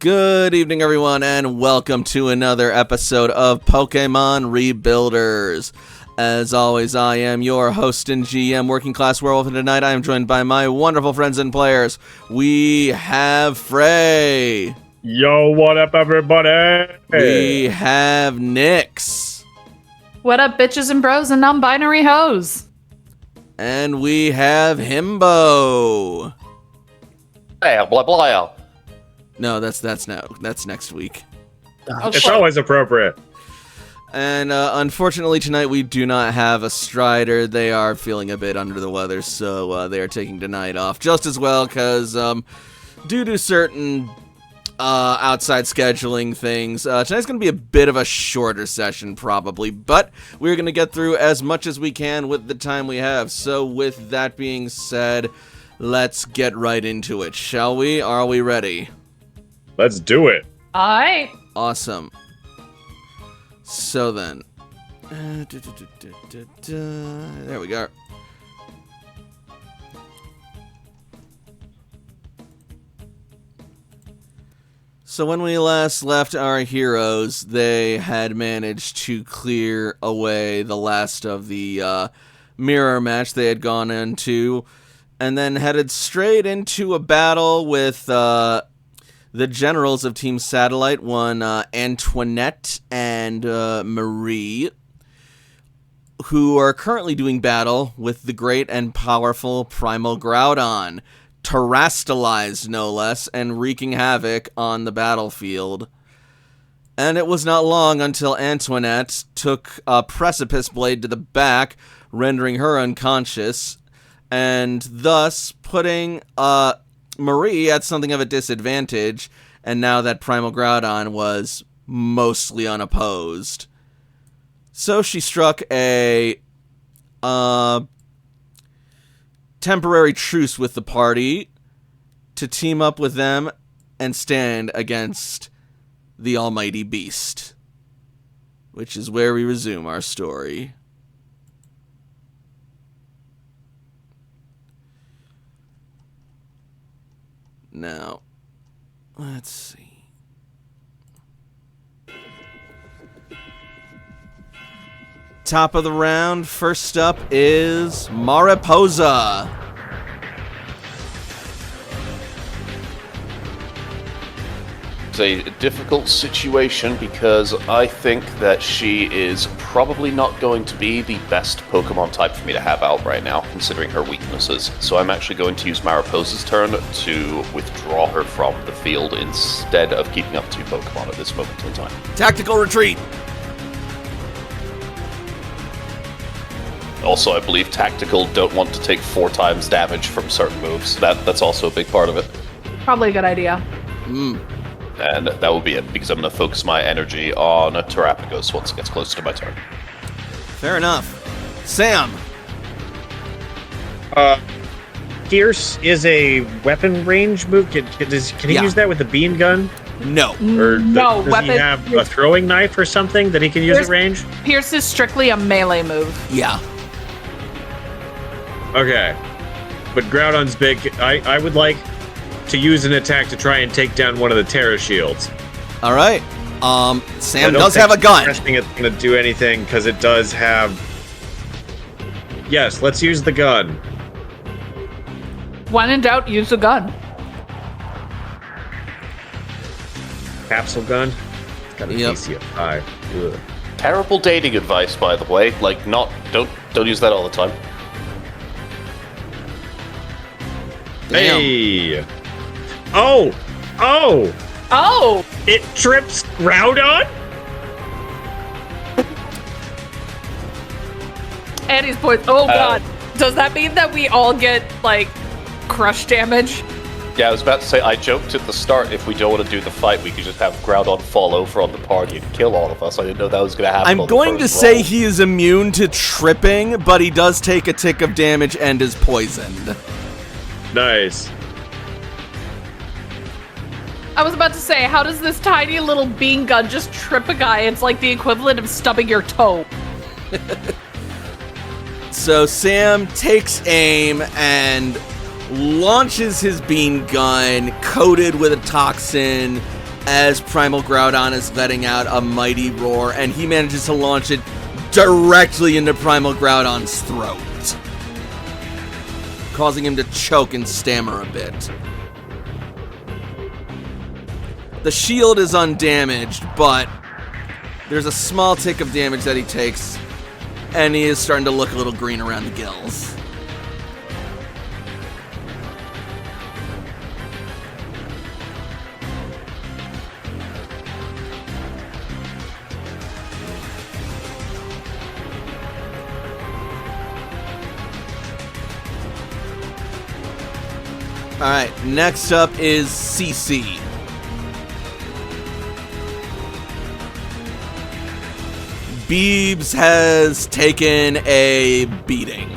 Good evening, everyone, and welcome to another episode of Pokemon Rebuilders. As always, I am your host and GM, Working Class Werewolf, and tonight I am joined by my wonderful friends and players. We have Frey. Yo, what up, everybody? We have Nyx. What up, bitches and bros and non-binary hoes? And we have Himbo. Blah, blah, blah. No, that's next week. It's always appropriate. And unfortunately tonight we do not have a Strider. They are feeling a bit under the weather, so they are taking tonight off just as well because due to certain outside scheduling things, tonight's going to be a bit of a shorter session probably, but we're going to get through as much as we can with the time we have. So with that being said, let's get right into it, shall we? Are we ready? Let's do it. Alright. Awesome. So then, there we go. So when we last left our heroes, they had managed to clear away the last of the mirror match they had gone into, and then headed straight into a battle with the generals of Team Satellite, one Antoinette and Marie, who are currently doing battle with the great and powerful Primal Groudon, terastallized no less, and wreaking havoc on the battlefield. And it was not long until Antoinette took a Precipice Blade to the back, rendering her unconscious, and thus putting Marie at something of a disadvantage, and now that Primal Groudon was mostly unopposed. So she struck a temporary truce with the party to team up with them and stand against the almighty beast, which is where we resume our story. Now, let's see. Top of the round, first up is Mariposa. It's a difficult situation because I think that she is probably not going to be the best Pokemon type for me to have out right now, considering her weaknesses. So I'm actually going to use Mariposa's turn to withdraw her from the field instead of keeping up 2 Pokemon at this moment in time. Tactical retreat. Also, I believe Tactical don't want to take 4 times damage from certain moves. That's also a big part of it. Probably a good idea. And that will be it, because I'm going to focus my energy on Terapagos once it gets closer to my turn. Fair enough. Sam. Fierce is a weapon range move. Can he use that with the beam gun? No. Or No, does weapon. he have a throwing knife or something that he can use at range? Pierce is strictly a melee move. Yeah. Okay. But Groudon's big. I would like to use an attack to try and take down one of the Terra shields. All right. Sam I don't does think have a gun. Pressing it's going to do anything because it does have. Yes, let's use the gun. When in doubt, use a gun. Capsule gun. It's got a Yep. DC of 5. Ugh. Terrible dating advice, by the way. Like, don't use that all the time. Damn. Hey! Oh! Oh! It trips Groudon? Annie's point. Oh god. Does that mean that we all get, like, crush damage? Yeah, I was about to say, I joked at the start, if we don't want to do the fight, we could just have Groudon fall over on the party and kill all of us. I didn't know that was going to happen. I'm going to say he is immune to tripping, but he does take a tick of damage and is poisoned. Nice. I was about to say, how does this tiny little bean gun just trip a guy? It's like the equivalent of stubbing your toe. So Sam takes aim and launches his bean gun, coated with a toxin, as Primal Groudon is letting out a mighty roar, and he manages to launch it directly into Primal Groudon's throat, causing him to choke and stammer a bit. The shield is undamaged, but there's a small tick of damage that he takes, and he is starting to look a little green around the gills. Alright, next up is CC. Beebs has taken a beating.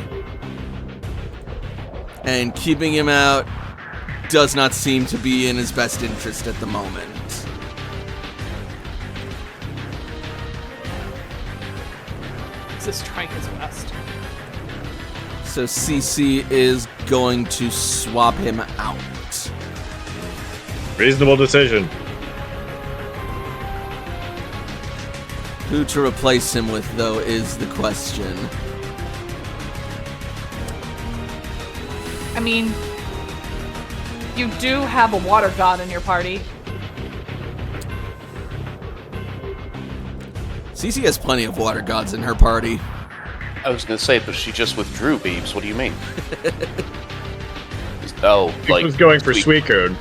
And keeping him out does not seem to be in his best interest at the moment. He's just trying his best. So CC is going to swap him out. Reasonable decision. Who to replace him with, though, is the question. I mean, you do have a water god in your party. CC has plenty of water gods in her party. I was gonna say, but she just withdrew Beebs. What do you mean? Oh, He like was going for Suicune.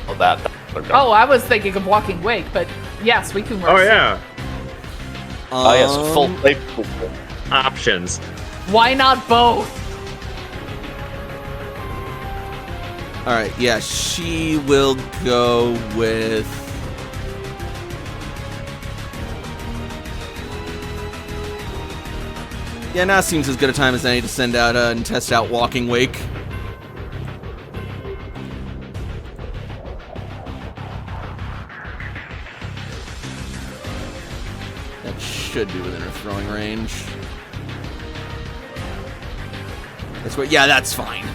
Oh, that. Oh, I was thinking of Walking Wake, but yes, we can work. Oh yeah, Oh yes, full play. options. Why not both? Alright, yeah, she will go with... Yeah, now seems as good a time as any to send out and test out Walking Wake. That should be within her throwing range. That's what. Yeah, that's fine.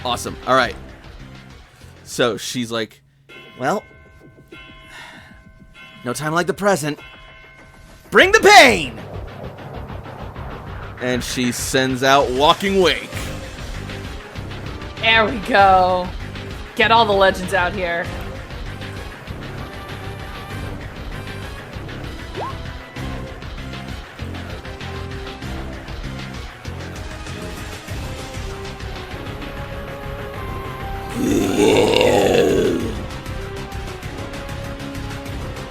Awesome. All right. So she's like, well, no time like the present. Bring the pain! And she sends out Walking Wake. There we go. Get all the legends out here.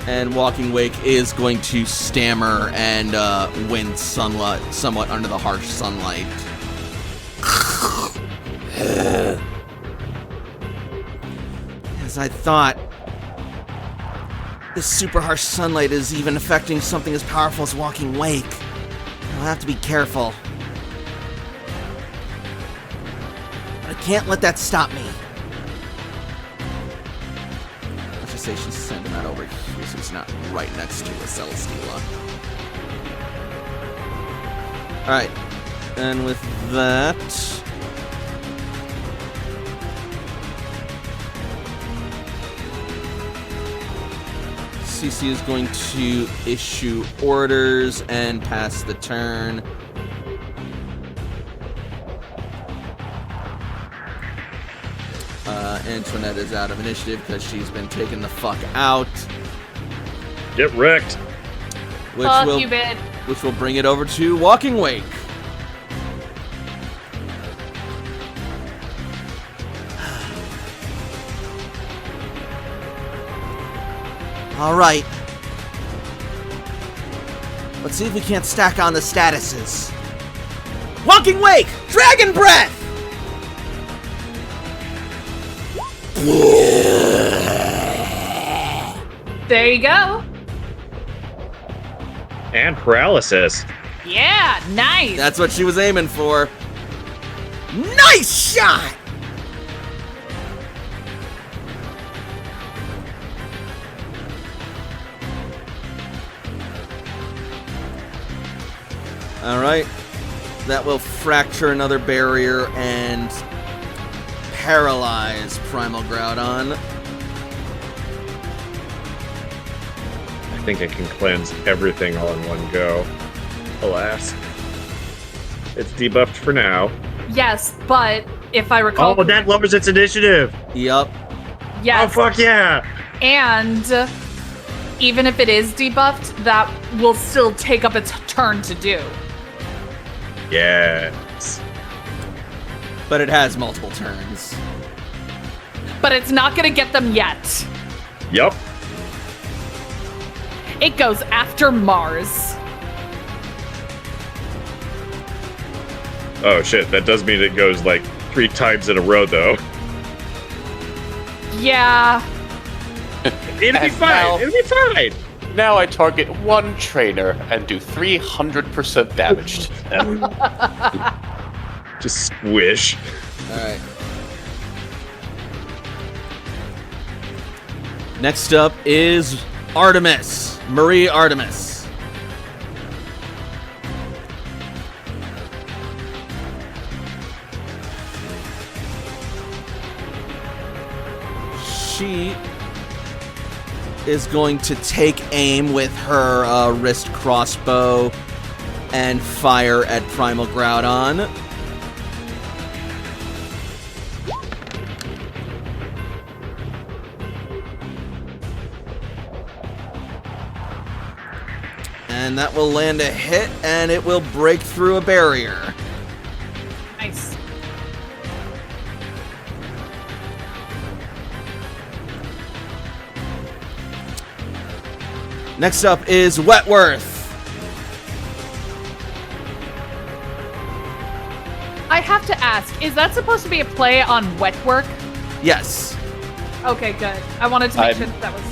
And Walking Wake is going to stammer and win somewhat under the harsh sunlight. As I thought, this super harsh sunlight is even affecting something as powerful as Walking Wake. I'll have to be careful. But I can't let that stop me. Let's just say she's sending that over here so he's not right next to a Celesteela. Alright, and with that... CC is going to issue orders and pass the turn. Antoinette is out of initiative because she's been taken the fuck out. Get wrecked. Fuck you, bitch. Which will bring it over to Walking Wake. All right. Let's see if we can't stack on the statuses. Walking Wake! Dragon Breath! There you go. And paralysis. Yeah, nice. That's what she was aiming for. Nice shot! Alright. That will fracture another barrier and paralyze Primal Groudon. I think I can cleanse everything all in one go. Alas. It's debuffed for now. Yes, but if I recall... Oh, that lowers its initiative! Yup. Yes. Oh, fuck yeah! And even if it is debuffed, that will still take up its turn to do. Yes. But it has multiple turns. But it's not going to get them yet. Yup. It goes after Mars. Oh shit, that does mean it goes like 3 times in a row though. Yeah. It'll be And fine. now- It'll be fine. Now I target one trainer and do 300% damage to them. Just squish. Alright. Next up is Artemis. Marie Artemis. She is going to take aim with her wrist crossbow and fire at Primal Groudon. And that will land a hit, and it will break through a barrier. Nice. Next up is Wetworth. I have to ask, is that supposed to be a play on wet work? Yes. Okay, good. I wanted to make I'm- sure that was...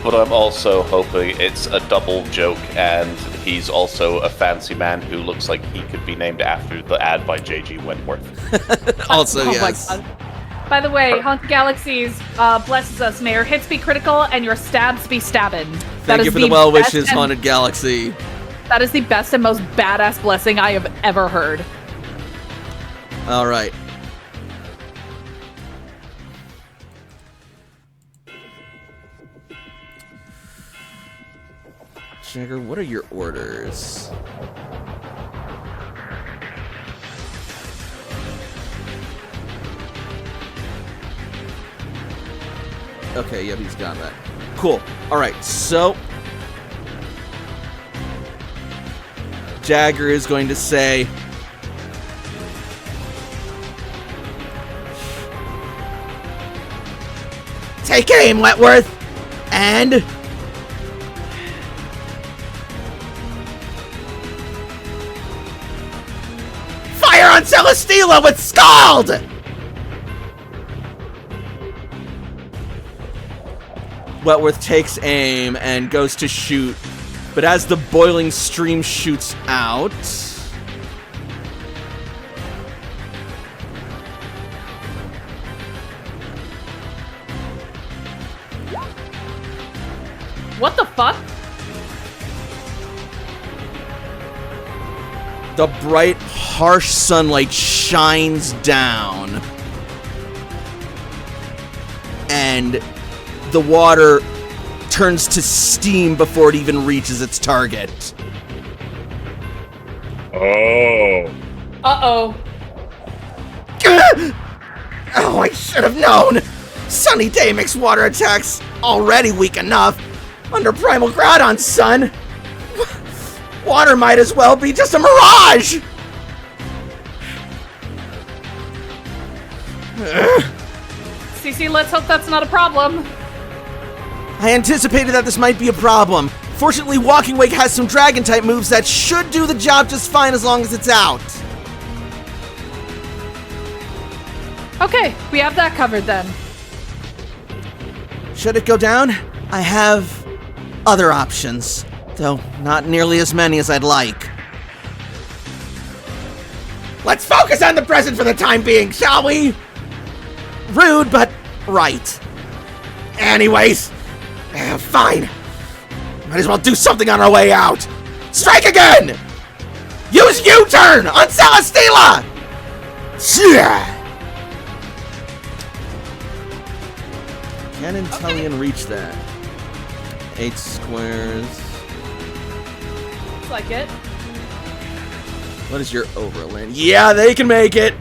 But I'm also hoping it's a double joke and he's also a fancy man who looks like he could be named after the ad by J.G. Wentworth. Also, Oh yes. my god. By the way, Haunted Galaxies blesses us. May your hits be critical and your stabs be stabbing. Thank you for the well wishes, Haunted Galaxy. That is the best and most badass blessing I have ever heard. All right. Jagger, what are your orders? Okay, yep, he's got that. Cool. All right, so Jagger is going to say, "Take aim, Wetworth, and fire on Celesteela with Scald!" Wetworth takes aim and goes to shoot, but as the boiling stream shoots out, What the fuck? the bright, harsh sunlight shines down, and the water turns to steam before it even reaches its target. Oh. Uh-oh. Oh, I should have known! Sunny Day makes water attacks already weak enough. Under Primal Groudon, son! Water might as well be just a mirage! CC, let's hope that's not a problem. I anticipated that this might be a problem. Fortunately, Walking Wake has some Dragon-type moves that should do the job just fine as long as it's out. Okay, we have that covered then. Should it go down? I have other options, though not nearly as many as I'd like. Let's focus on the present for the time being, shall we? Rude, but right. Anyways, fine. Might as well do something on our way out. Strike again! Use U-turn on Celesteela! Can Inteleon reach that? 8 squares. Looks like it. What is your overland? Yeah, they can make it!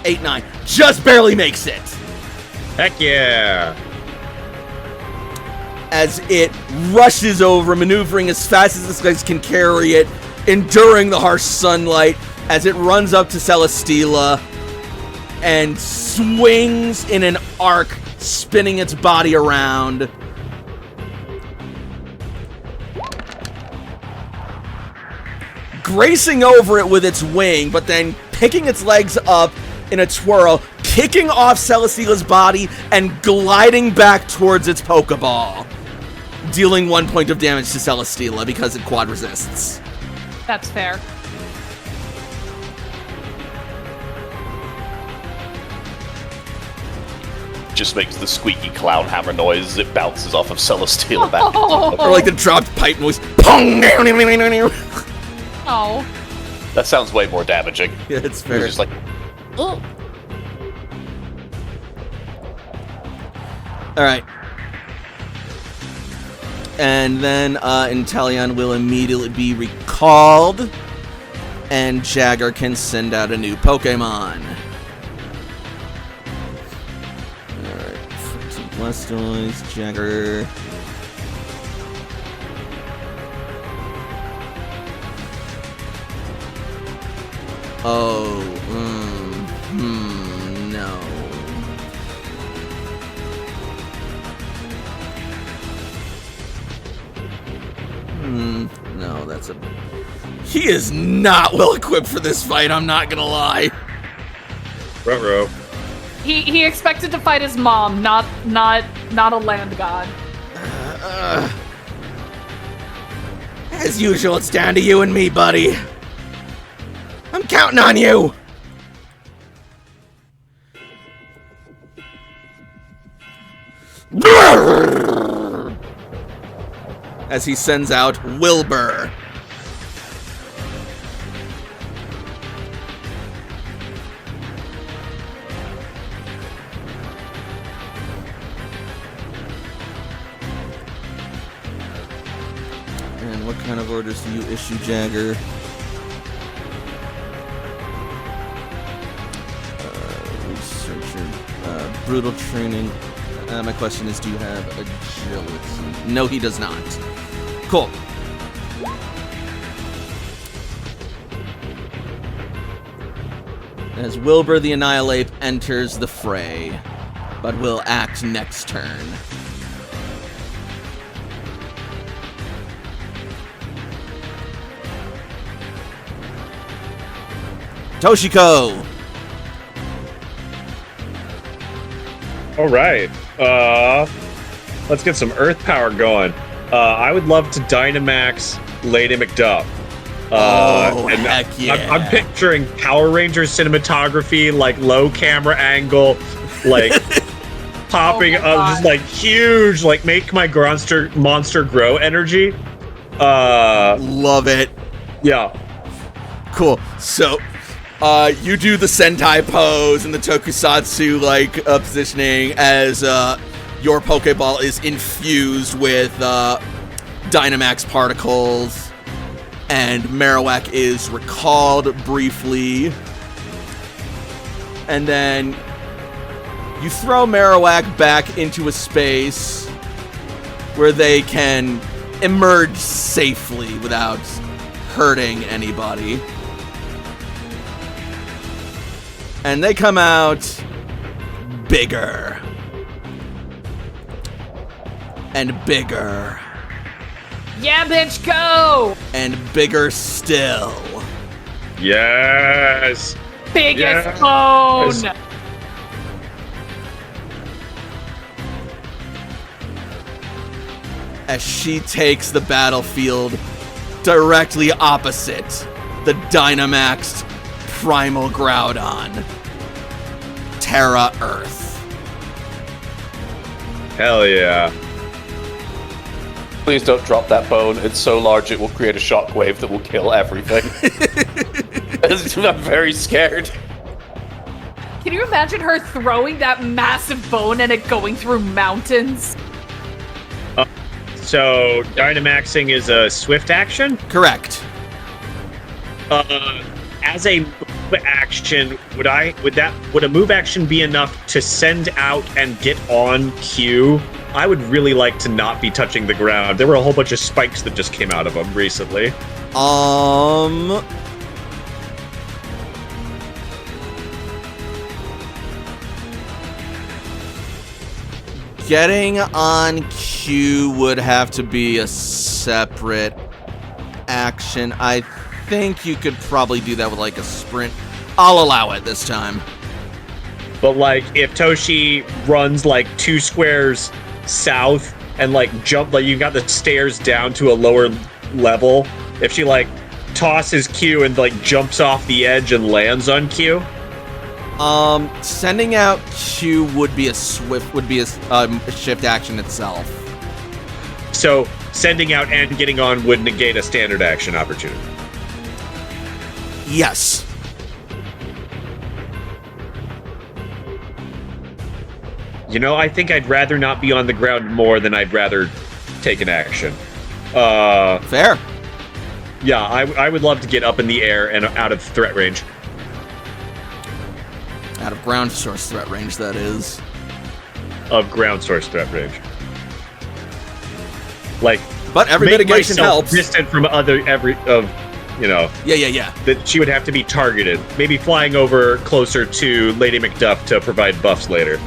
Eight, 9. Just barely makes it! Heck yeah! As it rushes over, maneuvering as fast as this guy can carry it, enduring the harsh sunlight, as it runs up to Celesteela and swings in an arc, spinning its body around. Gracing over it with its wing, but then picking its legs up in a twirl, kicking off Celesteela's body and gliding back towards its Pokeball, dealing 1 point of damage to Celesteela because it quad resists. That's fair. Just makes the squeaky clown hammer noise as it bounces off of Celesteela back. Or like the dropped pipe noise. Pong! Oh. That sounds way more damaging. Yeah, it's fair. It's just like, oh. Alright. And then Inteleon will immediately be recalled, and Jagger can send out a new Pokemon. Alright, some Blastoise, Jagger. Oh, no. No, that's a... He is not well equipped for this fight, I'm not gonna lie. Ruh-roh. He expected to fight his mom, not a land god. As usual, it's down to you and me, buddy. I'm counting on you! As he sends out Wilbur. And what kind of orders do you issue, Jagger? Researcher. Brutal training. My question is, do you have agility? No, he does not. Cool. As Wilbur the Annihilate enters the fray, but will act next turn. Toshiko! All right. Let's get some Earth power going. I would love to Dynamax Lady McDuff. Heck yeah. I'm picturing Power Rangers cinematography, like low camera angle, like popping up, just like huge, like make my monster grow energy. Love it. Yeah. Cool. So, you do the Sentai pose and the Tokusatsu positioning as your Pokeball is infused with Dynamax particles, and Marowak is recalled briefly, and then you throw Marowak back into a space where they can emerge safely without hurting anybody. And they come out bigger. And bigger. Yeah, bitch, go! And bigger still. Yes. Biggest bone! As she takes the battlefield directly opposite the Dynamaxed Primal Groudon. Terra Earth. Hell yeah. Please don't drop that bone. It's so large it will create a shockwave that will kill everything. I'm very scared. Can you imagine her throwing that massive bone and it going through mountains? So Dynamaxing is a swift action. Correct. As a move action, would a move action be enough to send out and get on Q? I would really like to not be touching the ground. There were a whole bunch of spikes that just came out of them recently. Getting on Q would have to be a separate action. I think you could probably do that with like a sprint. I'll allow it this time. But like, if Toshi runs like 2 squares south and like jump, like you got the stairs down to a lower level, if she like tosses Q and like jumps off the edge and lands on Q. Sending out Q would be a shift action itself. So sending out and getting on would negate a standard action opportunity. Yes. You know, I think I'd rather not be on the ground more than I'd rather take an action. Fair. Yeah, I would love to get up in the air and out of threat range. Out of ground source threat range, that is. Of ground source threat range. Like, but every make mitigation myself helps. Distant from you know. Yeah. That she would have to be targeted. Maybe flying over closer to Lady McDuff to provide buffs later.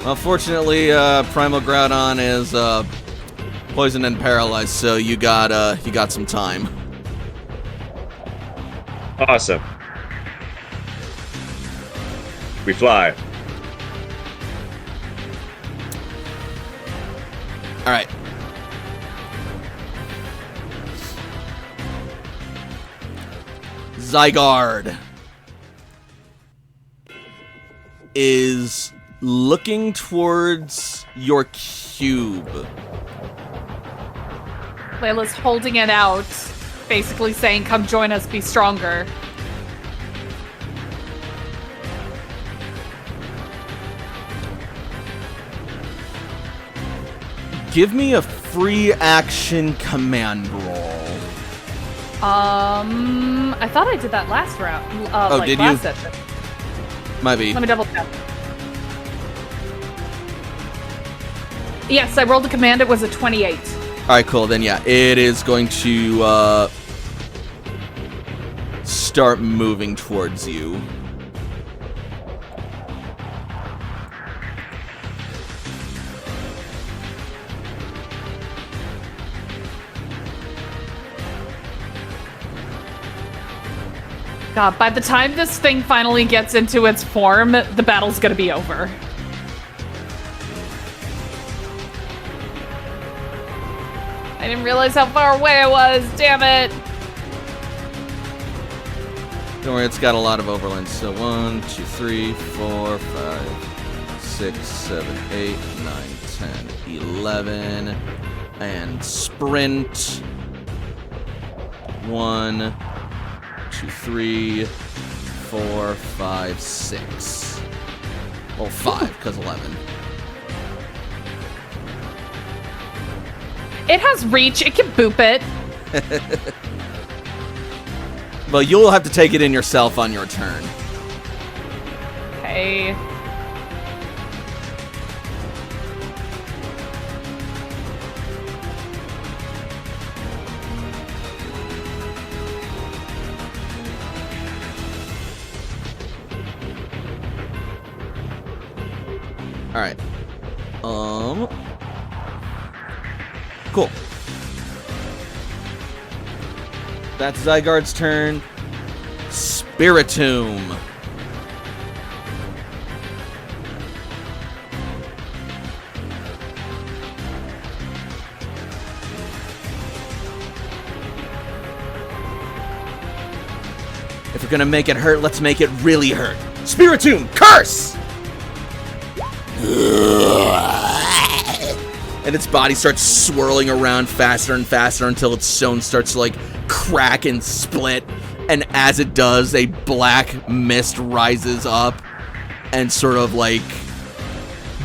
Well, fortunately, Primal Groudon is poisoned and paralyzed, so you got some time. Awesome. We fly. All right. Zygarde is looking towards your cube. Layla's holding it out, basically saying, come join us, be stronger. Give me a free action command roll. I thought I did that last round. Did last you? session. Might be. Let me double check. Yes, I rolled a command. It was a 28. All right, cool. Then yeah, it is going to start moving towards you. God, by the time this thing finally gets into its form, the battle's gonna be over. I didn't realize how far away I was, damn it! Don't worry, it's got a lot of overlays. So 1, 2, 3, 4, 5, 6, 7, 8, 9, 10, 11. And sprint. 1, 2, 3, 4, 5, 6. Well, 5, because 11. It has reach, it can boop it. Well, you'll have to take it in yourself on your turn. Okay. Alright. Cool. That's Zygarde's turn. Spiritomb. If we're gonna make it hurt, let's make it really hurt. Spiritomb, curse! And its body starts swirling around faster and faster until its stone starts to like crack and split. And as it does, a black mist rises up and sort of like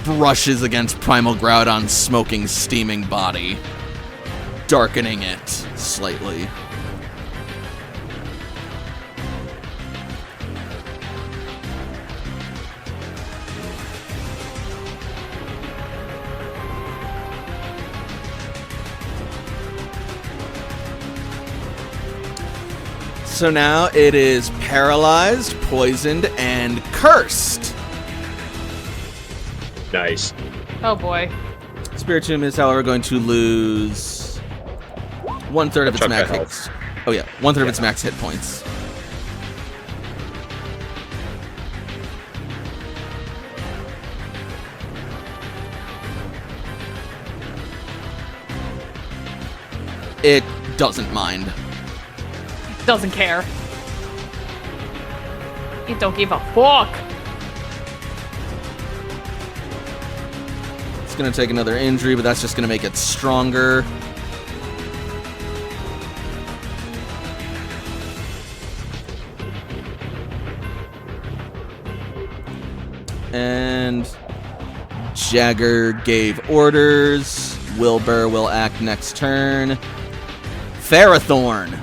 brushes against Primal Groudon's smoking, steaming body, darkening it slightly. So now it is paralyzed, poisoned, and cursed. Nice. Oh boy. Spiritomb is, however, going to lose 1/3 of its Chunk max of hit. health. Oh yeah, 1/3 of its max hit points. It doesn't mind. Doesn't care. You don't give a fuck. It's gonna take another injury, but that's just gonna make it stronger. And Jagger gave orders. Wilbur will act next turn. Ferrothorn.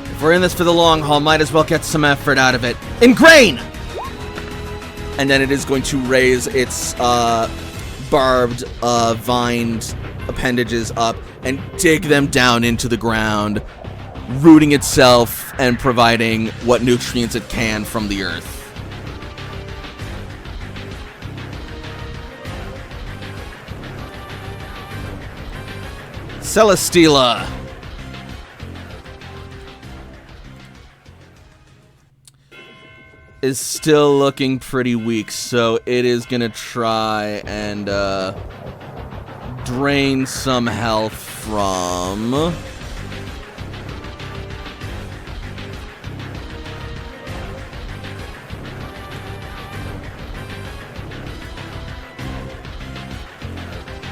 If we're in this for the long haul, might as well get some effort out of it. Ingrain! And then it is going to raise its barbed, vined appendages up and dig them down into the ground, rooting itself and providing what nutrients it can from the earth. Celesteela. Is still looking pretty weak, so it is gonna try and drain some health from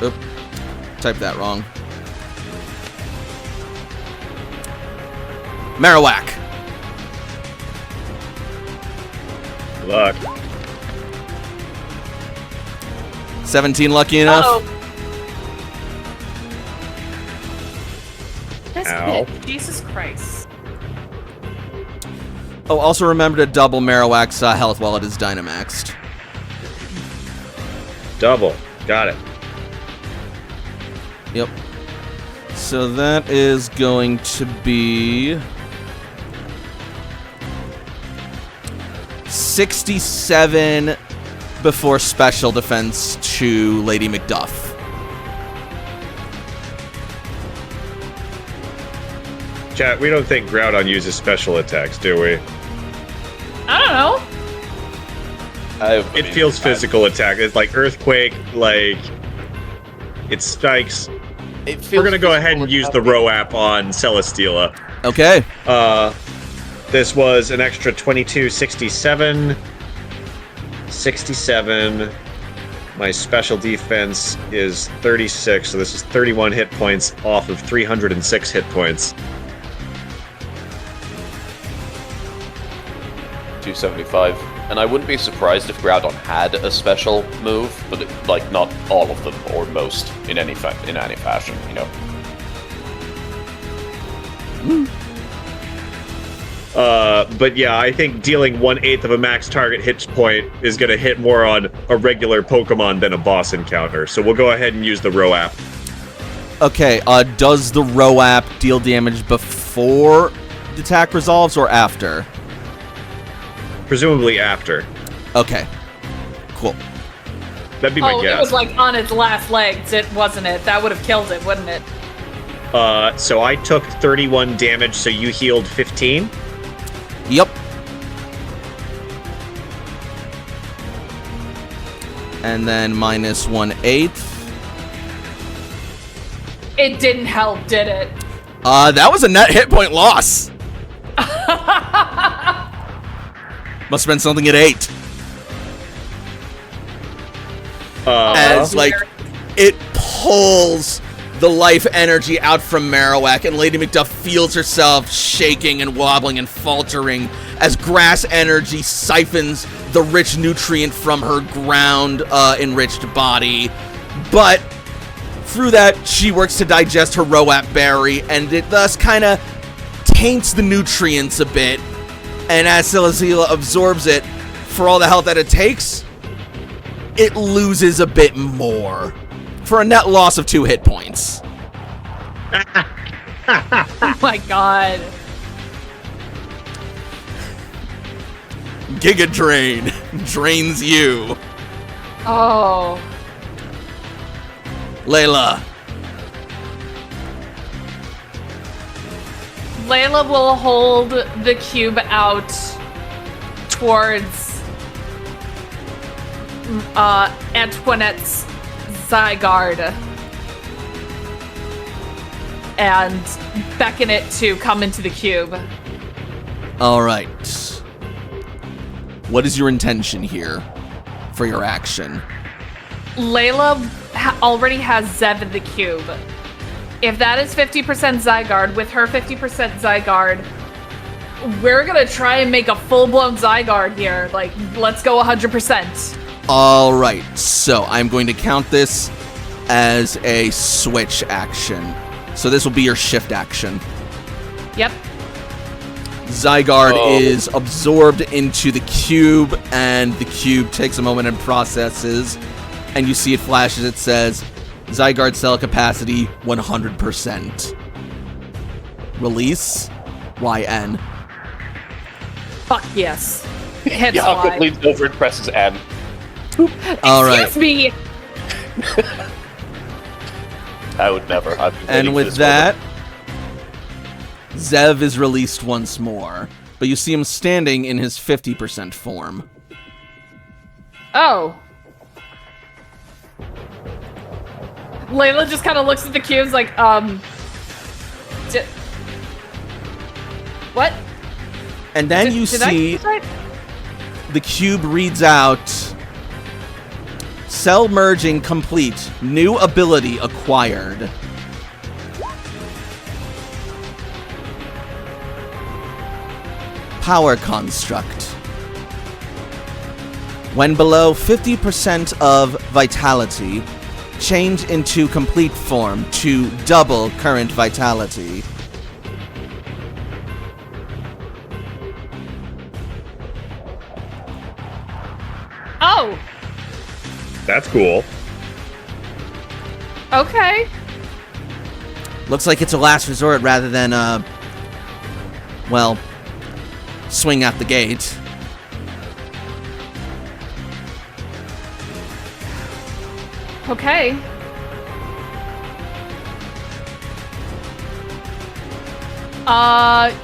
Oop, typed that wrong. Marowak. Luck. 17 lucky enough. This Ow. bit, Jesus Christ. Oh, also remember to double Marowak's health while it is Dynamaxed. Double. Got it. Yep. So that is going to be 67 before special defense to Lady Macduff. Chat, we don't think Groudon uses special attacks, do we? I don't know. It feels physical attack. It's like Earthquake, like it strikes. We're gonna go ahead and use the Roap on Celesteela. Okay. This was an extra 22, 67. 67. My special defense is 36, so this is 31 hit points off of 306 hit points. 275. And I wouldn't be surprised if Groudon had a special move, but like not all of them or most in any fashion, you know. But yeah, I think dealing 1/8 of a max target hit point is going to hit more on a regular Pokemon than a boss encounter. So we'll go ahead and use the Roap. Okay, does the Roap deal damage before the attack resolves or after? Presumably after. Okay. Cool. That'd be my Oh, guess. it was like on its last legs, it wasn't it? That would have killed it, wouldn't it? So I took 31 damage, so you healed 15? Yep. and then minus 1/8. It didn't help, did it? That was a net hit point loss. Must have been something at 8. As, like, it pulls the life energy out from Marowak, and Lady Macduff feels herself shaking and wobbling and faltering as grass energy siphons the rich nutrient from her ground-enriched body. But through that, she works to digest her Roap berry, and it thus kind of taints the nutrients a bit. And as Silazila absorbs it, for all the health that it takes, it loses a bit more, for a net loss of 2 hit points. Oh my god. Giga Drain drains you. Oh. Layla. Layla will hold the cube out towards Antoinette's Zygarde and beckon it to come into the cube. All right. What is your intention here for your action? Layla already has Zev in the cube. If that is 50% Zygarde, with her 50% Zygarde, we're gonna try and make a full-blown Zygarde here. Like, let's go 100%. All right. So I'm going to count this as a switch action. So this will be your shift action. Yep. Zygarde is absorbed into the cube, and the cube takes a moment and processes, and you see it flashes. It says, Zygarde cell capacity 100%. Release YN. Fuck yes. Hits Jakob Y. leans over and presses N. All right. Excuse me. I would never. I've been waiting And for with this that, Zev is released once more, but you see him standing in his 50% form. Oh. Layla just kind of looks at the cubes like, what? And then Did- you did I see get this right? the cube reads out, cell merging complete, new ability acquired. Power construct. When below 50% of vitality, change into complete form to double current vitality. Oh, That's cool. okay. Looks like it's a last resort rather than well, swing out the gate. Okay.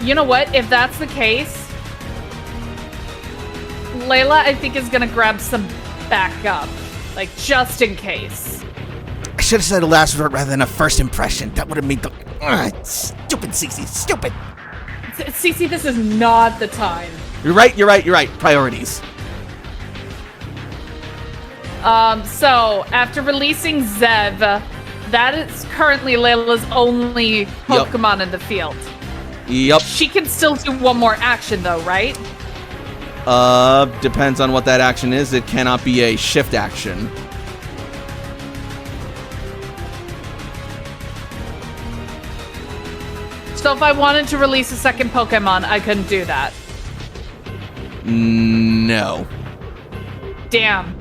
You know what? If that's the case, Layla, I think, is gonna grab some backup. Like, just in case. I should have said a last resort rather than a first impression. That would have made the stupid Cece, stupid. Cece, this is not the time. You're right. Priorities. So, after releasing Zev, that is currently Layla's only Pokemon in the field. Yep. She can still do one more action, though, right? Depends on what that action is. It cannot be a shift action. So if I wanted to release a second Pokemon, I couldn't do that. No. Damn.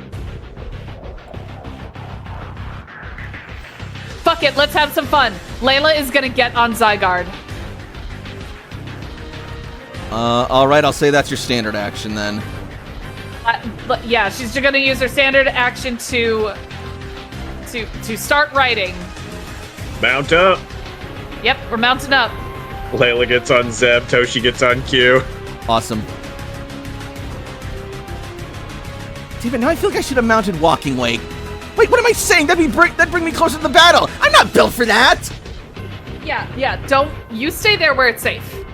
Fuck it, let's have some fun. Layla is gonna get on Zygarde. Alright, I'll say that's your standard action then. But yeah, she's just gonna use her standard action to start writing. Mount up. Yep, we're mounting up. Layla gets on Zeb. Toshi gets on Q. Awesome. Damn it, now I feel like I should have mounted Walking Wake. Wait, what am I saying? That'd bring me closer to the battle. I'm not built for that. Yeah, don't... You stay there where it's safe.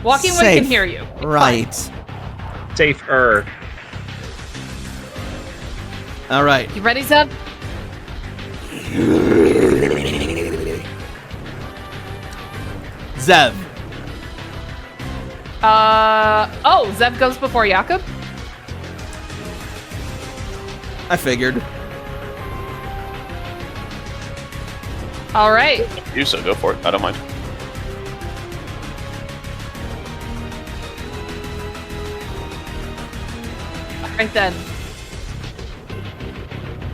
Walking Wake Safe. can hear you. It's Right. Safer. All right. fine. You ready, Zeb? Zev. Oh, Zeb goes before Jakob? I figured. All right. You so go for it. I don't mind. All right, then.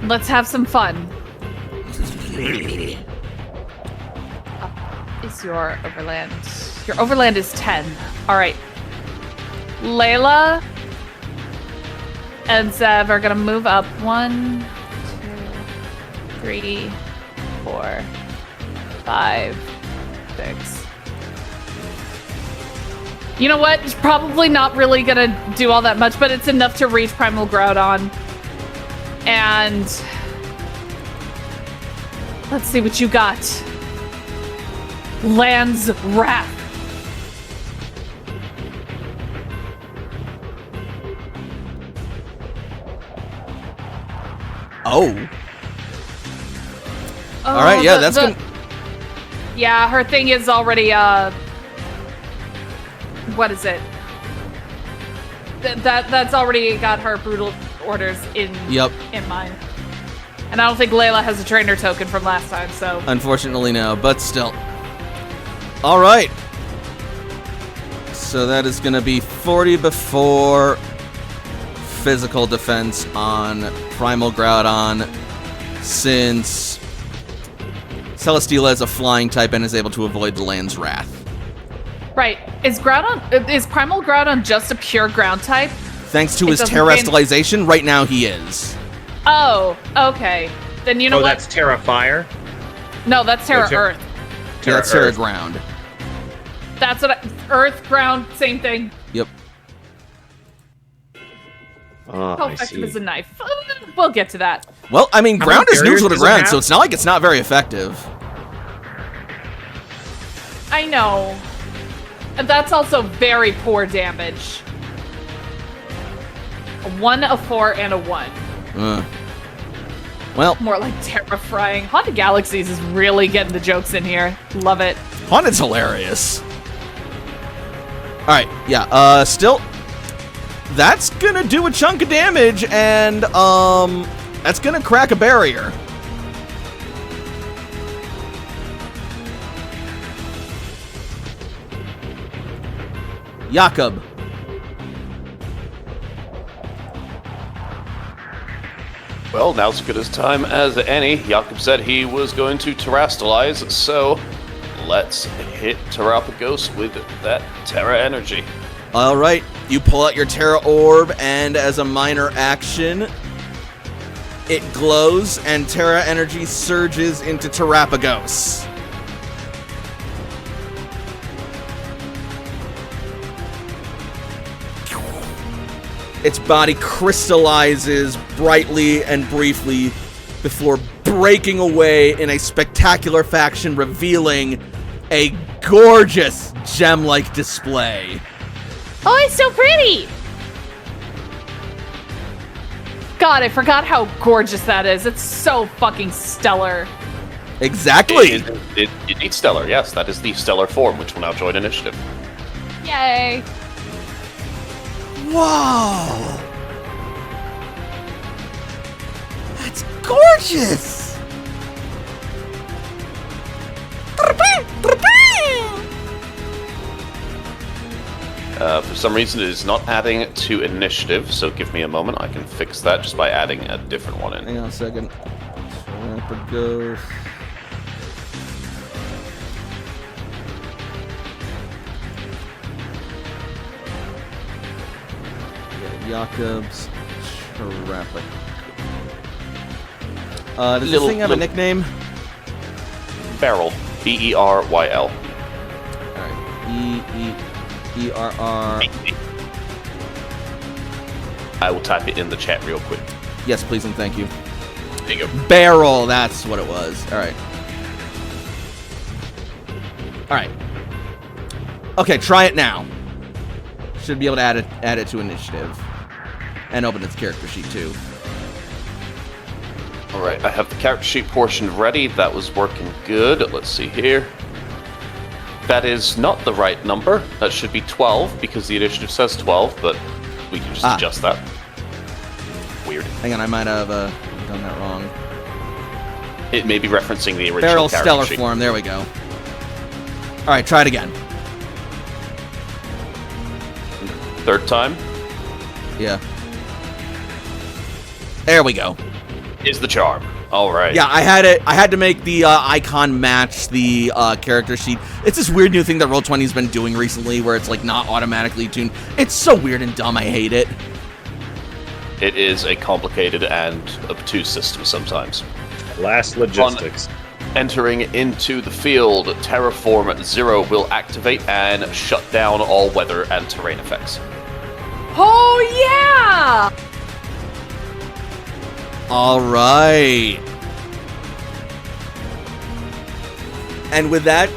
Let's have some fun. Is your overland? Your overland is 10. All right. Layla and Zev are gonna move up. 1, 2, 3, 4, 5, 6. You know what? It's probably not really gonna do all that much, but it's enough to reach Primal Groudon. And let's see what you got. Land's Wrath. Oh. All right, yeah, that's gonna... Yeah, her thing is already, what is it? That's already got her brutal orders in mind. And I don't think Layla has a trainer token from last time, so... Unfortunately, no, but still. All right. So that is going to be 40 before physical defense on Primal Groudon, since Celesteela is a flying type and is able to avoid the Land's Wrath. Right. Is Primal Groudon just a pure ground type? Thanks to It his doesn't terrestrialization, right now he is. Oh, okay. Then you know what? That's Terra Fire? No, that's Terra Earth. Yeah, that's Terra Earth. Ground. That's what Earth, ground, same thing. Yep. Oh, How I effective see. is a knife? We'll get to that. Well, I mean, How ground many is neutral to barriers does it ground, have? so it's not like it's not very effective. I know. And that's also very poor damage. A 1, a 4, and a 1. Well, More like terrifying. Haunted Galaxies is really getting the jokes in here. Love it. Haunted's hilarious. Alright, yeah, still, that's gonna do a chunk of damage, and, that's gonna crack a barrier. Jakob. Well, now's as good a time as any. Jakob said he was going to terrestrialize, so let's hit Terrapagos with that Terra Energy. Alright, you pull out your Terra Orb, and as a minor action, it glows, and Terra Energy surges into Terrapagos. Its body crystallizes brightly and briefly before breaking away in a spectacular fashion, revealing a gorgeous gem-like display. Oh, it's so pretty! God, I forgot how gorgeous that is. It's so fucking stellar. Exactly. It needs Stellar, yes. That is the Stellar form, which will now join Initiative. Yay. Whoa! That's gorgeous! For some reason, it is not adding to Initiative, so give me a moment. I can fix that just by adding a different one in. Hang on a second. Terrapagos. Yeah, Jakob's Terrapagos. Does this Little- thing have a little- nickname? Beryl. B-E-R-Y-L. Alright. E-R-R. I will type it in the chat real quick. Yes, please and thank you. There you go. Barrel, that's what it was. All right. All right. Okay, try it now. Should be able to add it to initiative. And open its character sheet, too. Alright, I have the character sheet portion ready. That was working good. Let's see here. That is not the right number. That should be 12, because the initiative says 12, but we can just adjust that. Weird. Hang on, I might have done that wrong. It may be referencing the original Barrel character stellar sheet. form, there we go. Alright, try it again. Third time Yeah. There we go. is the charm. Alright. Yeah, I had to make the icon match the character sheet. It's this weird new thing that Roll20's been doing recently where it's like not automatically tuned. It's so weird and dumb, I hate it. It is a complicated and obtuse system sometimes. Last logistics. Entering into the field, Terraform 0 will activate and shut down all weather and terrain effects. Oh yeah! Alright. And with that,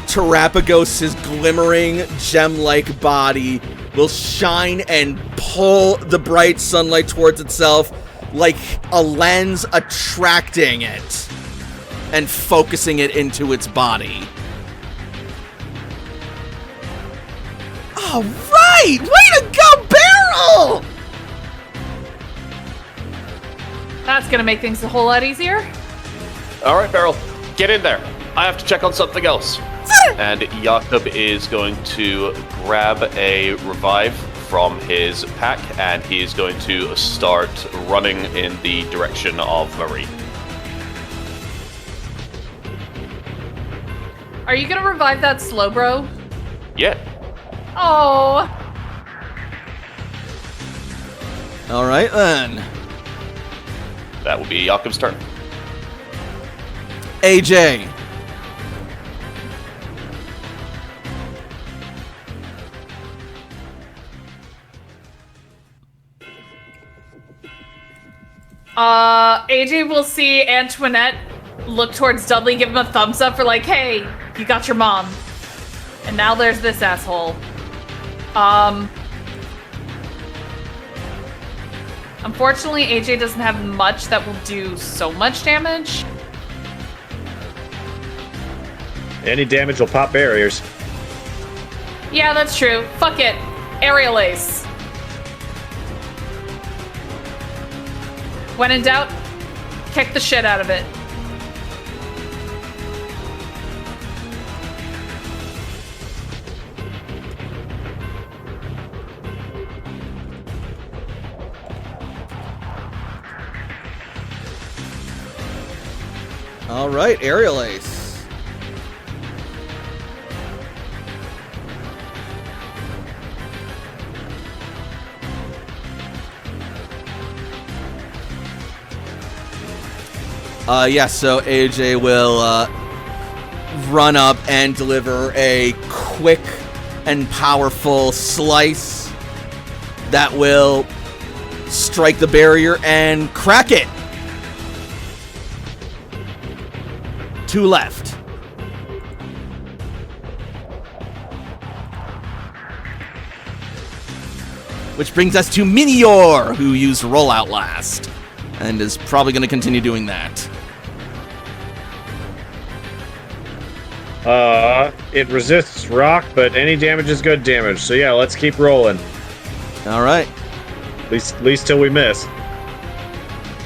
Terapagos' glimmering gem-like body will shine and pull the bright sunlight towards itself like a lens attracting it and focusing it into its body. All right! Way to go, Barrel! That's gonna make things a whole lot easier. Alright, Beryl, get in there. I have to check on something else. And Jakob is going to grab a revive from his pack, and he is going to start running in the direction of Marie. Are you gonna revive that slow bro? Yeah. Oh, Alright then. That will be Jakob's turn. AJ. AJ will see Antoinette look towards Dudley, give him a thumbs up for like, hey, you got your mom. And now there's this asshole. Unfortunately, AJ doesn't have much that will do so much damage. Any damage will pop barriers. Yeah, that's true. Fuck it. Aerial Ace. When in doubt, kick the shit out of it. Alright, Aerial Ace. Yeah, so AJ will run up and deliver a quick and powerful slice that will strike the barrier and crack it. 2 left. Which brings us to Minior, who used Rollout last, and is probably going to continue doing that. It resists rock, but any damage is good damage. So yeah, let's keep rolling. All right. At least till we miss.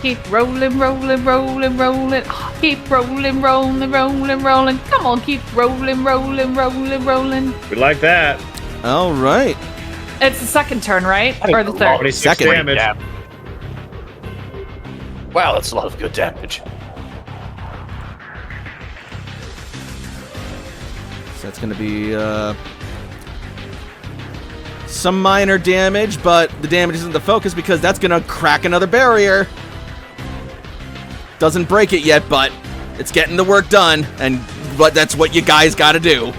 Keep rolling, rolling, rolling, rolling. Keep rolling, rolling, rolling, rolling. Come on, keep rolling, rolling, rolling, rolling. We like that. All right. It's the second turn, right? Or the third? 26 Second. damage. Wow, that's a lot of good damage. So that's going to be some minor damage, but the damage isn't the focus because that's going to crack another barrier. Doesn't break it yet, but it's getting the work done, but that's what you guys got to do.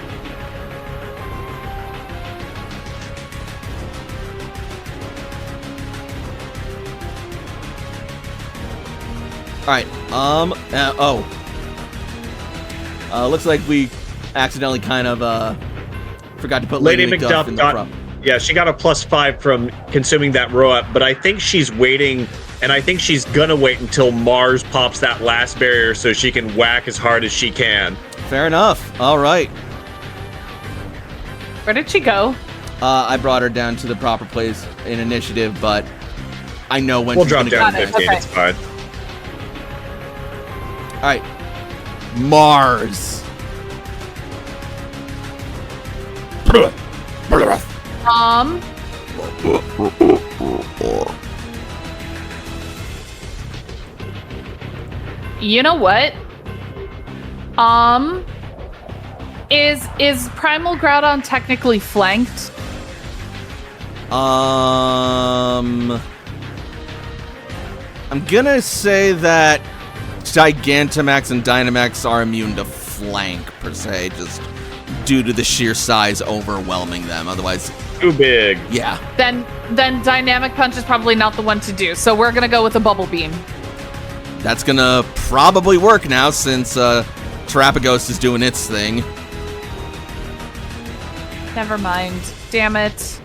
Alright, looks like we accidentally kind of, forgot to put Lady McDuff in the prop. Yeah, she got a +5 from consuming that row-up, but I think she's waiting, and I think she's gonna wait until Mars pops that last barrier so she can whack as hard as she can. Fair enough. Alright. Where did she go? I brought her down to the proper place in initiative, but I know when We'll she's drop gonna down go. to 15, Okay. it's fine. Alright. Mars. You know what? Is Primal Groudon technically flanked? I'm gonna say that Gigantamax and Dynamax are immune to flank, per se, just due to the sheer size overwhelming them. Otherwise, Too big. yeah. Then Dynamic Punch is probably not the one to do. So we're gonna go with a Bubble Beam. That's gonna probably work now since Terapagos is doing its thing. Never mind. Damn it.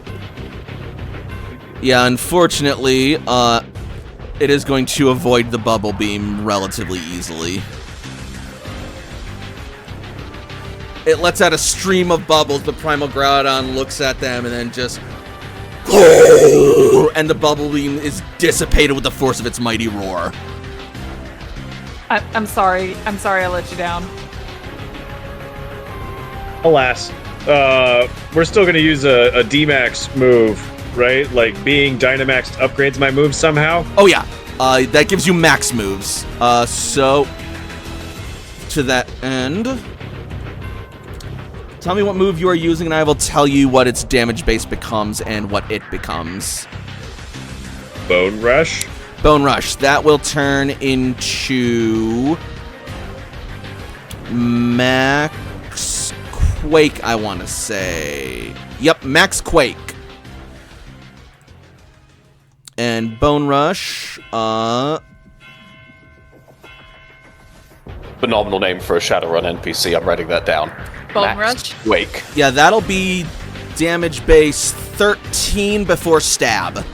Yeah, unfortunately, it is going to avoid the Bubble Beam relatively easily. It lets out a stream of bubbles, but Primal Groudon looks at them and then just... and the Bubble Beam is dissipated with the force of its mighty roar. I'm sorry. I'm sorry I let you down. Alas. We're still going to use a D-Max move, right? Like, being Dynamax upgrades my moves somehow? Oh yeah, that gives you max moves. So, to that end... Tell me what move you are using, and I will tell you what its damage base becomes and what it becomes. Bone Rush? Bone Rush. That will turn into... Max Quake, I want to say. Yep, Max Quake. And Bone Rush, Phenomenal name for a Shadowrun NPC. I'm writing that down. Bone Max Rush? Wake. yeah, that'll be damage base 13 before stab.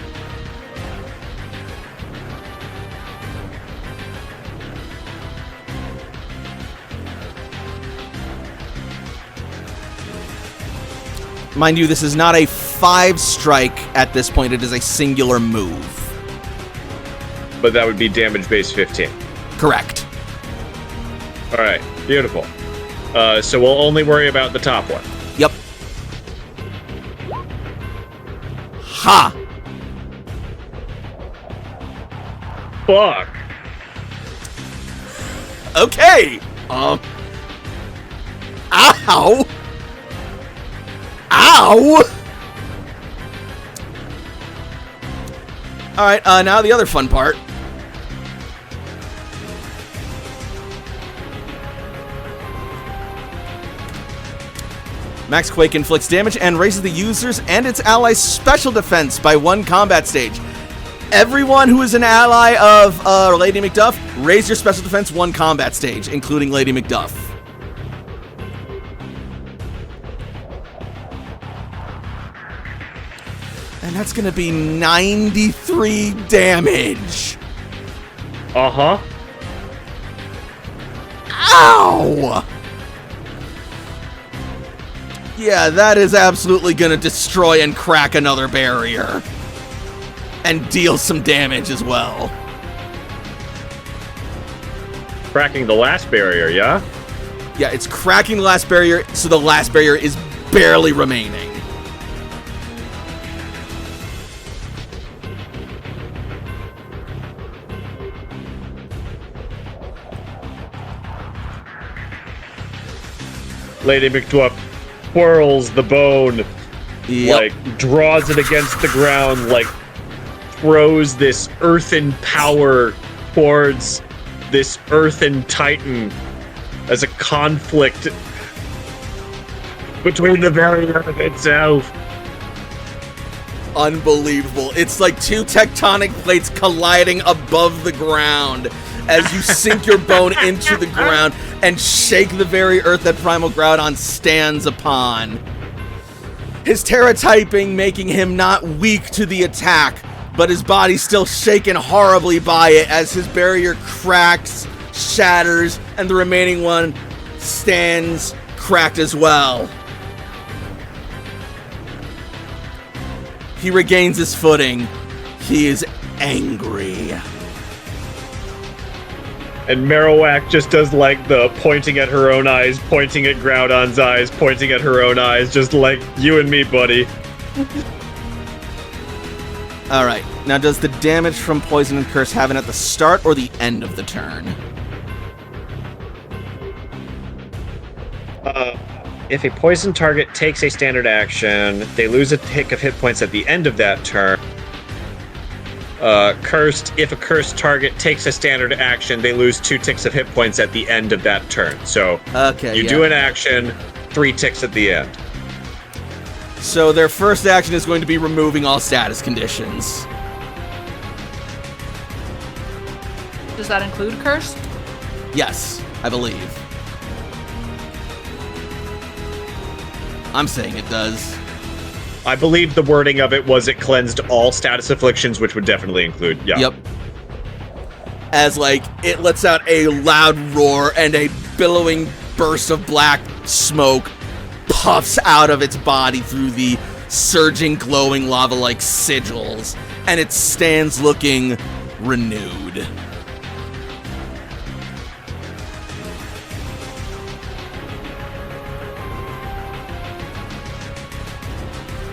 Mind you, this is not a 5-strike at this point. It is a singular move. But that would be damage base 15. Correct. Alright, beautiful. So we'll only worry about the top one. Yep. Ha! Fuck! Okay. Ow! Ow! Alright, now the other fun part. Max Quake inflicts damage and raises the user's and its allies' special defense by 1 combat stage. Everyone who is an ally of Lady McDuff, raise your special defense 1 combat stage, including Lady McDuff. And that's gonna be 93 damage. Uh-huh. Ow! Yeah, that is absolutely gonna destroy and crack another barrier. And deal some damage as well. Cracking the last barrier, yeah? Yeah, it's cracking the last barrier, so the last barrier is barely remaining. Lady McDuff twirls the bone, Yep. like, draws it against the ground, like, throws this earthen power towards this earthen titan as a conflict between the barrier itself. Unbelievable. It's like 2 tectonic plates colliding above the ground as you sink your bone into the ground and shake the very earth that Primal Groudon stands upon. His Terra typing making him not weak to the attack, but his body still shaken horribly by it as his barrier cracks, shatters, and the remaining one stands cracked as well. He regains his footing. He is angry. And Marowak just does like the pointing at her own eyes, pointing at Groudon's eyes, pointing at her own eyes, just like you and me, buddy. Alright, now does the damage from Poison and Curse happen at the start or the end of the turn? If a poison target takes a standard action, they lose a tick of hit points at the end of that turn. Cursed, if a cursed target takes a standard action, they lose 2 ticks of hit points at the end of that turn. So Okay, you do an action, 3 ticks at the end. So their first action is going to be removing all status conditions. Does that include cursed? Yes, I believe. I'm saying it does. I believe the wording of it was it cleansed all status afflictions, which would definitely include, yeah. Yep. As, like, it lets out a loud roar and a billowing burst of black smoke puffs out of its body through the surging, glowing lava-like sigils, and it stands looking renewed.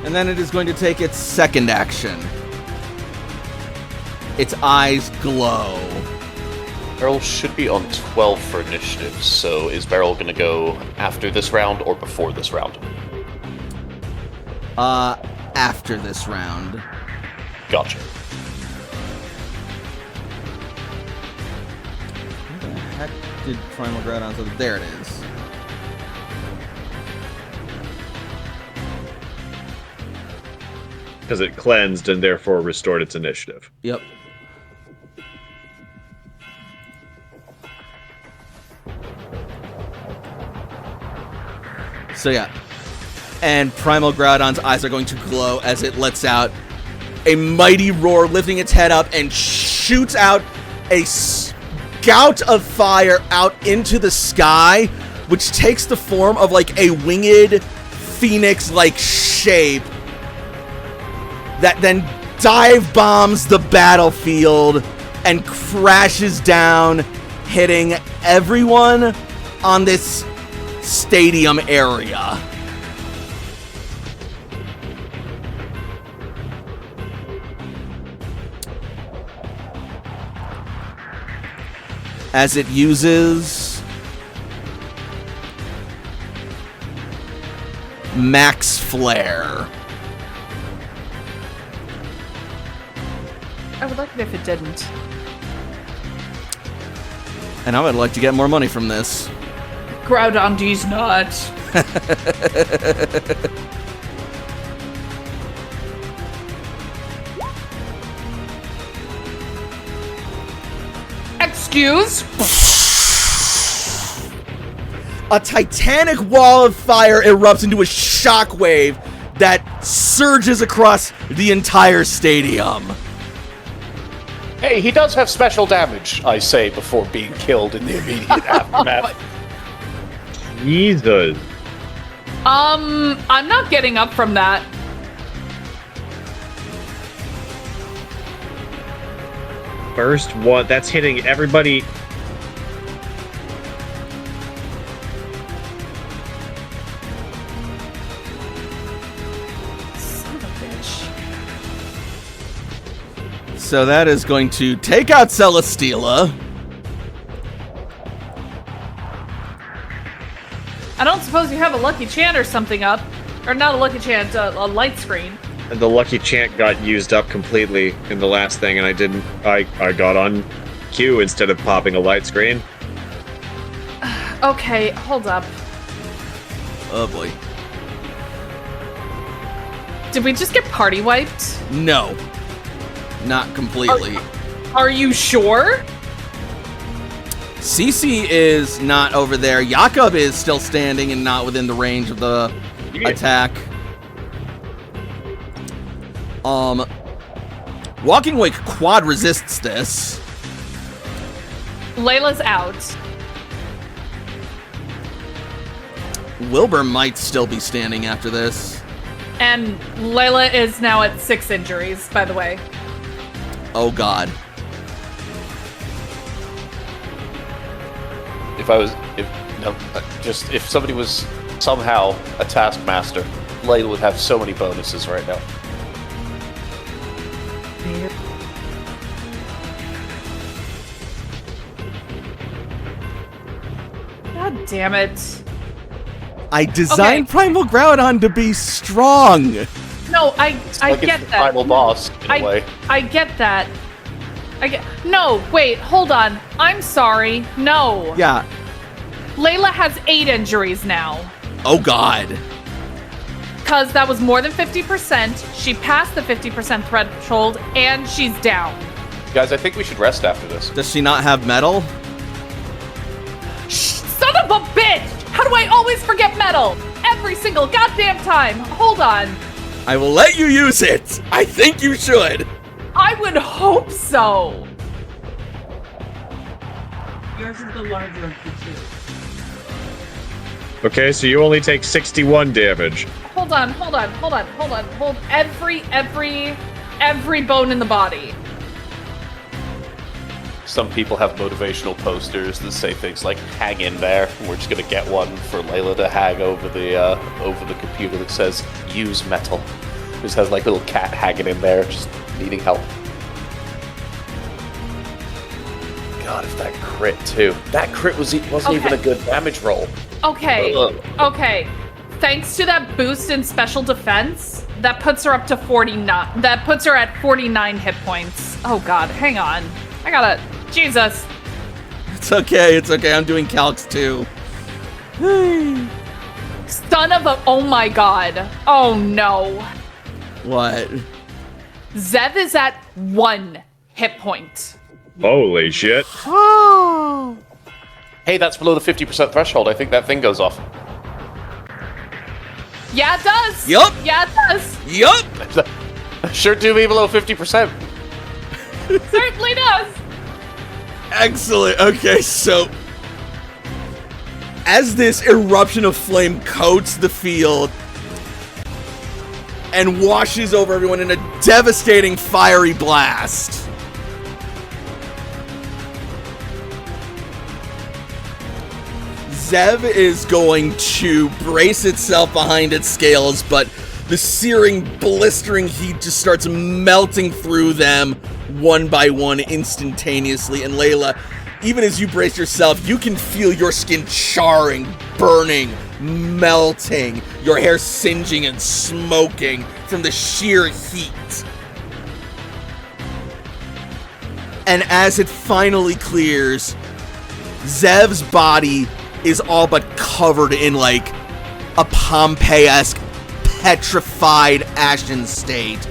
And then it is going to take its second action. Its eyes glow. Beryl should be on 12 for initiative, so is Beryl going to go after this round or before this round? After this round. Gotcha. Where the heck did Primal Groudon? So there it is. Because it cleansed and therefore restored its initiative. Yep. So yeah. And Primal Groudon's eyes are going to glow as it lets out a mighty roar, lifting its head up and shoots out a gout of fire out into the sky, which takes the form of like a winged phoenix-like shape that then dive bombs the battlefield and crashes down, hitting everyone on this stadium area. As it uses Max Flare. I would like it if it didn't. And I would like to get more money from this. Groudon D's not. Excuse? A titanic wall of fire erupts into a shockwave that surges across the entire stadium. Hey, he does have special damage, I say, before being killed in the immediate aftermath. Jesus. I'm not getting up from that. First one, that's hitting everybody. Son of a bitch. So that is going to take out Celesteela. I don't suppose you have a lucky chant or something up. Or not a lucky chant, a light screen. And the lucky chant got used up completely in the last thing, and I got on cue instead of popping a light screen. Okay, hold up. Oh boy. Did we just get party wiped? No. Not completely. Are you sure? Cece is not over there. Jakob is still standing and not within the range of the attack. Walking Wake quad resists this. Layla's out. Wilbur might still be standing after this. And Layla is now at 6 injuries, by the way. Oh god. If somebody was somehow a taskmaster, Layla would have so many bonuses right now. God damn it. I designed Primal Groudon to be strong. No, I Like get it's the that. final boss, in a way. I get that. No, wait, hold on. I'm sorry. No. Yeah. Layla has 8 injuries now. Oh god. Because that was more than 50%. She passed the 50% threshold, and she's down. Guys, I think we should rest after this. Does she not have metal? Son of a bitch! How do I always forget metal? Every single goddamn time. Hold on. I will let you use it. I think you should. I would hope so. Yours is the larger of the two. Okay, so you only take 61 damage. Hold on. Hold every bone in the body. Some people have motivational posters that say things like "hang in there." We're just gonna get one for Layla to hang over the computer that says "use metal." Just has like a little cat hanging in there, just needing help. God, if that crit too. That crit wasn't even a good damage roll. Okay. Ugh. Okay. Thanks to that boost in special defense, that puts her up to 49. That puts her at 49 hit points. Oh god, hang on. I gotta. Jesus. It's okay. I'm doing calcs too. Son of a. Oh my god. Oh no. What? Zev is at 1 hit point. Holy shit. Oh. Hey, that's below the 50% threshold. I think that thing goes off. Yeah, it does. Yup. Yeah, it does. Yup. Sure do be below 50%. Certainly does. Excellent. Okay, so as this eruption of flame coats the field and washes over everyone in a devastating fiery blast, Zev is going to brace itself behind its scales, but the searing, blistering heat just starts melting through them one by one instantaneously. And Layla, even as you brace yourself, you can feel your skin charring, burning, melting, your hair singeing and smoking from the sheer heat. And as it finally clears, Zev's body is all but covered in like a Pompeii-esque petrified ashen state.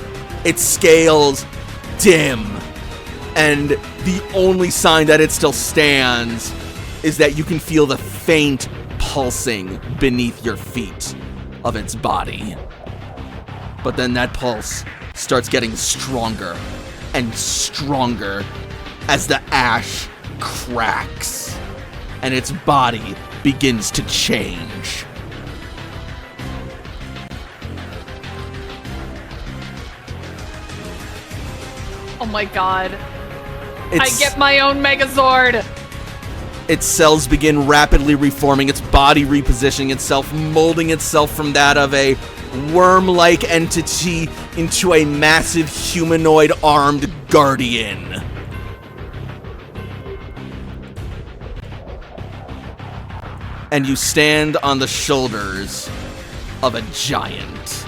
Its scales dim, and the only sign that it still stands is that you can feel the faint pulsing beneath your feet of its body. But then that pulse starts getting stronger and stronger as the ash cracks and its body begins to change. Oh my god. I Its, get my own Megazord. its cells begin rapidly reforming, its body repositioning itself, molding itself from that of a worm-like entity into a massive humanoid armed guardian. And you stand on the shoulders of a giant.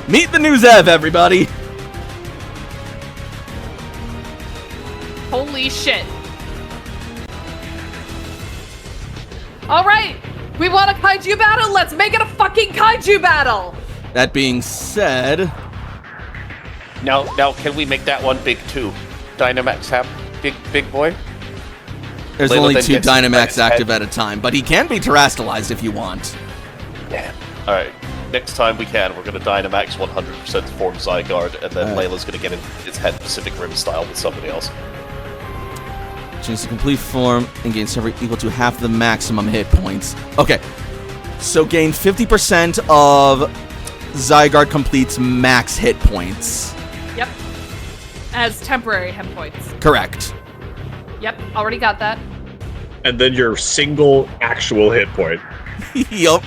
Meet the new Zev, everybody! shit. All right, we want a kaiju battle. Let's make it a fucking kaiju battle. That being said, Now, can we make that one big too? Dynamax have big boy? there's Layla only then 2 gets his Dynamax head. active at a time, but he can be terastallized if you want. Damn. All right. Next time we can, we're gonna Dynamax 100% form Zygarde, and then Alright. Layla's gonna get its head Pacific Rim style with somebody else. Change the complete form and gain server equal to half the maximum hit points. Okay, so gain 50% of Zygarde complete's max hit points. Yep. As temporary hit points. Correct. Yep, already got that. And then your single actual hit point. Yup.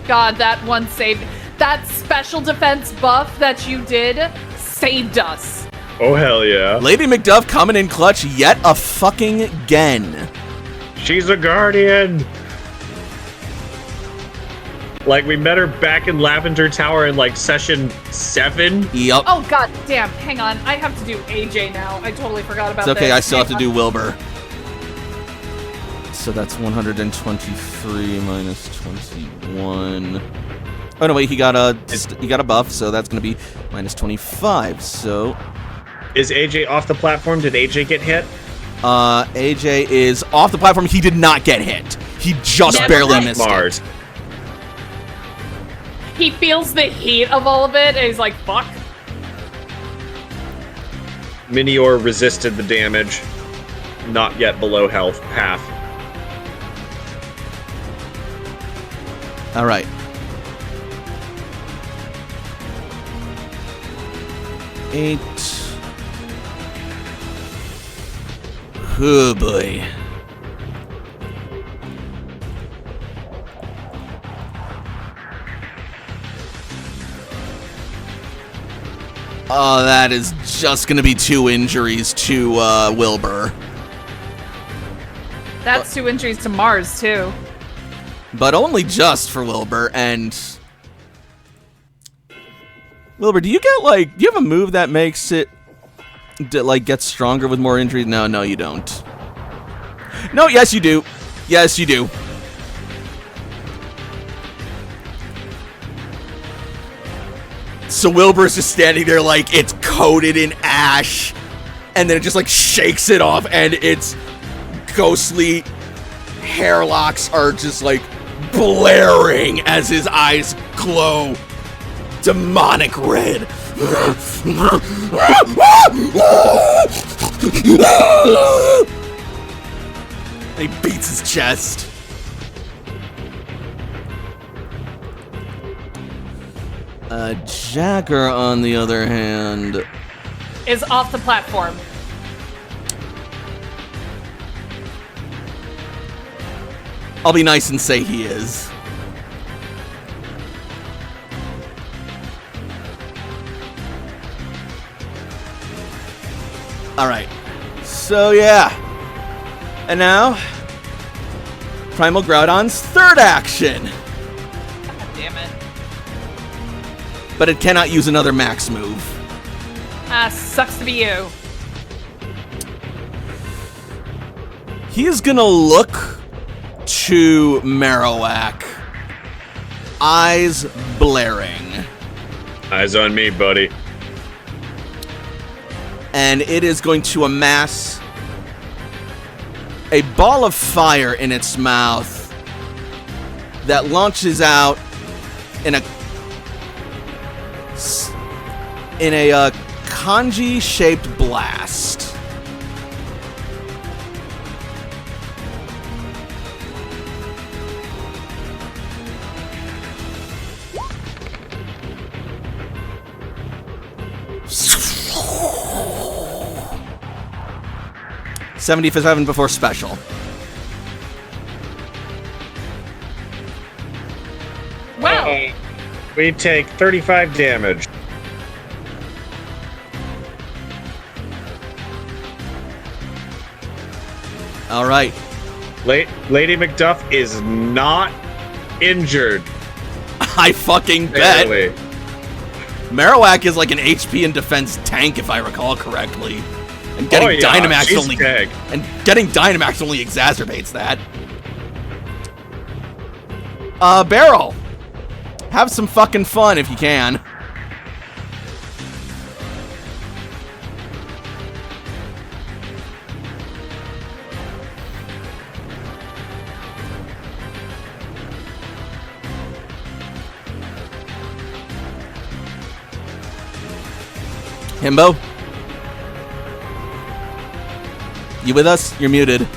God, that one saved. That special defense buff that you did saved us. Oh, hell yeah. Lady Macduff coming in clutch yet a fucking again. She's a guardian. Like, we met her back in Lavender Tower in, like, session 7. Yup. Oh god damn, hang on. I have to do AJ now. I totally forgot about It's okay, this. I still have to Hang do on. Wilbur. So that's 123 minus 21. Oh no, wait, he got a buff, so that's gonna be minus 25. So Is AJ off the platform? Did AJ get hit? AJ is off the platform. He did not get hit. He just Never barely mind. missed Mars. it. He feels the heat of all of it, and he's like, fuck. Minior resisted the damage. Not yet below health. Half. All right. 8. Oh boy. Oh, that is just gonna be 2 injuries to Wilbur. That's 2 injuries to Mars, too. But only just for Wilbur, and... Wilbur, do you have a move that makes it, get stronger with more injuries? No, you don't. No, yes you do. Yes, you do. So Wilbur's just standing there like it's coated in ash, and then it just shakes it off, and its ghostly hair locks are just blaring as his eyes glow demonic red. And he beats his chest. Jagger, on the other hand, Is off the platform. I'll be nice and say he is. Alright. So, yeah. And now, Primal Groudon's third action. God damn it. But it cannot use another max move. Sucks to be you. He is gonna look to Marowak. Eyes blaring. Eyes on me, buddy. And it is going to amass a ball of fire in its mouth that launches out in a kanji-shaped blast. $70 before special. Wow. We take 35 damage. All right. Lady Macduff is not injured. I fucking bet. Barely. Marowak is like an HP and defense tank, if I recall correctly. And getting Dynamax she's only big. and getting Dynamax only exacerbates that. Barrel. Have some fucking fun if you can. Himbo? You with us? You're muted.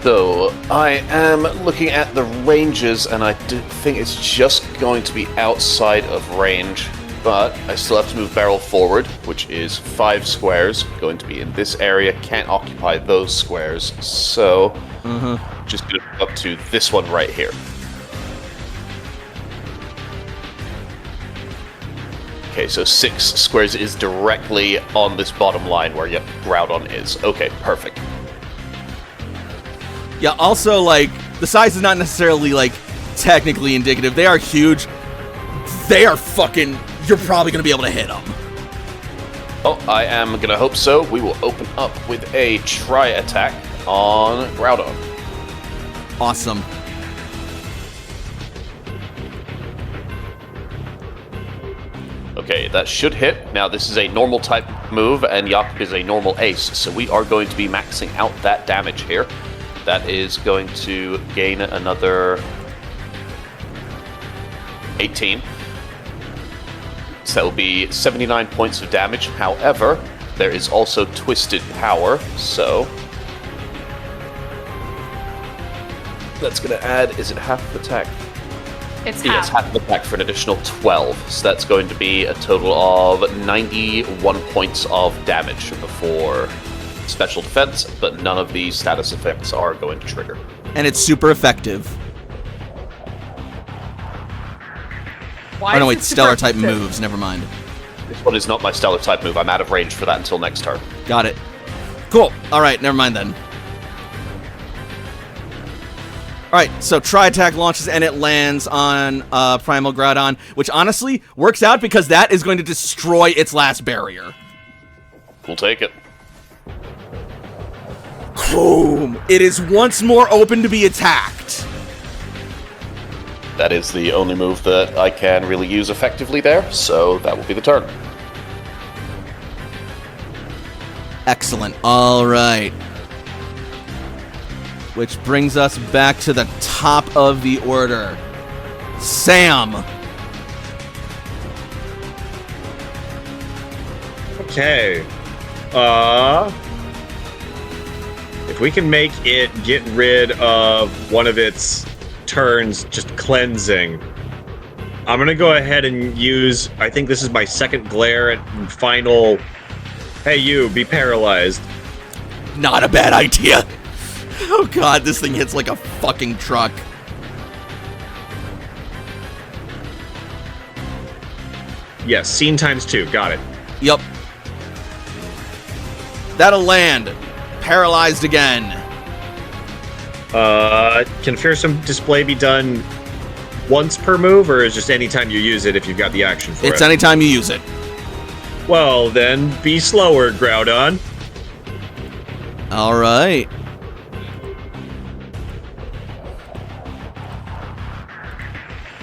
So, I am looking at the ranges, and I do think it's just going to be outside of range, but I still have to move Barrel forward, which is 5 squares, going to be in this area, can't occupy those squares, so just going to move up to this one right here. Okay, so 6 squares is directly on this bottom line where Groudon is. Okay, perfect. Yeah, also, like, the size is not necessarily, like, technically indicative. They are huge. They are fucking... You're probably going to be able to hit them. Oh, I am going to hope so. We will open up with a Tri-Attack on Groudon. Awesome. Okay, that should hit. Now, this is a normal type move, and Yakup is a normal ace, so we are going to be maxing out that damage here. That is going to gain another 18. So that will be 79 points of damage. However, there is also Twisted Power, so that's going to add, is it half attack? It's Yes, half. half attack for an additional 12. So that's going to be a total of 91 points of damage before special defense, but none of the status effects are going to trigger. And it's super effective. Why Oh, no, is wait, it stellar super type effective? moves. Never mind. This one is not my stellar type move. I'm out of range for that until next turn. Got it. Cool. All right, never mind then. All right, so Tri-Attack launches and it lands on Primal Groudon, which honestly works out because that is going to destroy its last barrier. We'll take it. Boom! It is once more open to be attacked. That is the only move that I can really use effectively there, so that will be the turn. Excellent. All right. Which brings us back to the top of the order. Sam. Okay. If we can make it get rid of one of its turns just cleansing, I'm gonna go ahead and use, I think this is my second glare and final, hey you, be paralyzed. Not a bad idea. Oh god, this thing hits like a fucking truck. Yes, scene times 2, got it. Yup. That'll land. Paralyzed again. Can Fearsome Display be done once per move, or is just anytime you use it if you've got the action for It's it? anytime you use it. Well, then, be slower, Groudon. Alright.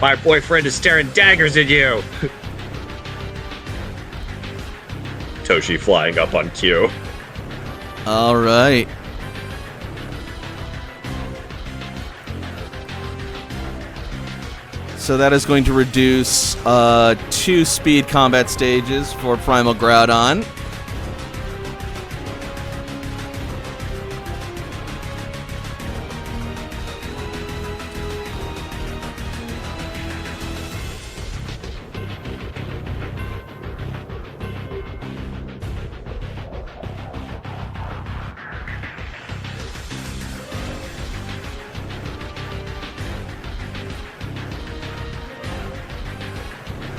My boyfriend is staring daggers at you! Toshi flying up on cue. Alright. So that is going to reduce 2 speed combat stages for Primal Groudon.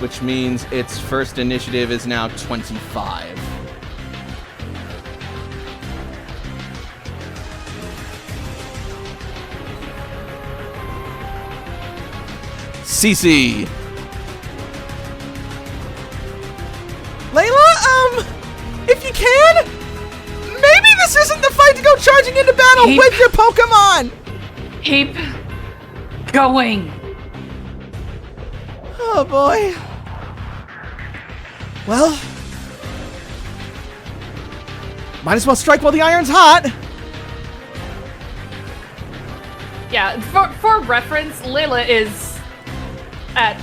Which means its first initiative is now 25. CC. Layla, if you can, charging into battle Keep- with your Pokemon! Keep going. Oh boy. Well, might as well strike while the iron's hot. Yeah, for reference, Layla is at.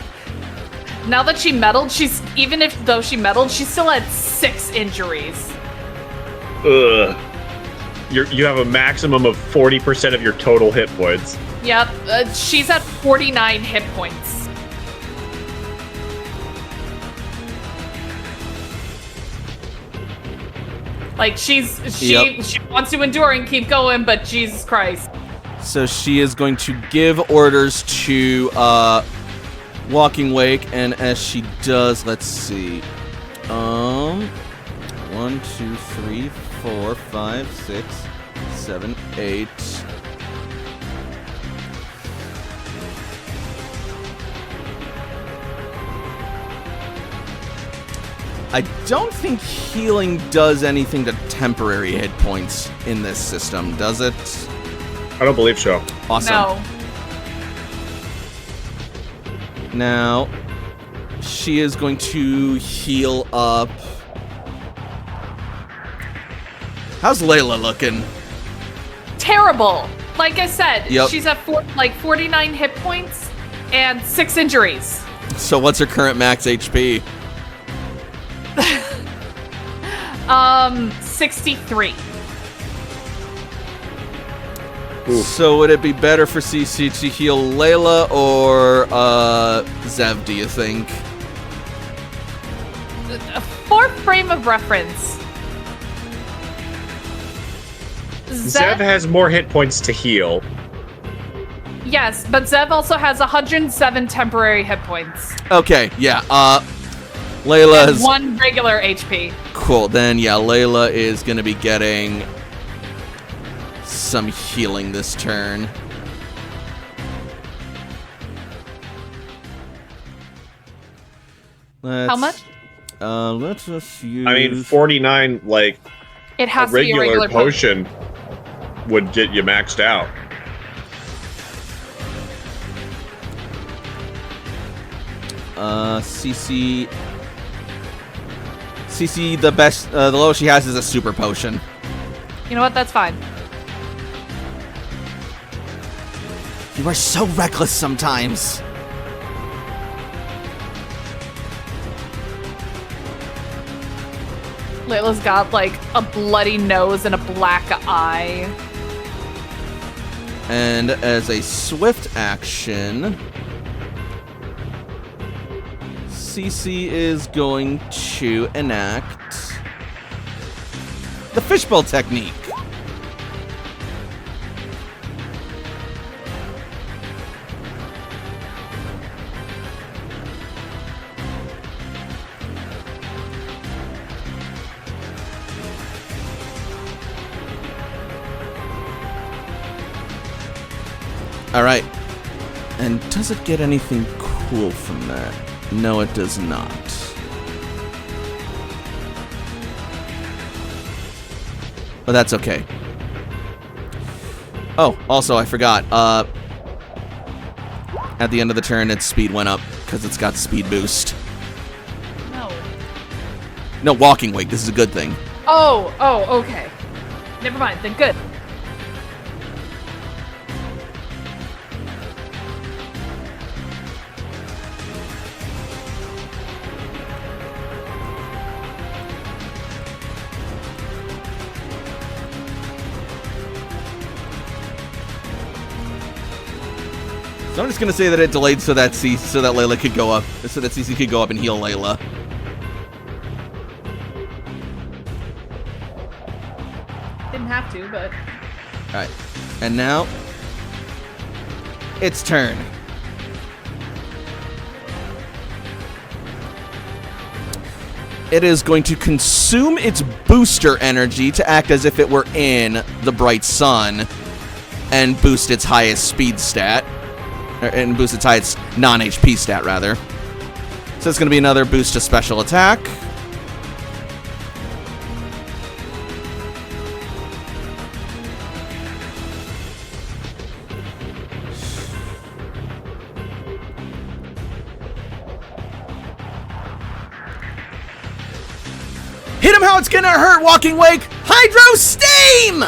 Now that she meddled, though she meddled, she's still at 6 injuries. Ugh. You have a maximum of 40% of your total hit points. Yep, she's at 49 hit points. Like she wants to endure and keep going, but Jesus Christ. So she is going to give orders to Walking Wake, and as she does, let's see. 1, 2, 3, 4, 5, 6, 7, 8. I don't think healing does anything to temporary hit points in this system, does it? I don't believe so. Awesome. No. Now, she is going to heal up. How's Layla looking? Terrible. Like I said, Yep. she's at 49 hit points and 6 injuries. So what's her current max HP? 63. Oof. So would it be better for CC to heal Layla or Zev, do you think? For frame of reference, Zev has more hit points to heal. Yes, but Zev also has 107 temporary hit points Okay, yeah. Layla and is 1 regular HP. cool. Then yeah, Layla is gonna be getting some healing this turn. How much? Let's just use. I mean, 49, like, It a has to be a regular regular potion. potion would get you maxed out. CC, the best, the lowest she has is a super potion. You know what? That's fine. You are so reckless sometimes. Layla's got like a bloody nose and a black eye. And as a swift action, CC is going to enact the fishbowl technique. All right. And does it get anything cool from that? No, it does not. But that's okay. Oh, also, I forgot. At the end of the turn, its speed went up because it's got speed boost. No. No, Walking Wake. This is a good thing. Oh, okay. Never mind. Then good. So I'm just gonna say that it delayed so that Layla could go up, so that CC could go up and heal Layla. Didn't have to, but All right, and now its turn. It is going to consume its booster energy to act as if it were in the bright sun, and boost its highest speed stat. And boost its highest non-HP stat, rather. So it's going to be another boost to special attack. somehow it's gonna hurt Walking Wake. Hydro Steam!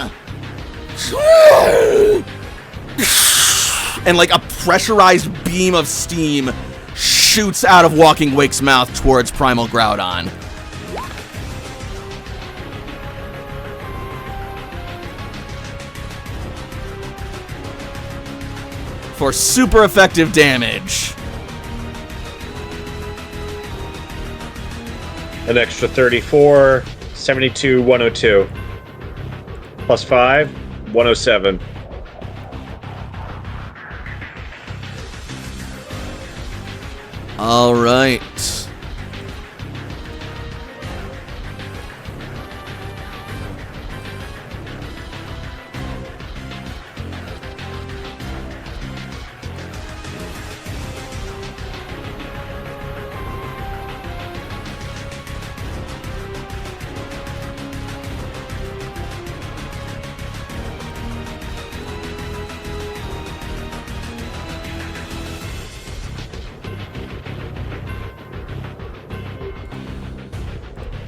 And like a pressurized beam of steam shoots out of Walking Wake's mouth towards Primal Groudon. For super effective damage. An extra 34, 72, 102. Plus 5, 107. All right.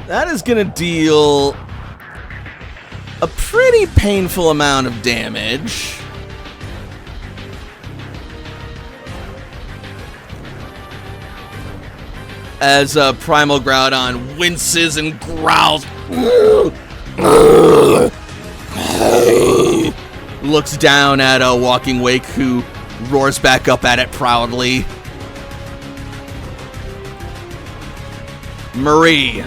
That is going to deal a pretty painful amount of damage. As Primal Groudon winces and growls. Looks down at Walking Wake, who roars back up at it proudly. Marie.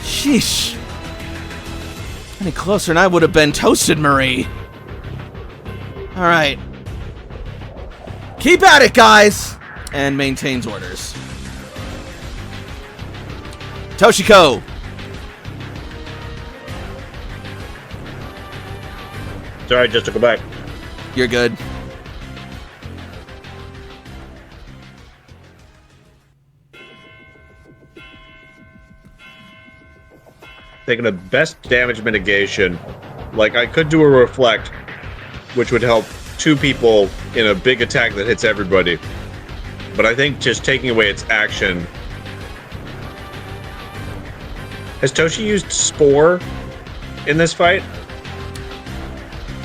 Sheesh. Any closer and I would have been toasted, Marie. Alright. Keep at it, guys! And maintains orders. Toshiko. Sorry, just to go back. You're good. Taking the best damage mitigation. Like, I could do a reflect, which would help 2 people in a big attack that hits everybody. But I think just taking away its action. Has Toshi used Spore in this fight?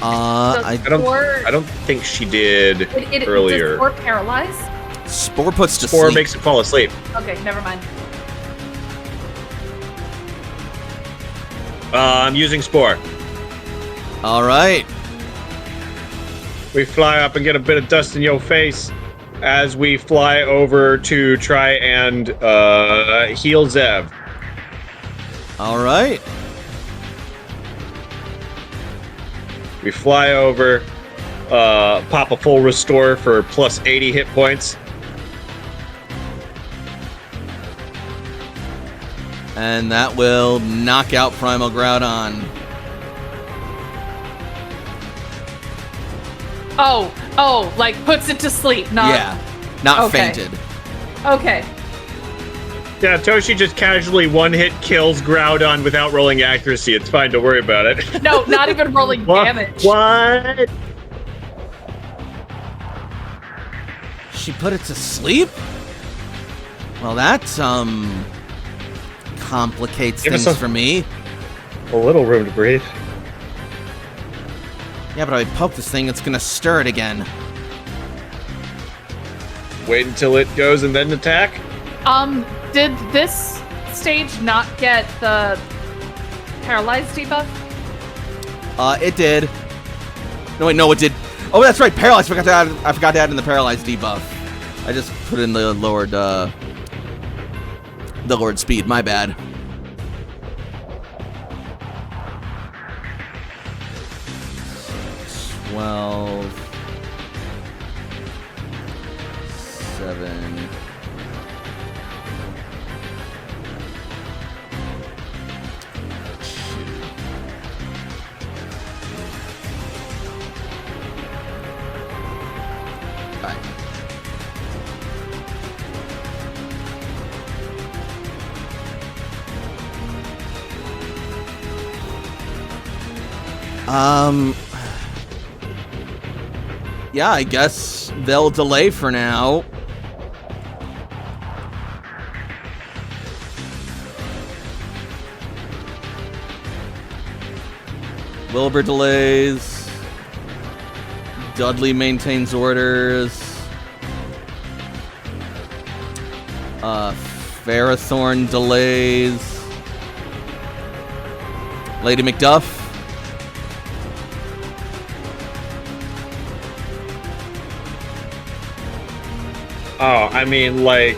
I don't think she did earlier. Does Spore paralyze? Spore puts to Spore sleep. makes it fall asleep. Okay, never mind. I'm using Spore. All right. We fly up and get a bit of dust in your face as we fly over to try and heal Zev. All right. We fly over, pop a full restore for plus 80 hit points. And that will knock out Primal Groudon. Oh, like puts it to sleep, not... Yeah, not Okay. fainted. Okay. Yeah, Toshi just casually one-hit kills Groudon without rolling accuracy. It's fine, don't worry about it. No, not even rolling damage. What? She put it to sleep? Well, that, complicates Give us things a- for me. A little room to breathe. Yeah, but if I poke this thing, it's gonna stir it again. Wait until it goes and then attack? Did this stage not get the paralyzed debuff? It did. No, wait, no, it did. Oh, that's right, paralyzed. I forgot to add in the paralyzed debuff. I just put in the lowered speed. My bad. Twelve. 7. Yeah, I guess they'll delay for now. Wilbur delays. Dudley maintains orders. Ferrothorn delays. Lady Macduff. Oh, I mean, like,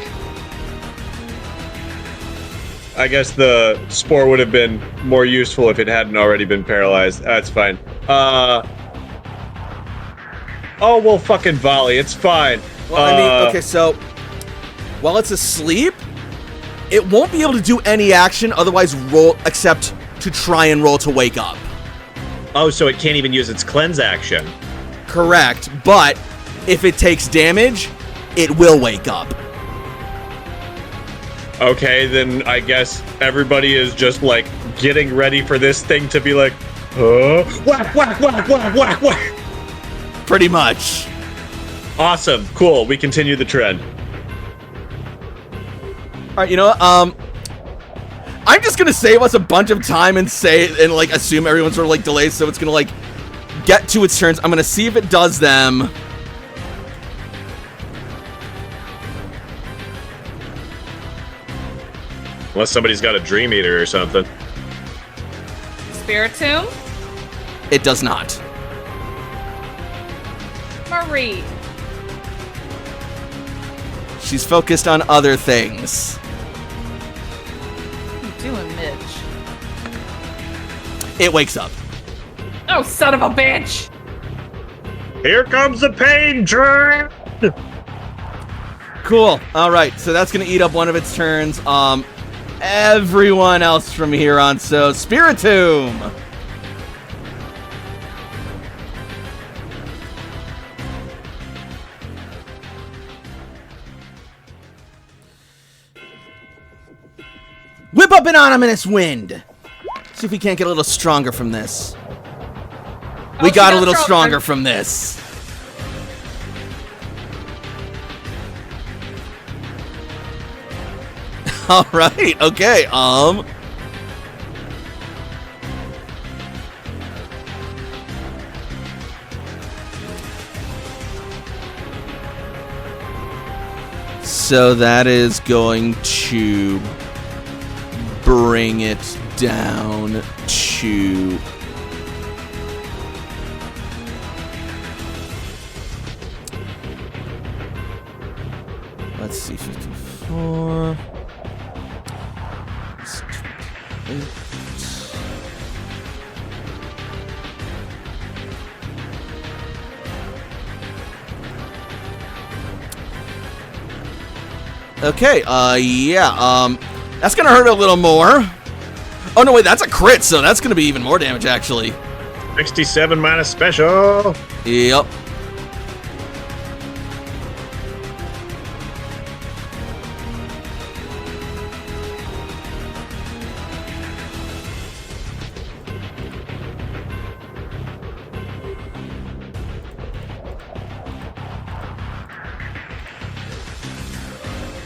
I guess the spore would have been more useful if it hadn't already been paralyzed. That's fine. Oh, we'll fucking volley. It's fine. Well, I mean, okay, so while it's asleep, it won't be able to do any action otherwise roll except to try and roll to wake up. Oh, so it can't even use its cleanse action. Correct, but if it takes damage, it will wake up. Okay, then I guess everybody is just like getting ready for this thing to be like, whack, whack, whack, whack, whack, whack. Pretty much. Awesome, cool. We continue the trend. All right, you know what? I'm just gonna save us a bunch of time and like assume everyone's sort of like delayed, so it's gonna like get to its turns. I'm gonna see if it does them. Unless somebody's got a Dream Eater or something. Spiritomb? It does not. Marie. She's focused on other things. What are you doing, Mitch? It wakes up. Oh, son of a bitch! Here comes the pain train! Cool. All right, so that's gonna eat up one of its turns. Everyone else from here on. So Spiritomb. Whip up an ominous wind. See if we can't get a little stronger from this. We she got a got little stronger. stronger from this. All right. Okay. So that is going to bring it down to let's see, 54. Okay, yeah, that's gonna hurt a little more. Oh, no, wait, that's a crit, so that's gonna be even more damage, actually. 67 minus special. Yep.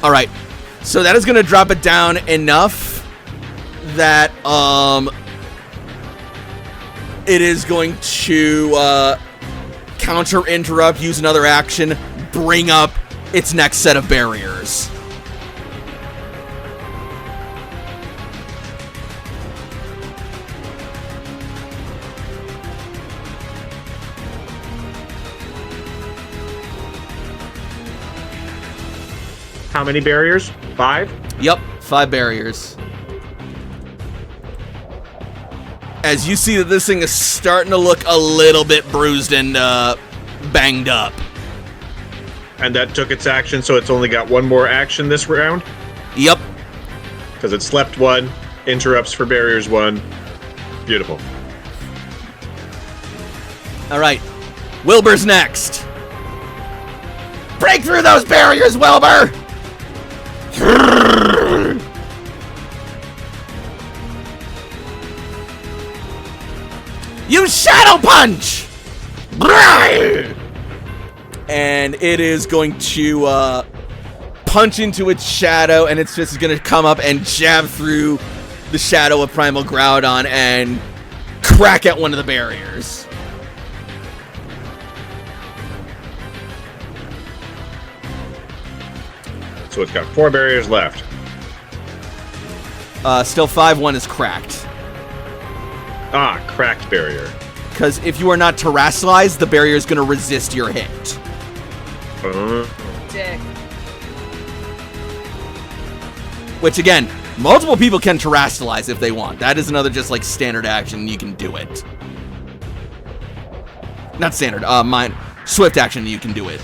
All right, so that is going to drop it down enough that it is going to counter interrupt, use another action, bring up its next set of barriers. How many barriers? 5? Yep, 5 barriers. As you see that this thing is starting to look a little bit bruised and banged up. And that took its action, so it's only got one more action this round? Yep. Because it slept 1, interrupts for barriers 1. Beautiful. All right, Wilbur's next. Break through those barriers, Wilbur! Use Shadow Punch! And it is going to punch into its shadow, and its fist is going to come up and jab through the shadow of Primal Groudon and crack at one of the barriers. So it's got 4 barriers left. Still 5, 1 is cracked. Ah, cracked barrier. Because if you are not terrestrialized, the barrier is going to resist your hit. Dick. Which, again, multiple people can terrestrialize if they want. That is another just, like, standard action. You can do it. Not standard. Mine. Swift action, you can do it.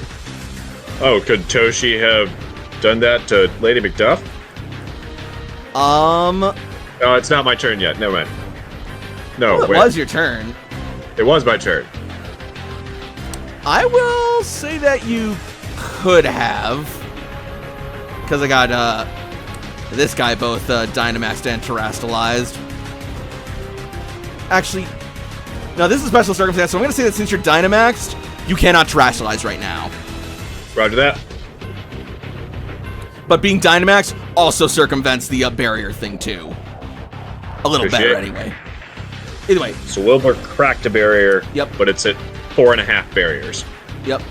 Oh, could Toshi have done that to Lady McDuff? Oh, it's not my turn yet. Never mind. No, Well, it wait. was your turn. It was my turn. I will say that you could have. Because I got, this guy both, Dynamaxed and terrestrialized. Actually, no, this is a special circumstance, so I'm going to say that since you're Dynamaxed, you cannot terrestrialize right now. Roger that. But being Dynamax also circumvents the barrier thing, too. A little Appreciate better, it. anyway. Either way, So Wilbur cracked a barrier. Yep. But it's at 4.5 barriers. yep.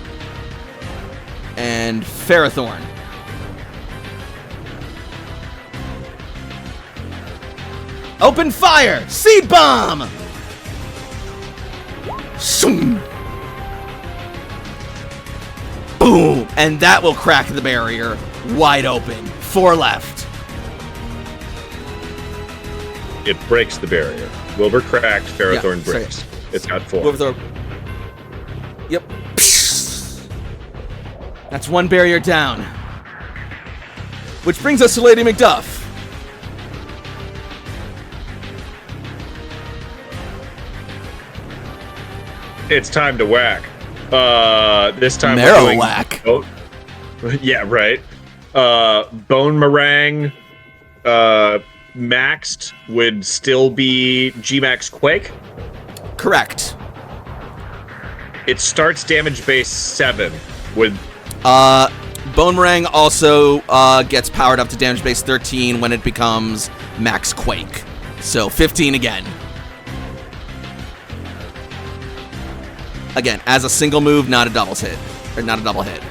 And Ferrothorn. Open fire! Seed bomb! Shoom! Boom! And that will crack the barrier wide open. 4 left. It breaks the barrier. Wilbur cracked, Ferrothorn Yeah, sorry. breaks. It's got 4. With the... Yep. That's 1 barrier down. Which brings us to Lady McDuff. It's time to whack. This time Marowak. Oh, yeah, right. Bone Meringue maxed would still be G-Max Quake. Correct. It starts damage base 7 with Bone Meringue also gets powered up to damage base 13 when it becomes Max Quake. So 15 again. Again, as a single move, not a doubles hit. Or not a double hit.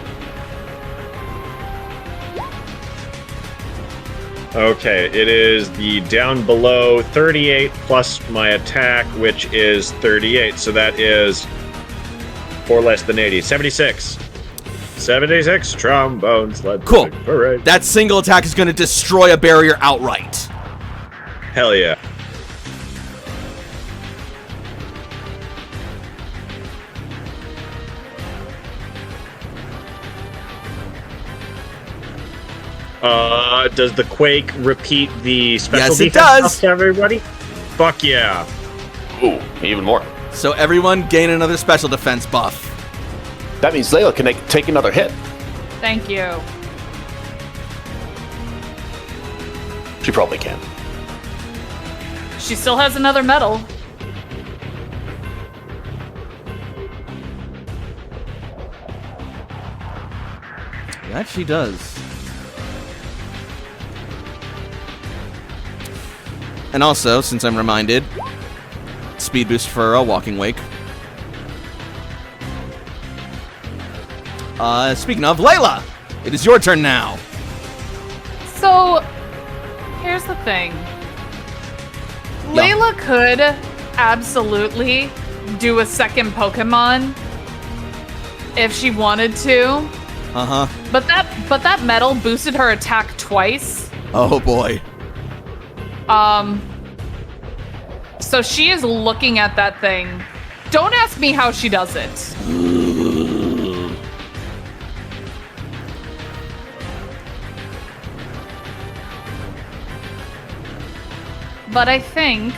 Okay, it is the down below 38 plus my attack, which is 38. So that is 4 less than 80. 76. 76 trombones. Let's Cool. Parade. That single attack is going to destroy a barrier outright. Hell yeah. Does the Quake repeat the special Yes, it defense does. buff to everybody? Fuck yeah. Ooh, even more. So everyone gain another special defense buff. That means Layla can take another hit. Thank you. She probably can. She still has another medal. That she does. And also, since I'm reminded, speed boost for a Walking Wake. Speaking of, Layla! It is your turn now. So, here's the thing. Layla could absolutely do a second Pokemon if she wanted to, Uh-huh. but that medal boosted her attack twice. Oh boy. So she is looking at that thing. Don't ask me how she does it. But I think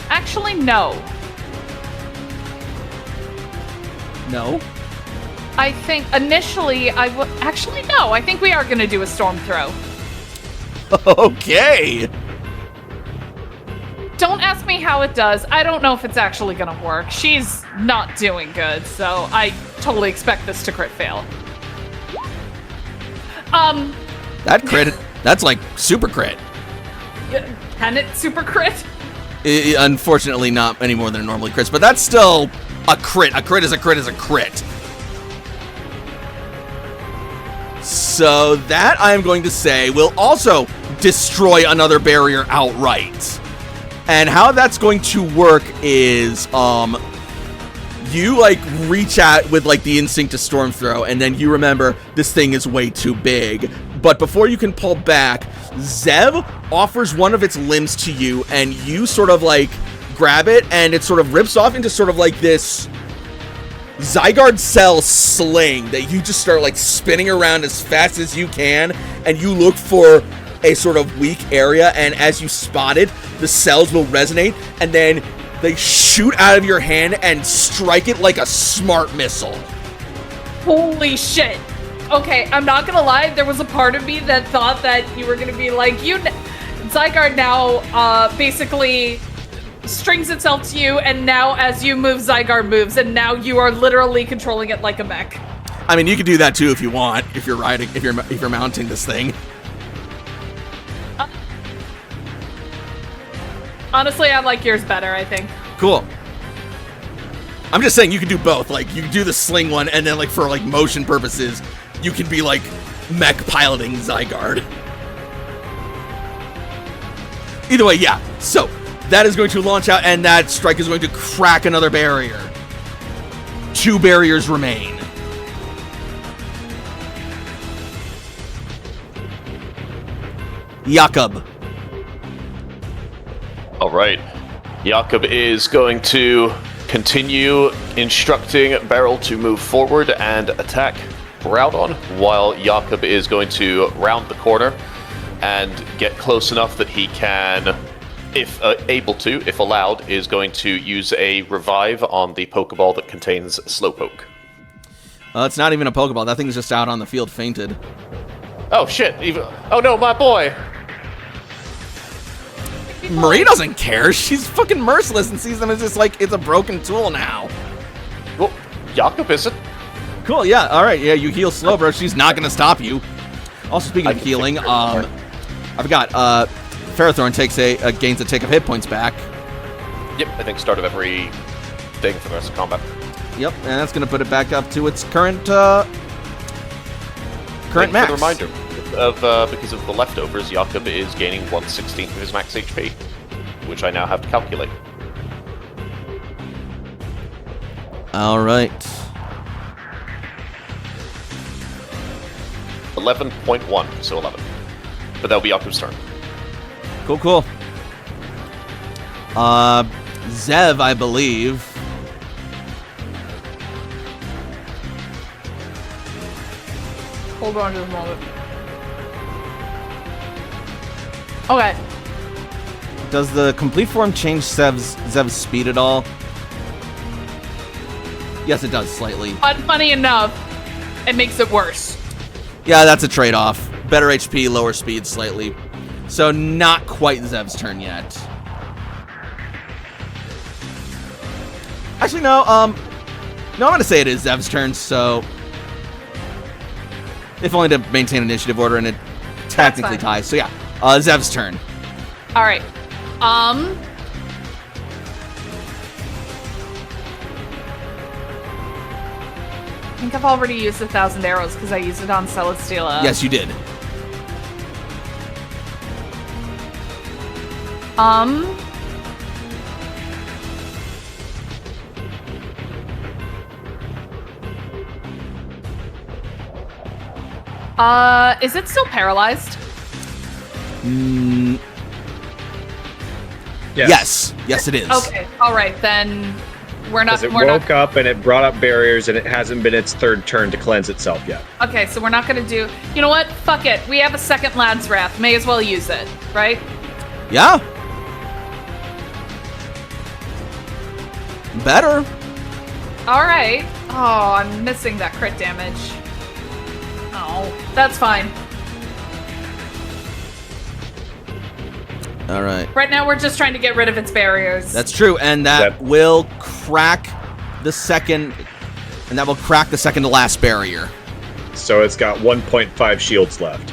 actually no. No? I think initially actually no. I think we are going to do a storm throw. Okay. Don't ask me how it does. I don't know if it's actually going to work. She's not doing good, so I totally expect this to crit fail. That crit, that's like super crit. Can it super crit? Unfortunately, not any more than it normally crits, but that's still a crit. A crit is a crit is a crit. So that, I am going to say, will also destroy another barrier outright. And how that's going to work is, you, like, reach out with, like, the instinct to storm throw, and then you remember this thing is way too big. But before you can pull back, Zev offers one of its limbs to you, and you sort of, like, grab it, and it sort of rips off into sort of, like, this Zygarde cell sling that you just start, like, spinning around as fast as you can, and you look for a sort of weak area, and as you spot it, the cells will resonate, and then they shoot out of your hand and strike it like a smart missile. Holy shit. Okay, I'm not gonna lie, there was a part of me that thought that you were gonna be like, Zygarde now basically strings itself to you, and now as you move, Zygarde moves, and now you are literally controlling it like a mech. I mean, you can do that too if you want, if you're riding, if you're mounting this thing. Honestly, I like yours better, I think. Cool. I'm just saying you can do both. Like, you can do the sling one, and then, like, for, like, motion purposes, you can be, like, mech piloting Zygarde. Either way, yeah. So, that is going to launch out, and that strike is going to crack another barrier. 2 barriers remain. Jakob. All right. Jakob is going to continue instructing Beryl to move forward and attack Groudon, while Jakob is going to round the corner and get close enough that he can, if able to, if allowed, is going to use a revive on the Pokeball that contains Slowpoke. It's not even a Pokeball. That thing's just out on the field fainted. Oh shit! Oh no, my boy! Marie doesn't care. She's fucking merciless and sees them as just like it's a broken tool now. Well, Jakob isn't. Cool, yeah, alright, yeah, you heal slow, bro. She's not gonna stop you. Also, speaking of healing, I forgot, Ferrothorn gains a tick of hit points back. Yep, I think start of every thing for the rest of combat. Yep, and that's gonna put it back up to its current max. For the reminder, because of the leftovers, Jakob is gaining 1/16 of his max HP, which I now have to calculate. Alright. 11.1, so 11. But that'll be Jakob's turn. Cool, cool. Zev, I believe. Hold on just a moment. Okay. Does the complete form change Zev's speed at all? Yes, it does, slightly. But funny enough, it makes it worse. Yeah, that's a trade-off. Better HP, lower speed slightly. So not quite Zev's turn yet. Actually, no, I'm gonna say it is Zev's turn, so... If only to maintain initiative order, and it technically ties. So yeah, Zev's turn. Alright. I think I've already used 1,000 arrows because I used it on Celesteela. Yes, you did. Is it still paralyzed? Yes. Yes, it is. Okay, alright, then we're not... Because it woke up and it brought up barriers and it hasn't been its third turn to cleanse itself yet. Okay, so we're not gonna do... You know what? Fuck it. We have a second Lad's Wrath. May as well use it, right? Yeah. Better. Alright. Oh, I'm missing that crit damage. Oh, that's fine. All right. Right now, we're just trying to get rid of its barriers. That's true, and that will crack the second, to last barrier. So it's got 1.5 shields left.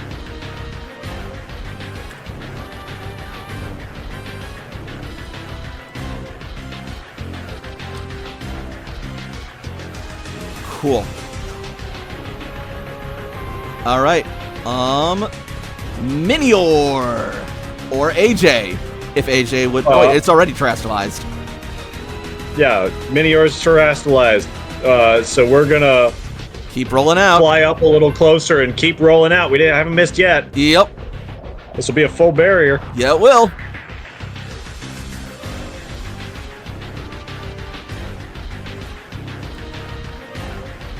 Cool. All right. Minior or AJ, if AJ would. Oh, wait, it's already terastallized. Yeah, Minior's terastallized. So we're gonna keep rolling out. Fly up a little closer and keep rolling out. We haven't missed yet. Yep. This will be a full barrier. Yeah, it will.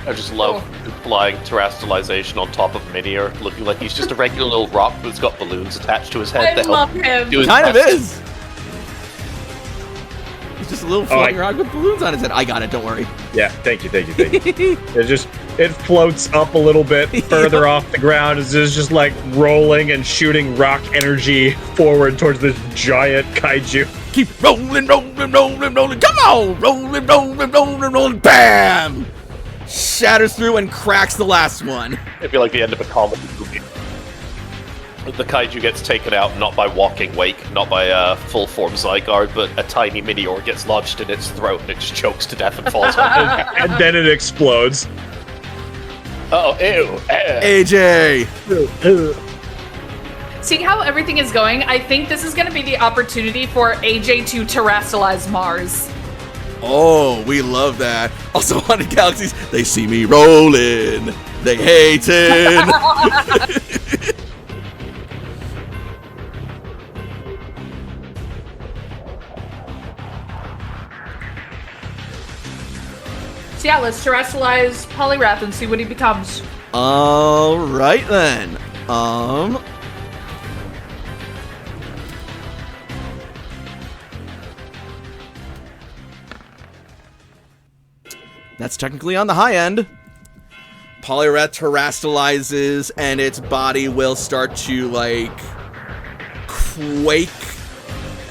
I just love the flying terastallization on top of Minior, looking like he's just a regular little rock that's got balloons attached to his head. I love him. Do his Kind of best. is. He's just a little floating around with balloons on his head. I got it. Don't worry. Yeah, thank you. It floats up a little bit further off the ground. It's just like rolling and shooting rock energy forward towards this giant kaiju. Keep rolling. Come on, rolling. Bam! Shatters through and cracks the last one. It'd be like the end of a comedy movie. The kaiju gets taken out not by walking wake, not by full-form Zygarde, but a tiny Minior gets lodged in its throat and it just chokes to death and falls over. And then it explodes. Oh, ew. AJ! Seeing how everything is going, I think this is going to be the opportunity for AJ to terastallize Mars. Oh, we love that. Also, Haunted Galaxies, they see me rolling. They hating. So yeah, let's terastallize Poliwrath and see what he becomes. All right then. That's technically on the high end. Poliwrath terastallizes, and its body will start to, like, quake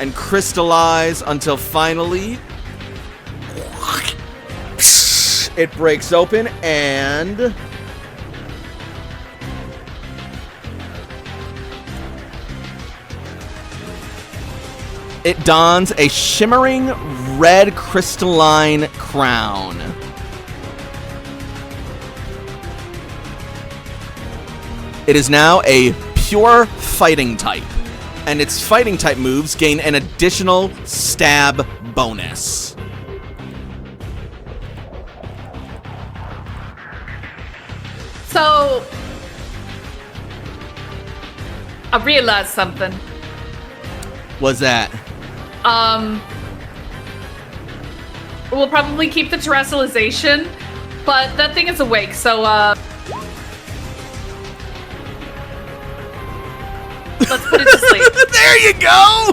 and crystallize until finally it breaks open and it dons a shimmering red crystalline crown. It is now a pure fighting type, and its fighting type moves gain an additional stab bonus. So, I realized something. What's that? We'll probably keep the terastallization, but that thing is awake, so, let's put it to sleep. There you go!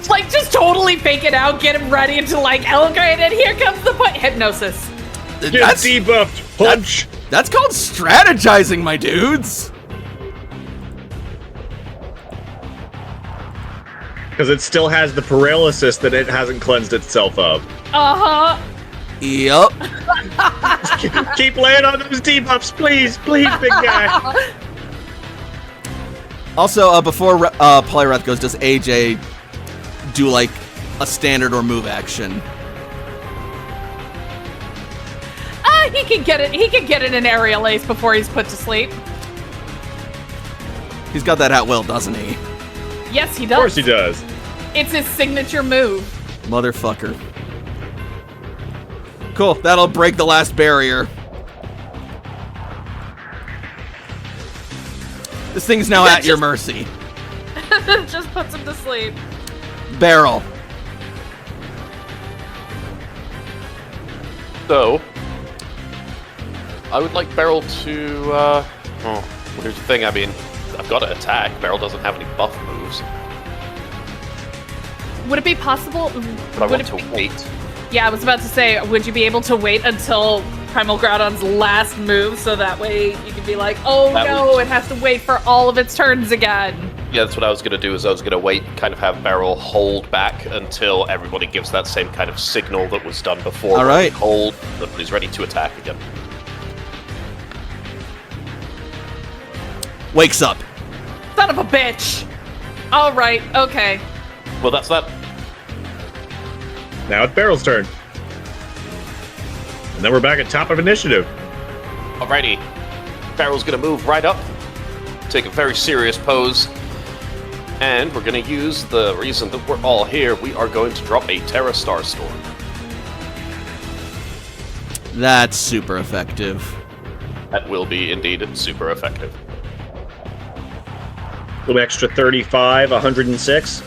Like, just totally fake it out, get him ready to, like, Elgrade, and here comes the point. Hypnosis. Get debuffed. Punch. That's called strategizing, my dudes. Because it still has the paralysis that it hasn't cleansed itself of. Uh-huh. Yep. Keep laying on those debuffs, please, big guy. Also, before Poliwrath goes, does AJ do, like, a standard or move action? He can get it. He can get in an aerial ace before he's put to sleep. He's got that at will, doesn't he? Yes, he does. Of course he does. It's his signature move. Motherfucker. Cool, that'll break the last barrier. This thing's now at your mercy. Just puts him to sleep. Barrel. So, I would like Beryl to, well, here's the thing, I mean, I've got to attack. Beryl doesn't have any buff moves, Would it be possible? but I want to wait. Yeah, I was about to say, would you be able to wait until Primal Groudon's last move so that way you can be like, oh That no, would- it has to wait for all of its turns again? Yeah, that's what I was going to do, is I was going to wait, kind of have Beryl hold back until everybody gives that same kind of signal that was done before. All right. Hold, everybody's ready to attack again. Wakes up. Son of a bitch! Alright, okay. Well, that's that. Now it's Beryl's turn. And then we're back at top of initiative. Alrighty. Beryl's going to move right up, take a very serious pose, and we're going to use the reason that we're all here. We are going to drop a Terra Star Storm. That's super effective. That will be indeed super effective. A little extra 35, 106.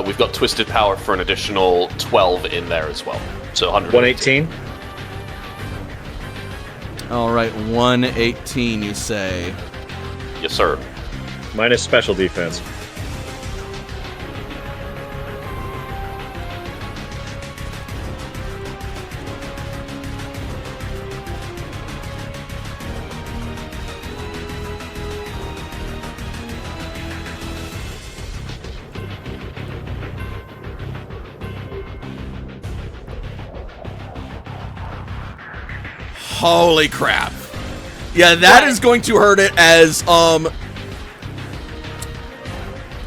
We've got Twisted Power for an additional 12 in there as well. So 118. All right, 118, you say. Yes, sir. Minus special defense. Holy crap. Yeah, that is going to hurt it as,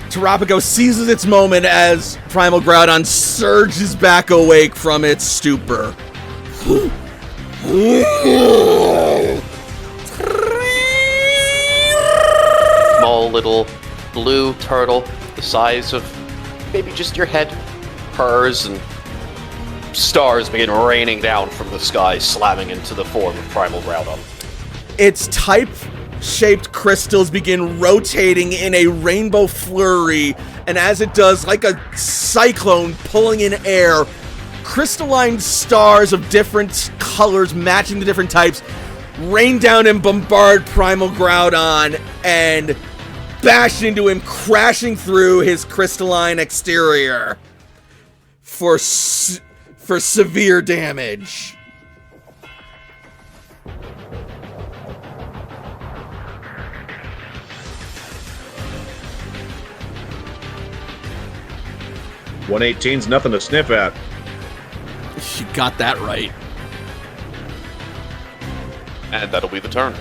Tarapago seizes its moment as Primal Groudon surges back awake from its stupor. Small little blue turtle, the size of maybe just your head, purrs, and stars begin raining down from the sky, slamming into the form of Primal Groudon. Its type-shaped crystals begin rotating in a rainbow flurry, and as it does, like a cyclone pulling in air, crystalline stars of different colors matching the different types rain down and bombard Primal Groudon and bash into him, crashing through his crystalline exterior for severe damage. $118's nothing to sniff at. You got that right. And that'll be the turn.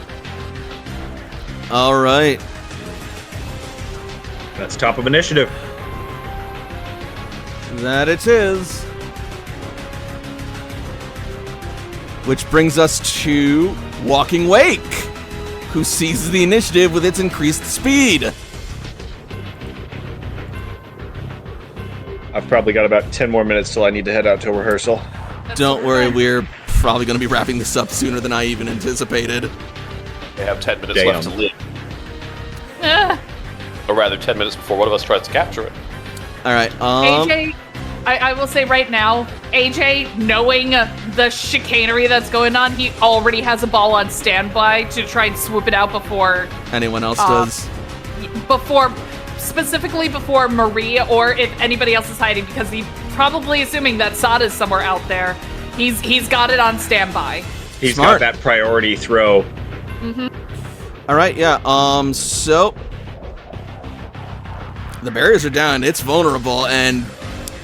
All right. That's top of initiative. That it is. Which brings us to Walking Wake, who seizes the initiative with its increased speed. I've probably got about 10 more minutes till I need to head out to a rehearsal. Don't worry, we're probably going to be wrapping this up sooner than I even anticipated. They have 10 minutes Damn. left to live. Or rather, 10 minutes before one of us tries to capture it. All right. AJ, I will say right now, AJ, knowing the chicanery that's going on, he already has a ball on standby to try and swoop it out before Anyone else does? Specifically before Maria, or if anybody else is hiding, because he's probably assuming that Sada's somewhere out there. He's got it on standby. He's Smart. got that priority throw. All right. Yeah. So the barriers are down. It's vulnerable, and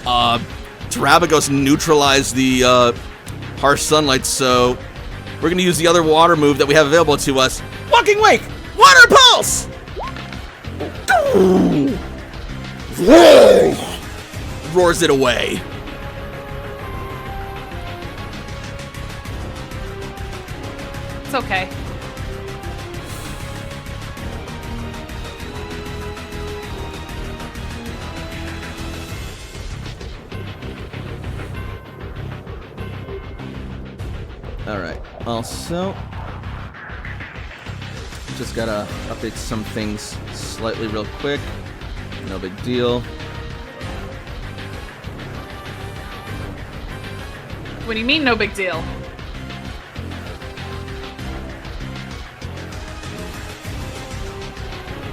Terabagos neutralized the harsh sunlight. So we're gonna use the other water move that we have available to us. Walking Wake, Water Pulse. Roars it away. It's okay. Alright, also, just gotta update some things slightly real quick. No big deal. What do you mean, no big deal?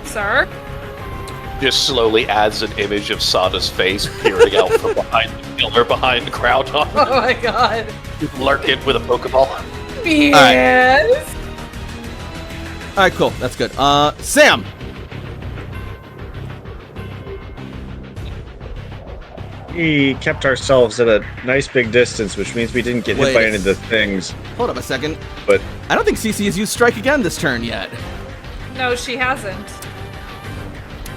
Sir? Just slowly adds an image of Sada's face peering out from behind the pillar behind Groudon. Oh my god. Lurking with a Pokeball. Yes. Alright, cool. That's good. Sam! We kept ourselves at a nice big distance, which means we didn't get hit by any of the things. Hold up a second. But I don't think CC has used strike again this turn yet. No, she hasn't.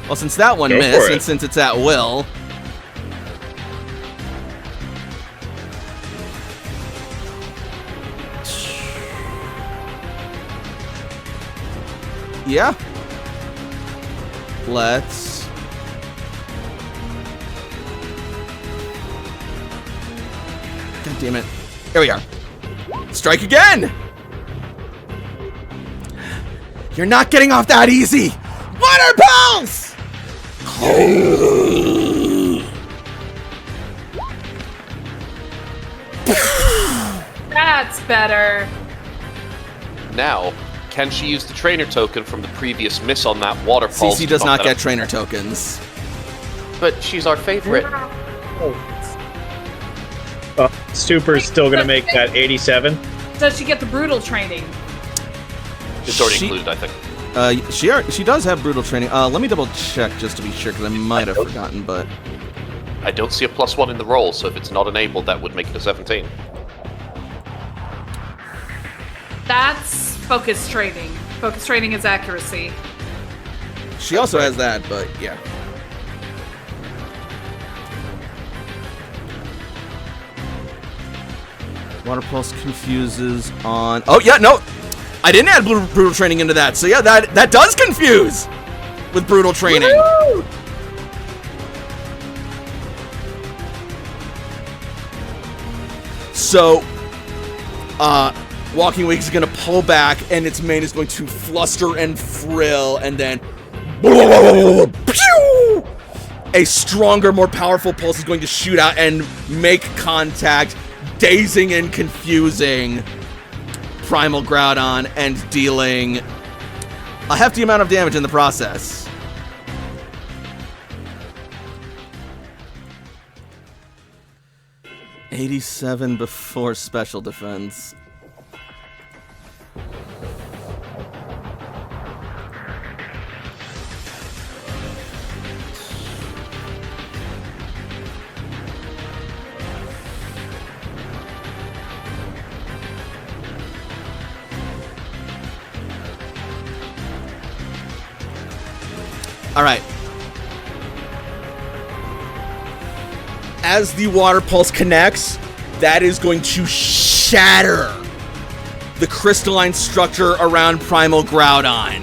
Well, since that one Go for missed, it. and since it's at will. Yeah. Let's. God damn it. Here we are. Strike again! You're not getting off that easy! Water pulse! That's better. Now, can she use the trainer token from the previous miss on that water pulse? CC to does bump not that get up? trainer tokens. But she's our favorite. Super's still gonna make that 87. Does she get the brutal training? It's already She- included, I think. She does have brutal training. Let me double check just to be sure, because I might have forgotten, but I don't see a +1 in the roll, so if it's not enabled, that would make it a 17. That's focus training. Focus training is accuracy. she also has that, but yeah. Water pulse confuses on. Oh yeah, no, I didn't add brutal training into that. So yeah, that does confuse with brutal training. Woo! So, Walking Wake is going to pull back, and its mane is going to fluster and frill, and then pew! A stronger, more powerful pulse is going to shoot out and make contact, dazing and confusing Primal Groudon and dealing a hefty amount of damage in the process. $87 before special defense. All right. As the water pulse connects, that is going to shatter the crystalline structure around Primal Groudon.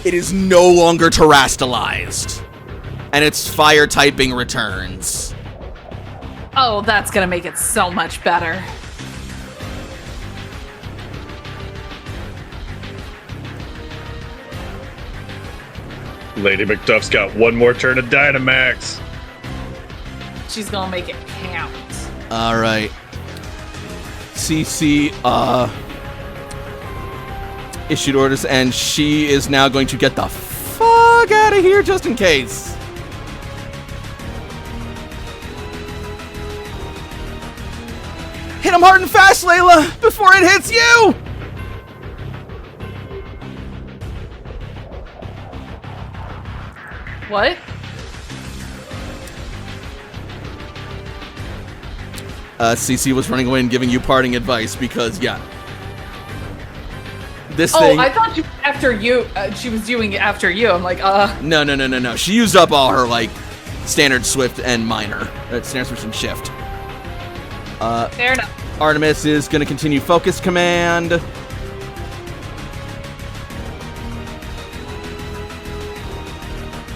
It is no longer terastallized, and its fire typing returns. Oh, that's gonna make it so much better. Lady Macduff's got one more turn of Dynamax. She's gonna make it count. All right. CC issued orders, and she is now going to get the fuck out of here just in case. Hit him hard and fast, Layla, before it hits you! What? CC was running away and giving you parting advice because, yeah. This Oh, thing... I thought you after you. She was doing it after you. I'm like, No. She used up all her, like, standard Swift and minor. Standard Swift and Shift. fair enough. Artemis is going to continue Focus Command.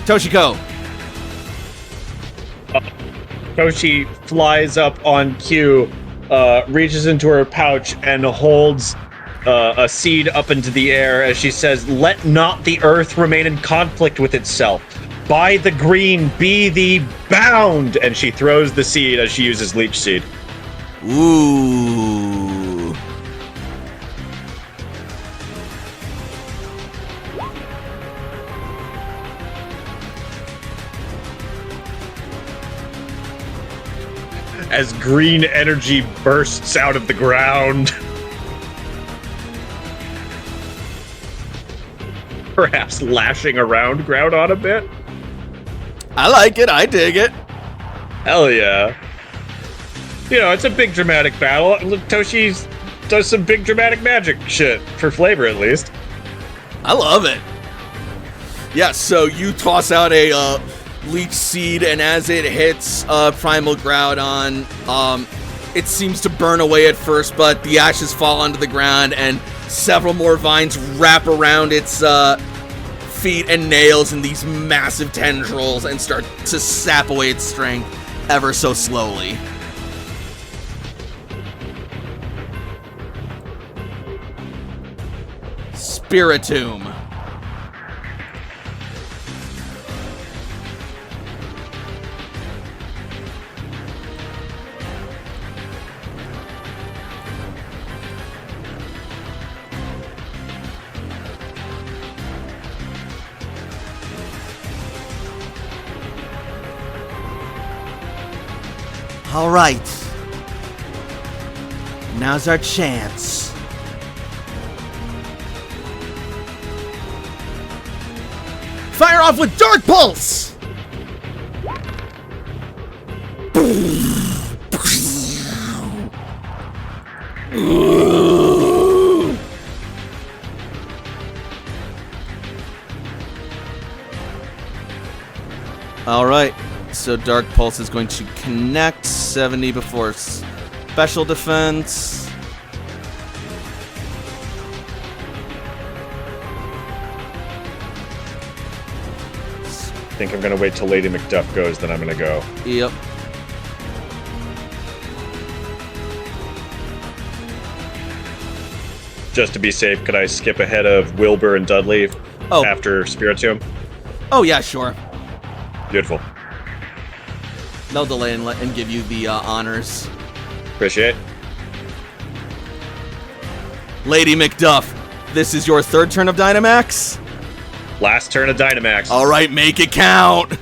Toshiko. Toshi flies up on cue, reaches into her pouch, and holds a seed up into the air as she says, "Let not the earth remain in conflict with itself. By the green be thee bound!" And she throws the seed as she uses Leech Seed. Ooh. As green energy bursts out of the ground. Perhaps lashing around Groudon a bit. I like it. I dig it. Hell yeah. You know, it's a big dramatic battle. Toshi does some big dramatic magic shit, for flavor at least. I love it. Yeah, so you toss out a leech seed, and as it hits Primal Groudon, it seems to burn away at first, but the ashes fall onto the ground, and several more vines wrap around its feet and nails in these massive tendrils and start to sap away its strength ever so slowly. Spiritomb. All right. Now's our chance. Fire off with Dark Pulse! All right. So Dark Pulse is going to connect 70 before special defense. I think I'm gonna wait till Lady McDuff goes, then I'm gonna go. Yep. Just to be safe, could I skip ahead of Wilbur and Dudley after Spiritomb? Oh, yeah, sure. Beautiful. They'll delay and give you the honors. Appreciate it. Lady McDuff, this is your third turn of Dynamax? Last turn of Dynamax. All right, make it count.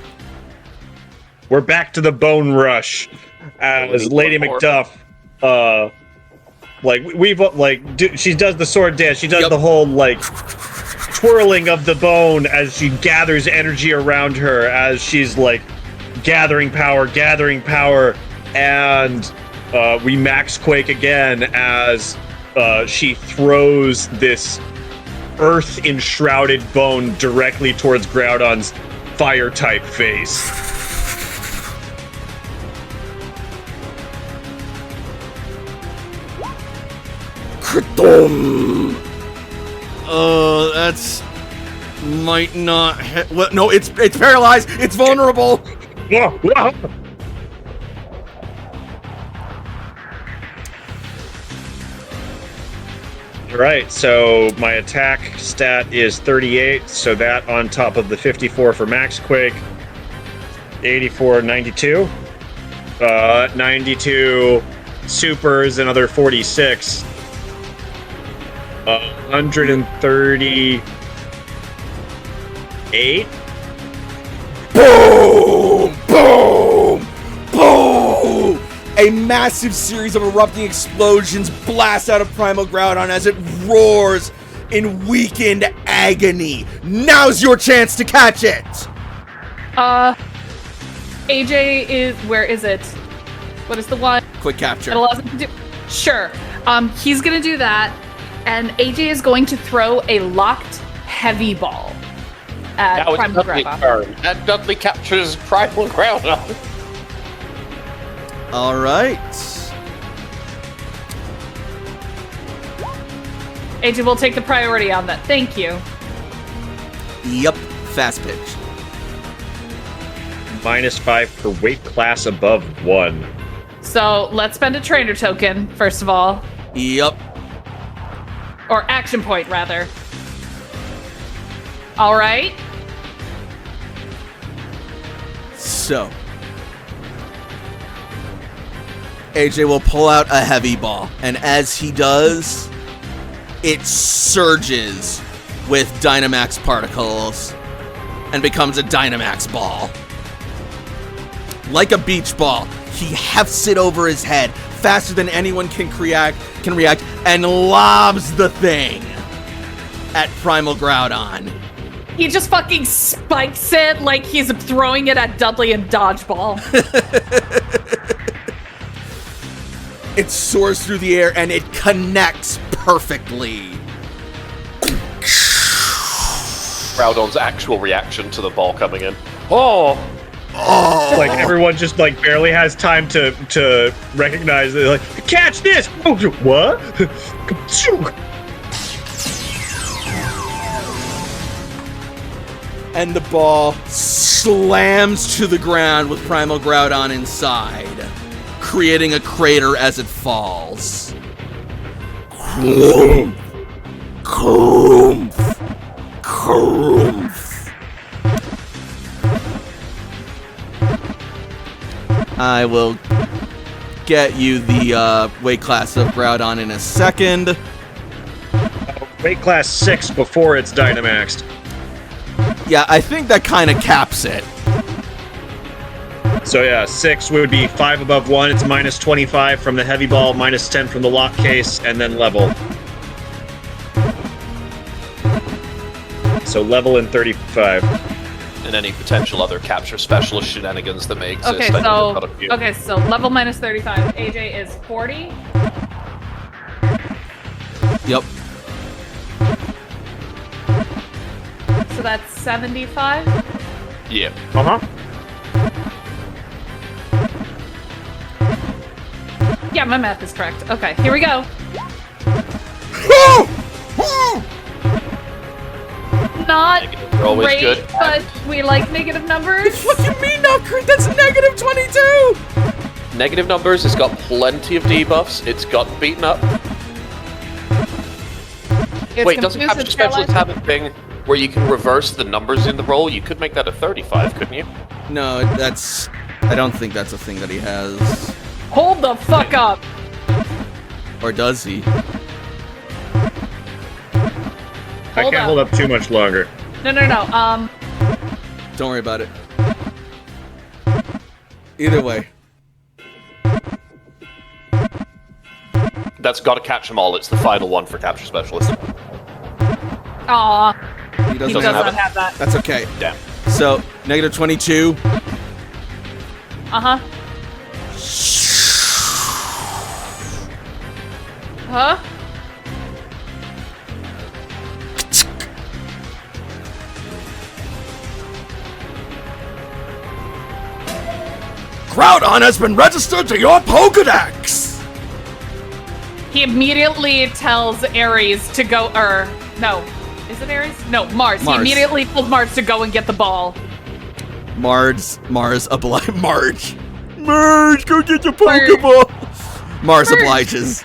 We're back to the Bone Rush. As Lady McDuff, she does the sword dance. She does the whole, twirling of the bone as she gathers energy around her, as she's, gathering power, and we Max Quake again as she throws this earth-enshrouded bone directly towards Groudon's fire-type face. That's might not hit. What? No, it's paralyzed. It's vulnerable. Alright, so my attack stat is 38, so that on top of the 54 for Max Quake, 84, 92. 92 supers, another 46. 138. Boom! Boom! Boom! A massive series of erupting explosions blast out of Primal Groudon as it roars in weakened agony. Now's your chance to catch it! AJ is... Where is it? What is the one? Quick capture. That allows him to do... Sure. He's gonna do that, and AJ is going to throw a locked heavy ball at Now Primal it's Dudley's Groudon. turn, and Dudley captures Primal Groudon. All right. AJ will take the priority on that. Thank you. Yep. Fast pitch. -5 per weight class above 1. So let's spend a trainer token, first of all. Yep. Or action point, rather. All right. So, AJ will pull out a heavy ball, and as he does, it surges with Dynamax particles and becomes a Dynamax ball. Like a beach ball, he hefts it over his head faster than anyone can react, and lobs the thing at Primal Groudon. He just fucking spikes it like he's throwing it at Dudley in dodgeball. It soars through the air and it connects perfectly. Groudon's actual reaction to the ball coming in. Oh! Like everyone just like barely has time to recognize it. Like, catch this! Oh, what? And the ball slams to the ground with Primal Groudon inside, creating a crater as it falls. Krumph. Krumph. Krumph. I will get you the weight class of Groudon in a second. Weight class 6 before it's Dynamaxed. Yeah, I think that kind of caps it. So yeah, 6 would be 5 above 1. It's minus 25 from the heavy ball, minus 10 from the lock case, and then level. So level in 35. And any potential other capture specialist shenanigans that may exist. Okay, so level minus 35. AJ is 40. Yep. So that's 75. Yeah. Uh-huh. Yeah, my math is correct. Okay, here we go. Not Negatives are always great, good. but we like negative numbers. What do you mean not great? That's negative 22! Negative numbers, it's got plenty of debuffs, it's got beaten up. It's Wait, doesn't confused Capture and Specialist paralyzed. have a thing where you can reverse the numbers in the roll? You could make that a 35, couldn't you? No, that's... I don't think that's a thing that he has. Hold the fuck up. Or does he? I Hold can't up. hold up too much longer. No. Don't worry about it. Either way. That's gotta catch them all, it's the final one for Capture Specialist. Aw, He he doesn't does have not it. have that. That's okay. Damn. So, negative 22. Uh-huh. Huh? Groudon has been registered to your Pokedex! He immediately tells Ares to go, no. Is it Ares? No, Mars. Mars. He immediately tells Mars to go and get the ball. Marge, go get your Marge. Pokeball! Mars Marge. obliges.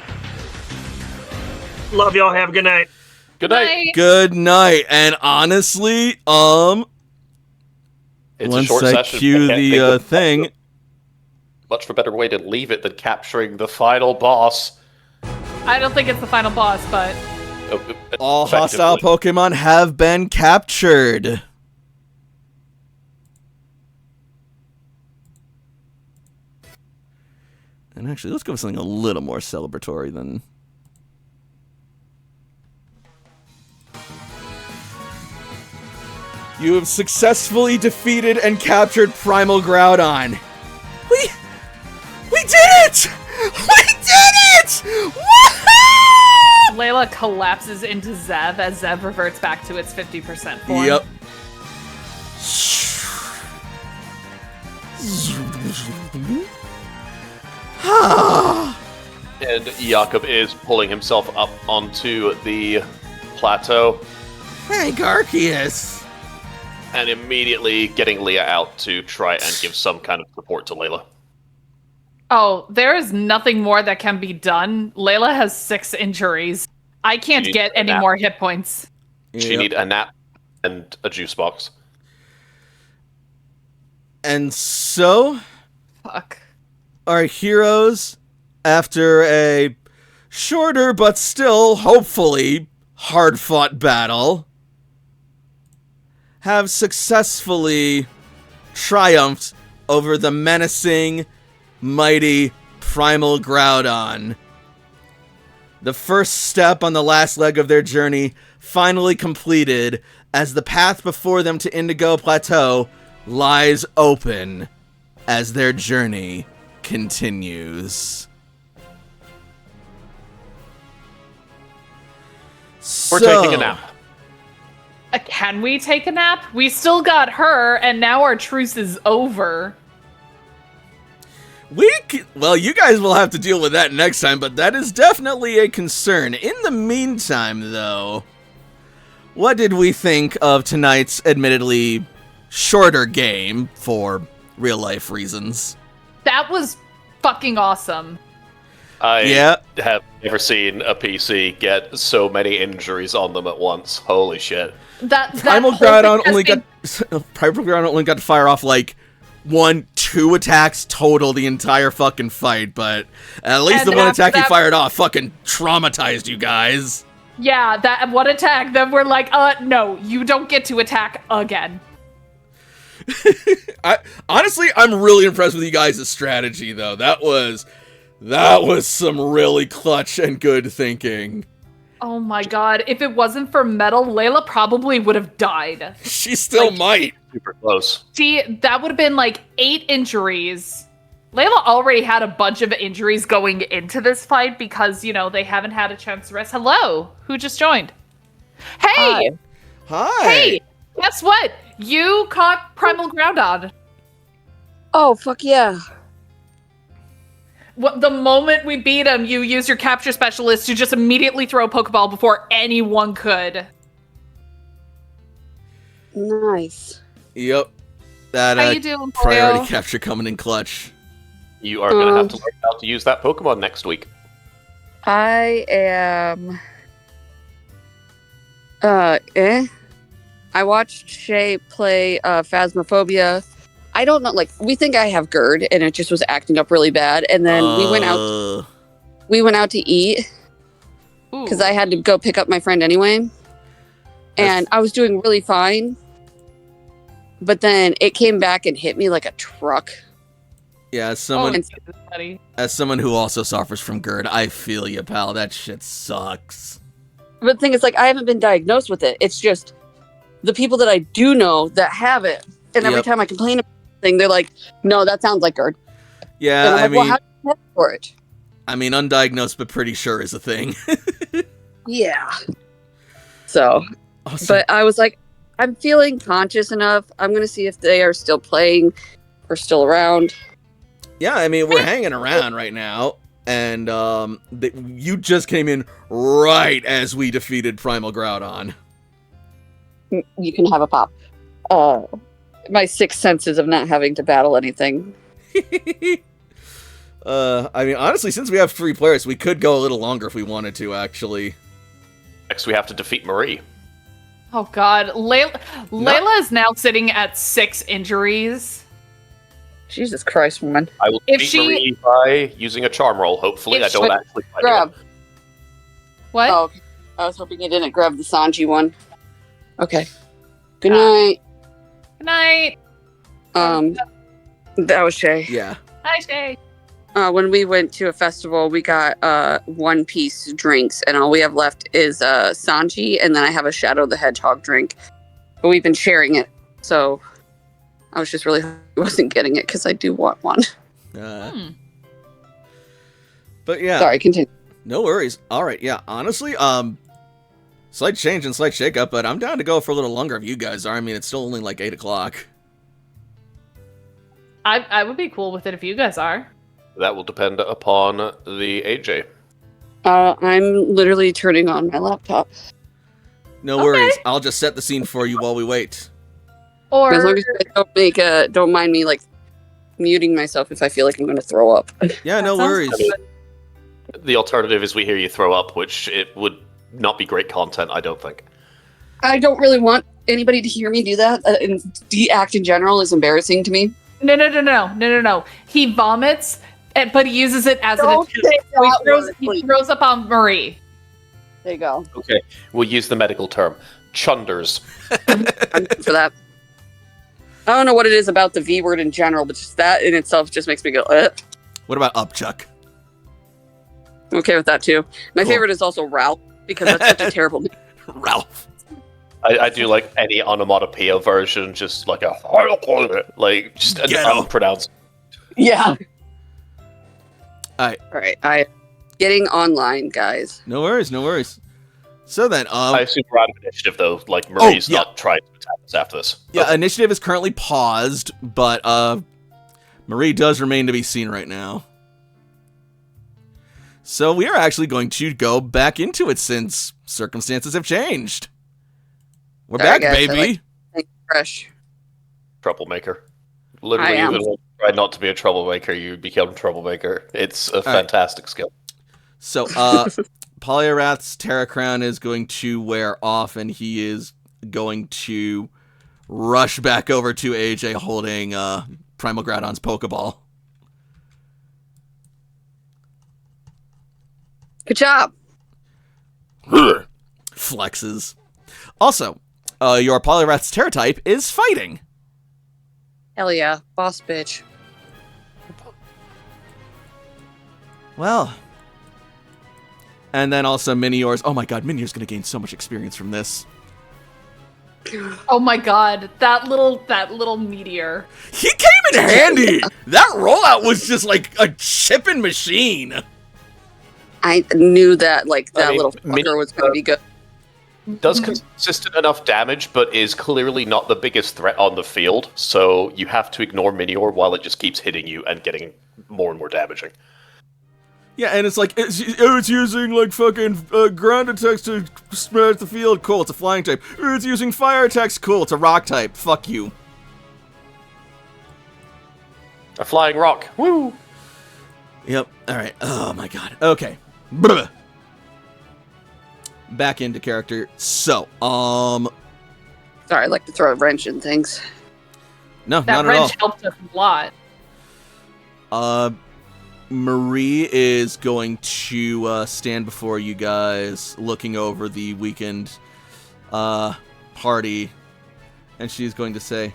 Love y'all. Have a good night. Good night. Bye. Good night, and honestly, It's a once short I session. cue I can't the think of thing, much of a better way to leave it than capturing the final boss. I don't think it's the final boss, but all hostile Effectively. Pokemon have been captured. And actually, let's go with something a little more celebratory than... You have successfully defeated and captured Primal Groudon. We did it! We did it! Woohoo! Layla collapses into Zev as Zev reverts back to its 50% form. Yep. And Jakob is pulling himself up onto the plateau Hey, Garcius. and immediately getting Leah out to try and give some kind of support to Layla. Oh, there is nothing more that can be done. Layla has 6 injuries. I can't She get needs a any nap. more hit points. She Yep. need a nap and a juice box. And so, Fuck. our heroes, after a shorter but still, hopefully, hard-fought battle, have successfully triumphed over the menacing, mighty Primal Groudon. The first step on the last leg of their journey finally completed as the path before them to Indigo Plateau lies open as their journey continues. We're taking a nap. Can we take a nap? We still got her, and now our truce is over. Well, you guys will have to deal with that next time, but that is definitely a concern. In the meantime, though, what did we think of tonight's admittedly shorter game for real-life reasons? That was fucking awesome. I have never seen a PC get so many injuries on them at once. Holy shit. Primal Groudon only got to fire off like 1-2 attacks total the entire fucking fight, but at least the one attack he fired off fucking traumatized you guys. Yeah, that one attack, then we're like, no, you don't get to attack again. Honestly, I'm really impressed with you guys' strategy, though. That was some really clutch and good thinking. Oh my god, if it wasn't for Metal, Layla probably would have died. She still might. Super close. That would have been like 8 injuries. Layla already had a bunch of injuries going into this fight because, they haven't had a chance to rest. Hello, who just joined? Hey! Hi! Hey! Guess what? You caught Primal Groudon. Oh, fuck yeah. The moment we beat him, you used your capture specialist to just immediately throw a Pokeball before anyone could. Nice. Yep. That How you doing, priority Polio? capture coming in clutch. You are going to have to learn how to use that Pokemon next week. I am... I watched Shay play Phasmophobia. I don't know, we think I have GERD, and it just was acting up really bad, and then we went out to eat, because I had to go pick up my friend anyway, and I was doing really fine, but then it came back and hit me like a truck. Yeah, as someone who also suffers from GERD, I feel you, pal. That shit sucks. But the thing is, I haven't been diagnosed with it. It's just the people that I do know that have it, and every time I complain about thing, they're like, "No, that sounds like GERD." Yeah, well, how do you test for it? I mean, undiagnosed but pretty sure is a thing. Yeah. So, awesome. But I was like, I'm feeling conscious enough. I'm gonna see if they are still playing or still around. Yeah, I mean, we're hanging around right now, and you just came in right as we defeated Primal Groudon. You can have a pop. My 6 senses of not having to battle anything. I mean, honestly, since we have 3 players, we could go a little longer if we wanted to, actually. Next, we have to defeat Marie. Oh god, Layla is now sitting at 6 injuries. Jesus Christ, woman. I will defeat Marie by using a charm roll, hopefully. I don't actually fight grab. her. What? Oh, okay. I was hoping you didn't grab the Sanji one. Okay. Good night. Good night. That was Shay. Yeah. Hi, Shay. When we went to a festival, we got one-piece drinks, and all we have left is Sanji, and then I have a Shadow the Hedgehog drink. But we've been sharing it, so I was just really wasn't getting it because I do want one. But yeah. Sorry, continue. No worries. All right, yeah. Honestly, slight change and slight shakeup, but I'm down to go for a little longer if you guys are. I mean, it's still only like 8 o'clock. I would be cool with it if you guys are. That will depend upon the AJ. I'm literally turning on my laptop. No worries. I'll just set the scene for you while we wait. Or as long as you don't mind me muting myself if I feel like I'm going to throw up. Yeah, no worries. The alternative is we hear you throw up, which it would not be great content, I don't think. I don't really want anybody to hear me do that. And the act in general is embarrassing to me. No. He vomits, but he uses it as an attempt. He throws up on Marie. There you go. Okay, we'll use the medical term. Chunders. I'm good for that. I don't know what it is about the V word in general, but just that in itself just makes me go, What about Upchuck? I'm okay with that too. My Cool. favorite is also Ralph because that's such a terrible name. Ralph. I do like any onomatopoeia version, just like a like just an Ghetto. unpronounced. Yeah. All right. All right. I getting online, guys. No worries. No worries. So then, I assume we're out of initiative though. Like Marie's yeah. not trying to attack us after this. yeah, Okay. initiative is currently paused, but Marie does remain to be seen right now. So we are actually going to go back into it since circumstances have changed. We're All right, back, guys, I baby. Thank you, Fresh. Troublemaker. Literally, I am. even when you try not to be a troublemaker, you become a troublemaker. It's a right. fantastic skill. So, Polyrath's Terra Crown is going to wear off, and he is going to rush back over to AJ holding Primal Groudon's Pokeball. Good job. Flexes. Also, your Polyrath's Terra type is fighting. Hell yeah, boss bitch. Well. And then also Minior's. Oh my god, Minior's going to gain so much experience from this. Oh my god, that little meteor. He came in handy! That rollout was just like a chipping machine. I knew that like that mean, little fucker was gonna be good. Does consistent enough damage, but is clearly not the biggest threat on the field. So you have to ignore Minior while it just keeps hitting you and getting more and more damaging. Yeah, and it's like, it's using like fucking ground attacks to smash the field. Cool, it's a flying type. It's using fire attacks. Cool, it's a rock type. Fuck you. A flying rock. Woo! Yep, alright. Oh my god. Okay. Bruh. Back into character. So, Sorry, I like to throw a wrench in things. no, That not at all. wrench helped us a lot. Marie is going to stand before you guys looking over the weekend party, and she's going to say,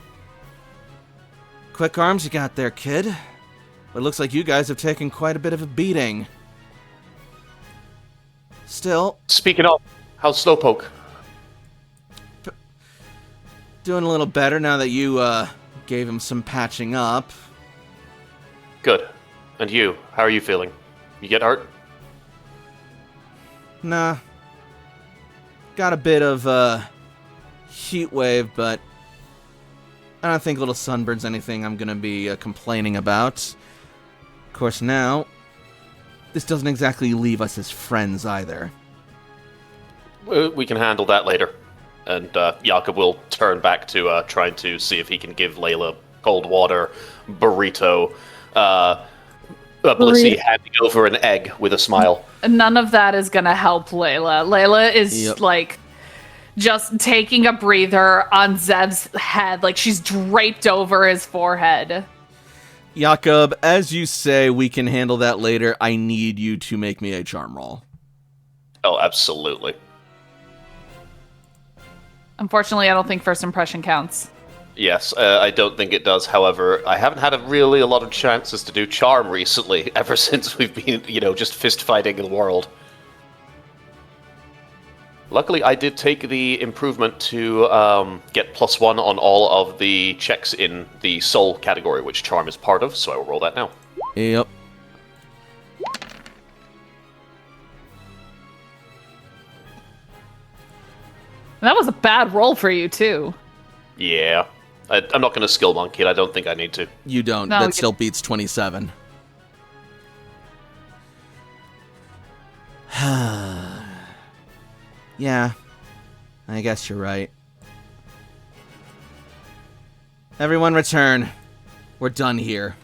"Quick arms you got there, kid. But it looks like you guys have taken quite a bit of a beating. Still, Speaking of, how's Slowpoke? doing a little better now that you gave him some patching up. Good. And you, how are you feeling? You get hurt? Nah. Got a bit of heat wave, but I don't think little sunburn's anything I'm gonna be complaining about. Of course, now this doesn't exactly leave us as friends either. We can handle that later. And Jakob will turn back to trying to see if he can give Layla cold water, burrito, Blissey handing over an egg with a smile. None of that is gonna help Layla. Layla is like just taking a breather on Zev's head, like she's draped over his forehead. Jakob, as you say, we can handle that later. I need you to make me a charm roll. Oh, absolutely. Unfortunately, I don't think first impression counts. Yes, I don't think it does. However, I haven't had a lot of chances to do charm recently, ever since we've been, just fist fighting the world. Luckily, I did take the improvement to get +1 on all of the checks in the soul category, which charm is part of, so I will roll that now. Yep. That was a bad roll for you, too. Yeah. I'm not going to skill monkey it. I don't think I need to. You don't. No, That still beats 27. Yeah. I guess you're right. Everyone return. We're done here.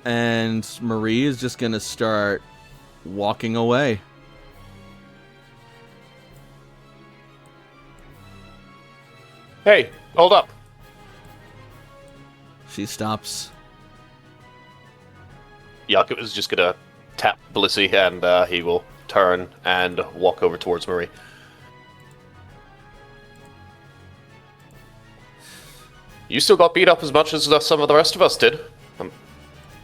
And Marie is just gonna start walking away. Hey, hold up. She stops. Jakob is just going to tap Blissey, and he will turn and walk over towards Marie. You still got beat up as much as some of the rest of us did. I'm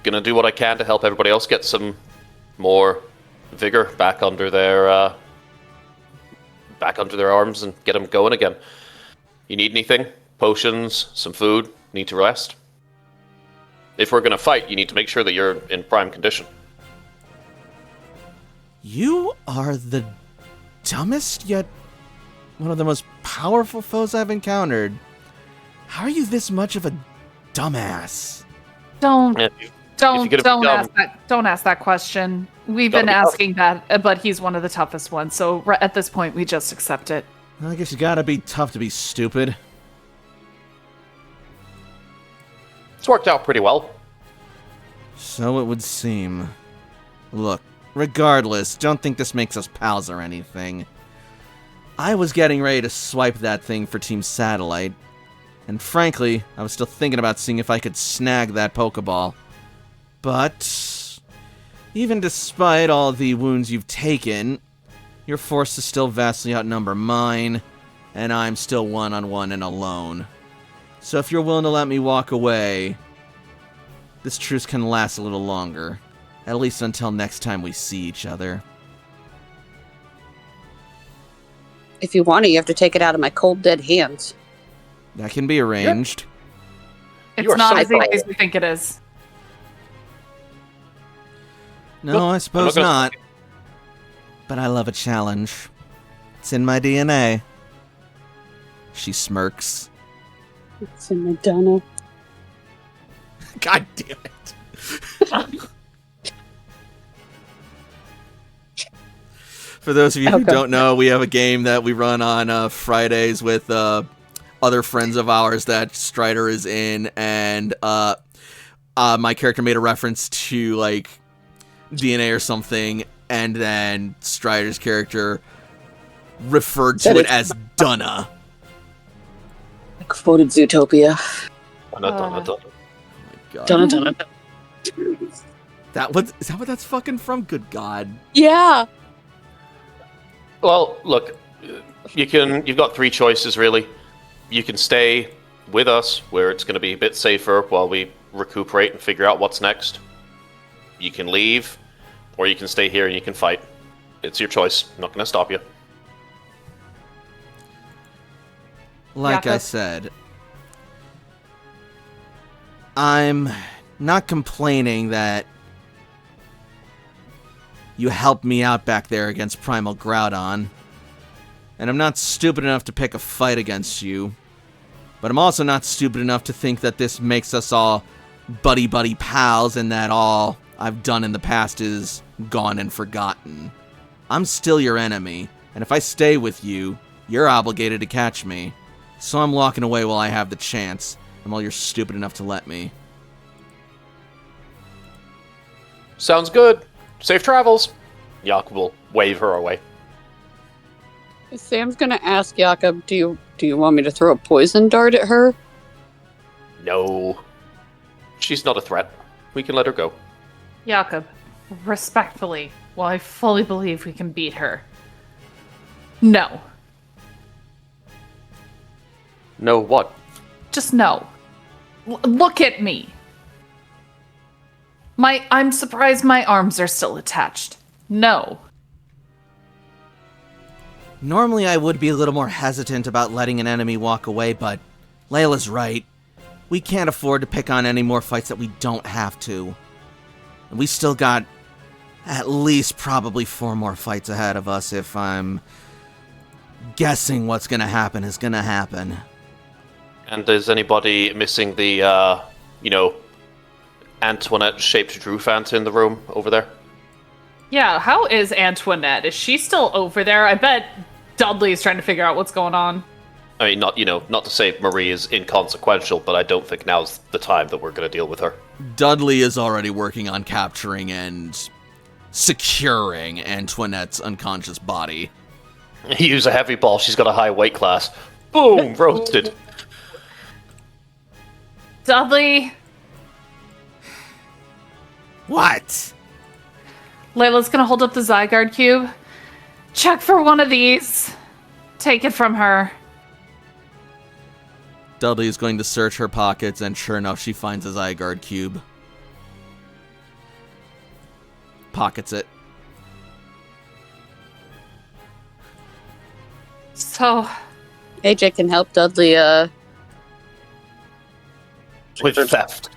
gonna do what I can to help everybody else get some more vigor back under their arms and get them going again. You need anything? Potions, some food? Need to rest? If we're gonna fight, you need to make sure that you're in prime condition. You are the dumbest yet one of the most powerful foes I've encountered. How are you this much of a dumbass? Don't Yeah, if you're gonna be dumb, don't ask that question. We've Gotta been be tough. asking that, but he's one of the toughest ones. So at this point, we just accept it. I guess you gotta be tough to be stupid. it's worked out pretty well. So it would seem. Look, regardless, don't think this makes us pals or anything. I was getting ready to swipe that thing for Team Satellite, and frankly, I was still thinking about seeing if I could snag that Pokeball. But even despite all the wounds you've taken, your forces still vastly outnumber mine, and I'm still one-on-one and alone. So if you're willing to let me walk away, this truce can last a little longer. At least until next time we see each other. If you want it, you have to take it out of my cold, dead hands. That can be arranged. It's You are not so as easy cold. as we think it is. No, I suppose gonna- not. But I love a challenge. It's in my DNA. She smirks. It's in Madonna. God damn it. For those of you who Okay. don't know, we have a game that we run on Fridays with other friends of ours that Strider is in, and my character made a reference to like DNA or something, and then Strider's character referred to That it is- as Dunna. I quoted Zootopia. God. Donna, Donna. Is that what that's fucking from? Good God. Yeah. Well, look, you've got three choices really. You can stay with us where it's going to be a bit safer while we recuperate and figure out what's next. You can leave, or you can stay here and you can fight. It's your choice. I'm not going to stop you. Like I Jakob? said, I'm not complaining that you helped me out back there against Primal Groudon. And I'm not stupid enough to pick a fight against you. But I'm also not stupid enough to think that this makes us all buddy-buddy pals and that all I've done in the past is gone and forgotten. I'm still your enemy, and if I stay with you, you're obligated to catch me. So I'm walking away while I have the chance, and while you're stupid enough to let me. Sounds good. Safe travels. Yak will wave her away. Sam's gonna ask Jakob, do you want me to throw a poison dart at her? No. She's not a threat. We can let her go. Jakob, respectfully, while I fully believe we can beat her, no. No what? Just no. Look at me. I'm surprised my arms are still attached. No. Normally I would be a little more hesitant about letting an enemy walk away, but Layla's right. We can't afford to pick on any more fights that we don't have to. And we still got at least probably 4 more fights ahead of us if I'm guessing what's gonna happen is gonna happen. And is anybody missing the, Antoinette-shaped Drufant in the room over there? Yeah, how is Antoinette? Is she still over there? I bet Dudley is trying to figure out what's going on. I mean, not to say Marie is inconsequential, but I don't think now's the time that we're going to deal with her. Dudley is already working on capturing and securing Antoinette's unconscious body. Use a heavy ball. She's got a high weight class. Boom! Roasted. Dudley, What? Layla's gonna hold up the Zygarde cube. Check for one of these. Take it from her. Dudley is going to search her pockets, and sure enough, she finds a Zygarde cube. Pockets it. So, AJ can help Dudley, With theft.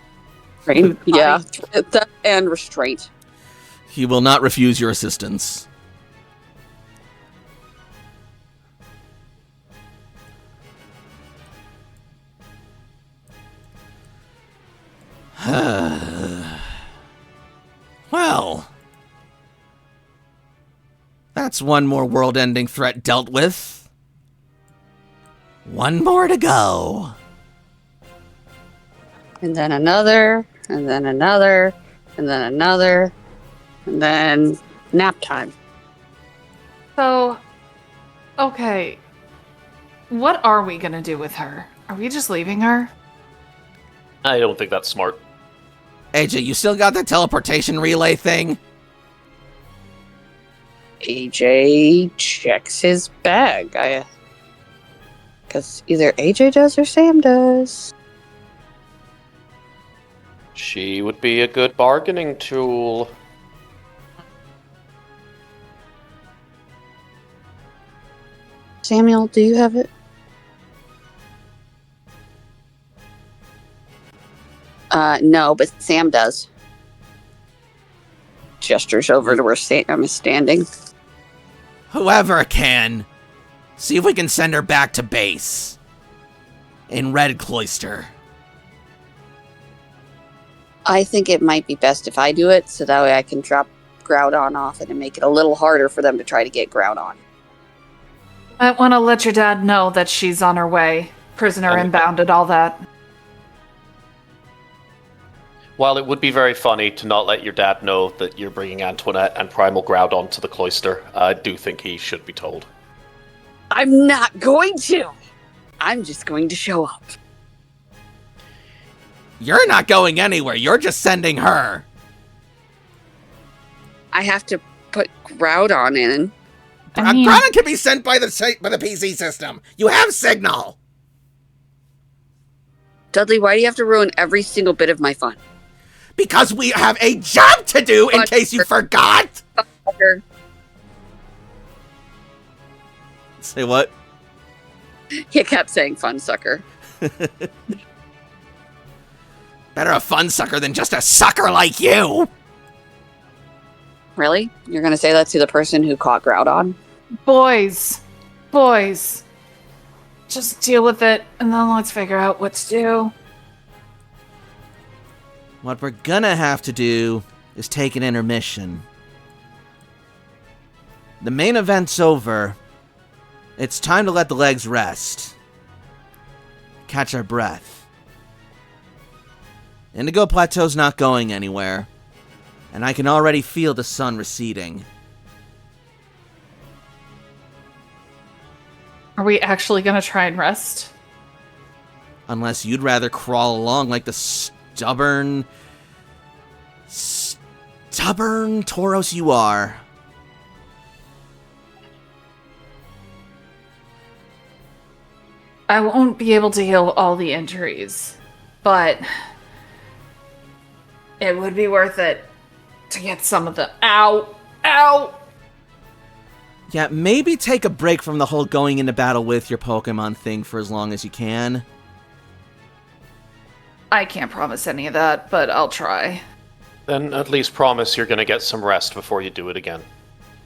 train. Yeah. Theft and restraint. He will not refuse your assistance. Well, that's one more world-ending threat dealt with. One more to go. And then another, and then another, and then another, and then nap time. so, okay. What are we gonna do with her? Are we just leaving her? I don't think that's smart. AJ, you still got the teleportation relay thing? AJ checks his bag. Because either AJ does or Sam does. She would be a good bargaining tool. Samuel, do you have it? No, but Sam does. Gestures over to where Sam is standing. Whoever can. See if we can send her back to base. In Red Cloister. I think it might be best if I do it, so that way I can drop Groudon off and make it a little harder for them to try to get Groudon. I want to let your dad know that she's on her way. Prisoner inbound and all that. While it would be very funny to not let your dad know that you're bringing Antoinette and Primal Groudon to the cloister, I do think he should be told. I'm not going to! I'm just going to show up. You're not going anywhere. You're just sending her. I have to put Groudon in. I mean, Groudon can be sent by the PC system. You have signal. Dudley, why do you have to ruin every single bit of my fun? Because we have a job to do, in case you forgot. Fucker. Say what? He kept saying fun sucker. Better a fun sucker than just a sucker like you. Really? You're gonna say that to the person who caught Groudon? boys. Just deal with it, and then let's figure out what to do. What we're gonna have to do is take an intermission. The main event's over. It's time to let the legs rest. Catch our breath. Indigo Plateau's not going anywhere, and I can already feel the sun receding. Are we actually gonna try and rest? Unless you'd rather crawl along like the stubborn Tauros you are. I won't be able to heal all the injuries, but it would be worth it to get some of the ow. Yeah, maybe take a break from the whole going into battle with your Pokemon thing for as long as you can. I can't promise any of that, but I'll try. Then at least promise you're going to get some rest before you do it again.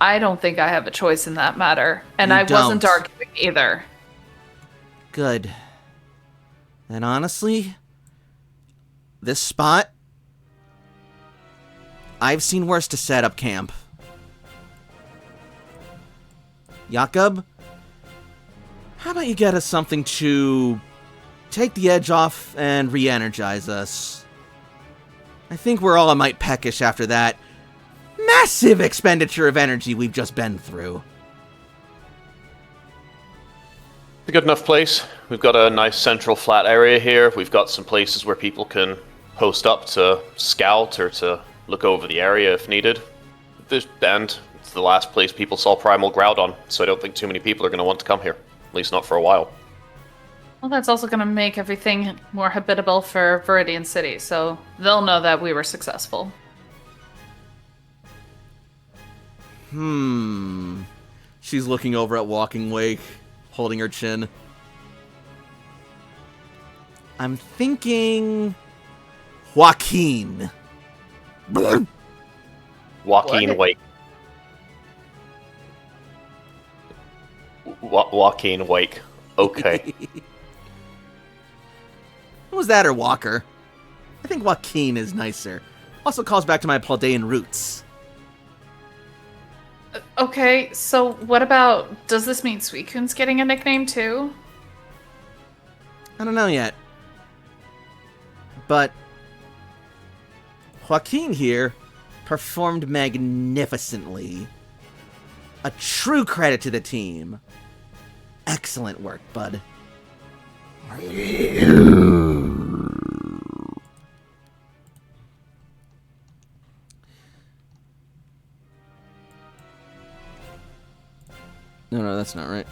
I don't think I have a choice in that matter, and You I wasn't don't. arguing either. Good. And honestly, this spot, I've seen worse to set up camp. Jakob, how about you get us something to take the edge off and re-energize us? I think we're all a mite peckish after that massive expenditure of energy we've just been through. It's a good enough place. We've got a nice central flat area here. We've got some places where people can post up to scout or to look over the area if needed. And it's the last place people saw Primal Groudon, so I don't think too many people are going to want to come here. At least not for a while. Well, that's also going to make everything more habitable for Viridian City, so they'll know that we were successful. She's looking over at Walking Wake, holding her chin. I'm thinking Joaquin. Joaquin What? Wake. Joaquin Wake. Okay. Was that or Walker? I think Joaquin is nicer. Also calls back to my Paldean roots. Okay, so what about... Does this mean Suicune's getting a nickname too? I don't know yet. But Joaquin here performed magnificently. A true credit to the team. Excellent work, bud. No, that's not right.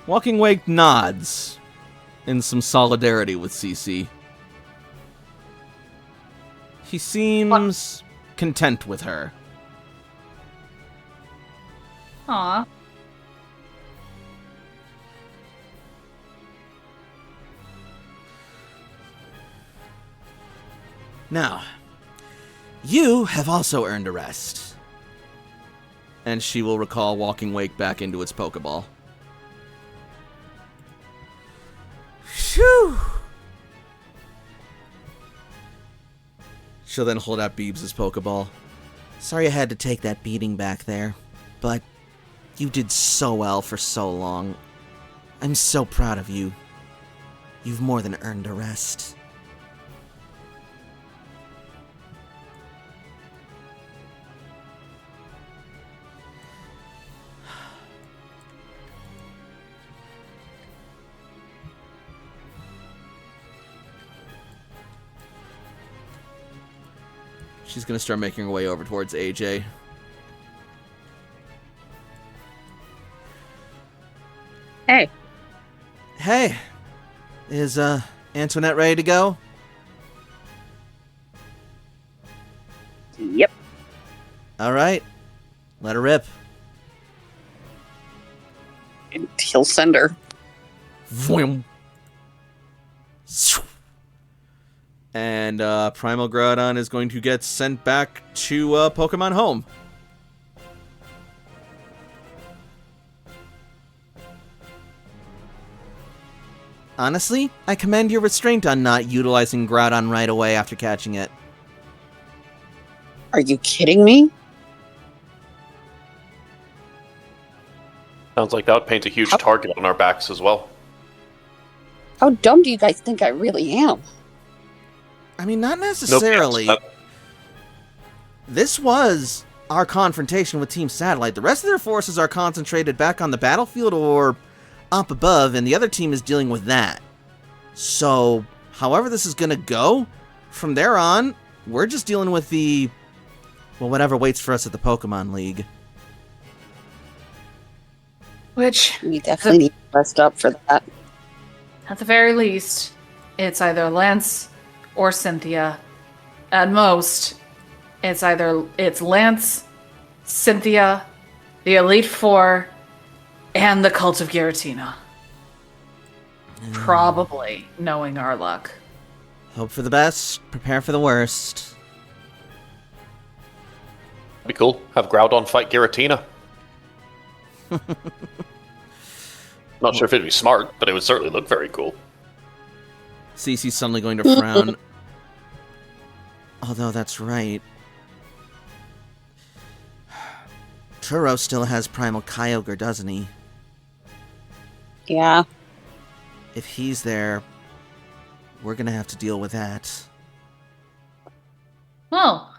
Walking Wake nods in some solidarity with CC. He seems content with her. Aw. Now, you have also earned a rest. And she will recall Walking Wake back into its Pokeball. Phew! She'll then hold out Beebs' Pokeball. Sorry I had to take that beating back there, but you did so well for so long. I'm so proud of you. You've more than earned a rest. She's gonna start making her way over towards AJ. Hey. Hey, is Antoinette ready to go? Yep. All right, let her rip. And he'll send her. Vroom. And Primal Groudon is going to get sent back to Pokemon Home. Honestly, I commend your restraint on not utilizing Groudon right away after catching it. Are you kidding me? Sounds like that would paint a huge target on our backs as well. How dumb do you guys think I really am? I mean, not necessarily. This was our confrontation with Team Satellite. The rest of their forces are concentrated back on the battlefield or up above, and the other team is dealing with that. So, however this is going to go, from there on, we're just dealing with whatever waits for us at the Pokemon League. Which, We definitely need to rest up for that. at the very least, it's either Lance or Cynthia. At most, it's Lance, Cynthia, the Elite Four, and the Cult of Giratina. Probably, knowing our luck. Hope for the best, prepare for the worst. That'd be cool. Have Groudon fight Giratina. Not sure if it'd be smart, but it would certainly look very cool. Cece's suddenly going to frown. Although that's right. Turo still has Primal Kyogre, doesn't he? Yeah. If he's there, we're gonna have to deal with that. Well,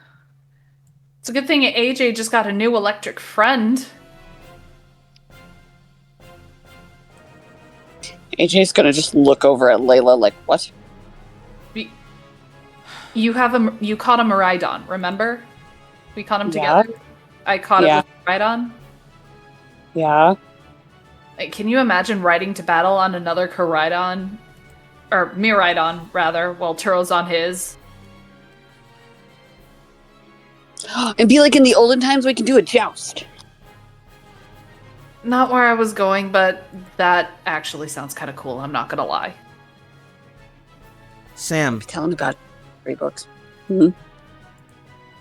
it's a good thing AJ just got a new electric friend. AJ's gonna just look over at Layla like, what? You caught a Miraidon, remember? We caught them Yeah. together. I caught Yeah. it with Rhydon. Yeah. Like, can you imagine riding to battle on another Koraidon? Or Miraidon, rather, while Turo's on his? And be like in the olden times, we can do a joust. Not where I was going, but that actually sounds kind of cool, I'm not gonna lie. Sam, Telling about 3 books. you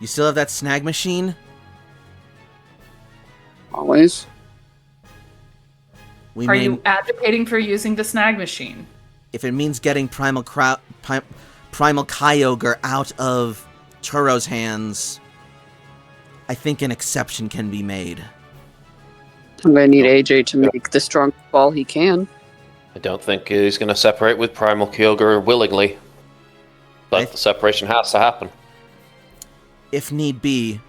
still have that snag machine? Always. We Are may, you advocating for using the snag machine? if it means getting Primal Kyogre out of Turo's hands, I think an exception can be made. I'm gonna need AJ to make the strongest ball he can. I don't think he's going to separate with Primal Kyogre willingly. But the separation has to happen. If need be,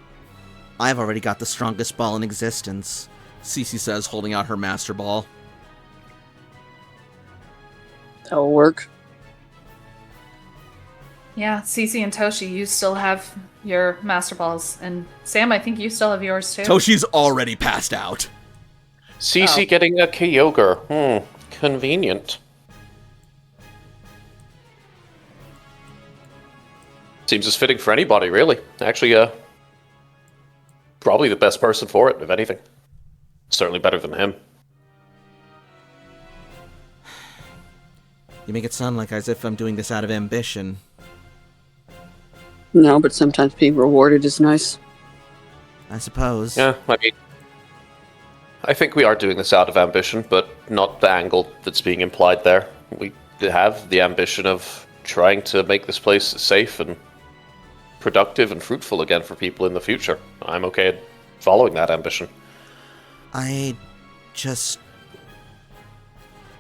I've already got the strongest ball in existence, Cece says, holding out her Master Ball. That'll work. Yeah, Cece and Toshi, you still have your Master Balls. And Sam, I think you still have yours too. Toshi's already passed out. Cece getting a Kyogre. Convenient. Seems as fitting for anybody, really. Actually, probably the best person for it, if anything. Certainly better than him. You make it sound like as if I'm doing this out of ambition. No, but sometimes being rewarded is nice. I suppose. Yeah, I mean, I think we are doing this out of ambition, but not the angle that's being implied there. We have the ambition of trying to make this place safe and productive and fruitful again for people in the future. I'm okay following that ambition. I just...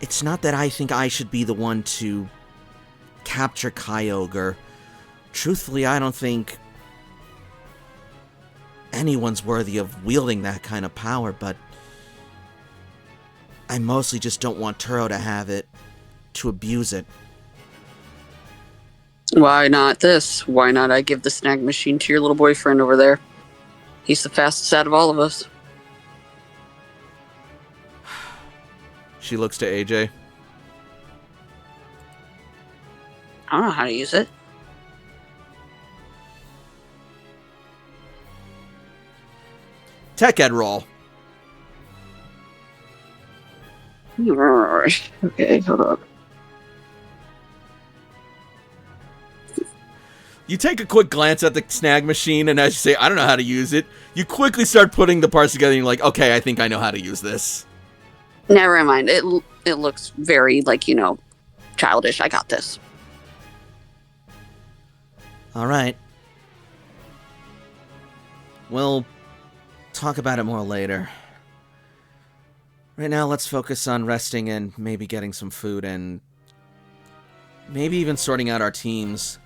It's not that I think I should be the one to capture Kyogre. Truthfully, I don't think anyone's worthy of wielding that kind of power, but I mostly just don't want Turo to have it, to abuse it. Why not this? Why not I give the snag machine to your little boyfriend over there? He's the fastest out of all of us. She looks to AJ. I don't know how to use it. Tech Ed roll. Okay, hold on. You take a quick glance at the snag machine, and as you say, I don't know how to use it, you quickly start putting the parts together, and you're like, okay, I think I know how to use this. Never mind. It looks very, like, childish. I got this. Alright. We'll talk about it more later. Right now, let's focus on resting and maybe getting some food and maybe even sorting out our teams.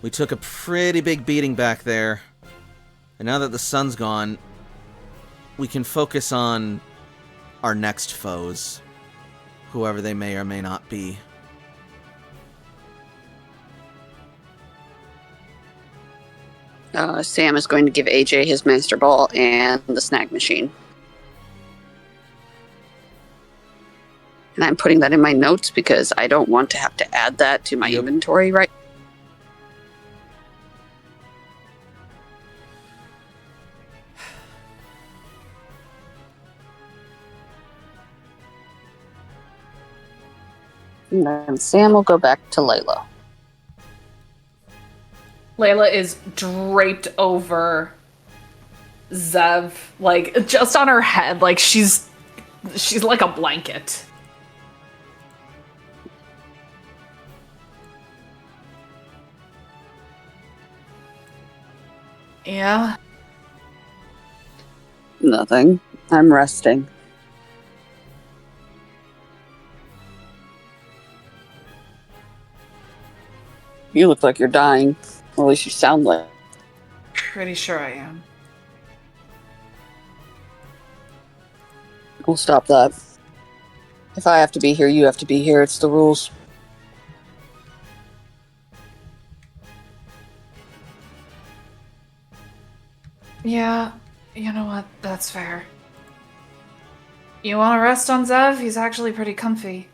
We took a pretty big beating back there, and now that the sun's gone, we can focus on our next foes, whoever they may or may not be. Sam is going to give AJ his Master Ball and the snag machine. And I'm putting that in my notes because I don't want to have to add that to my inventory, right? And then Sam will go back to Layla. Layla is draped over Zev, like just on her head, like she's like a blanket. Yeah. Nothing. I'm resting. You look like you're dying. Or at least you sound like. Pretty sure I am. We'll stop that. If I have to be here, you have to be here. It's the rules. Yeah. You know what? That's fair. You want to rest on Zev? He's actually pretty comfy.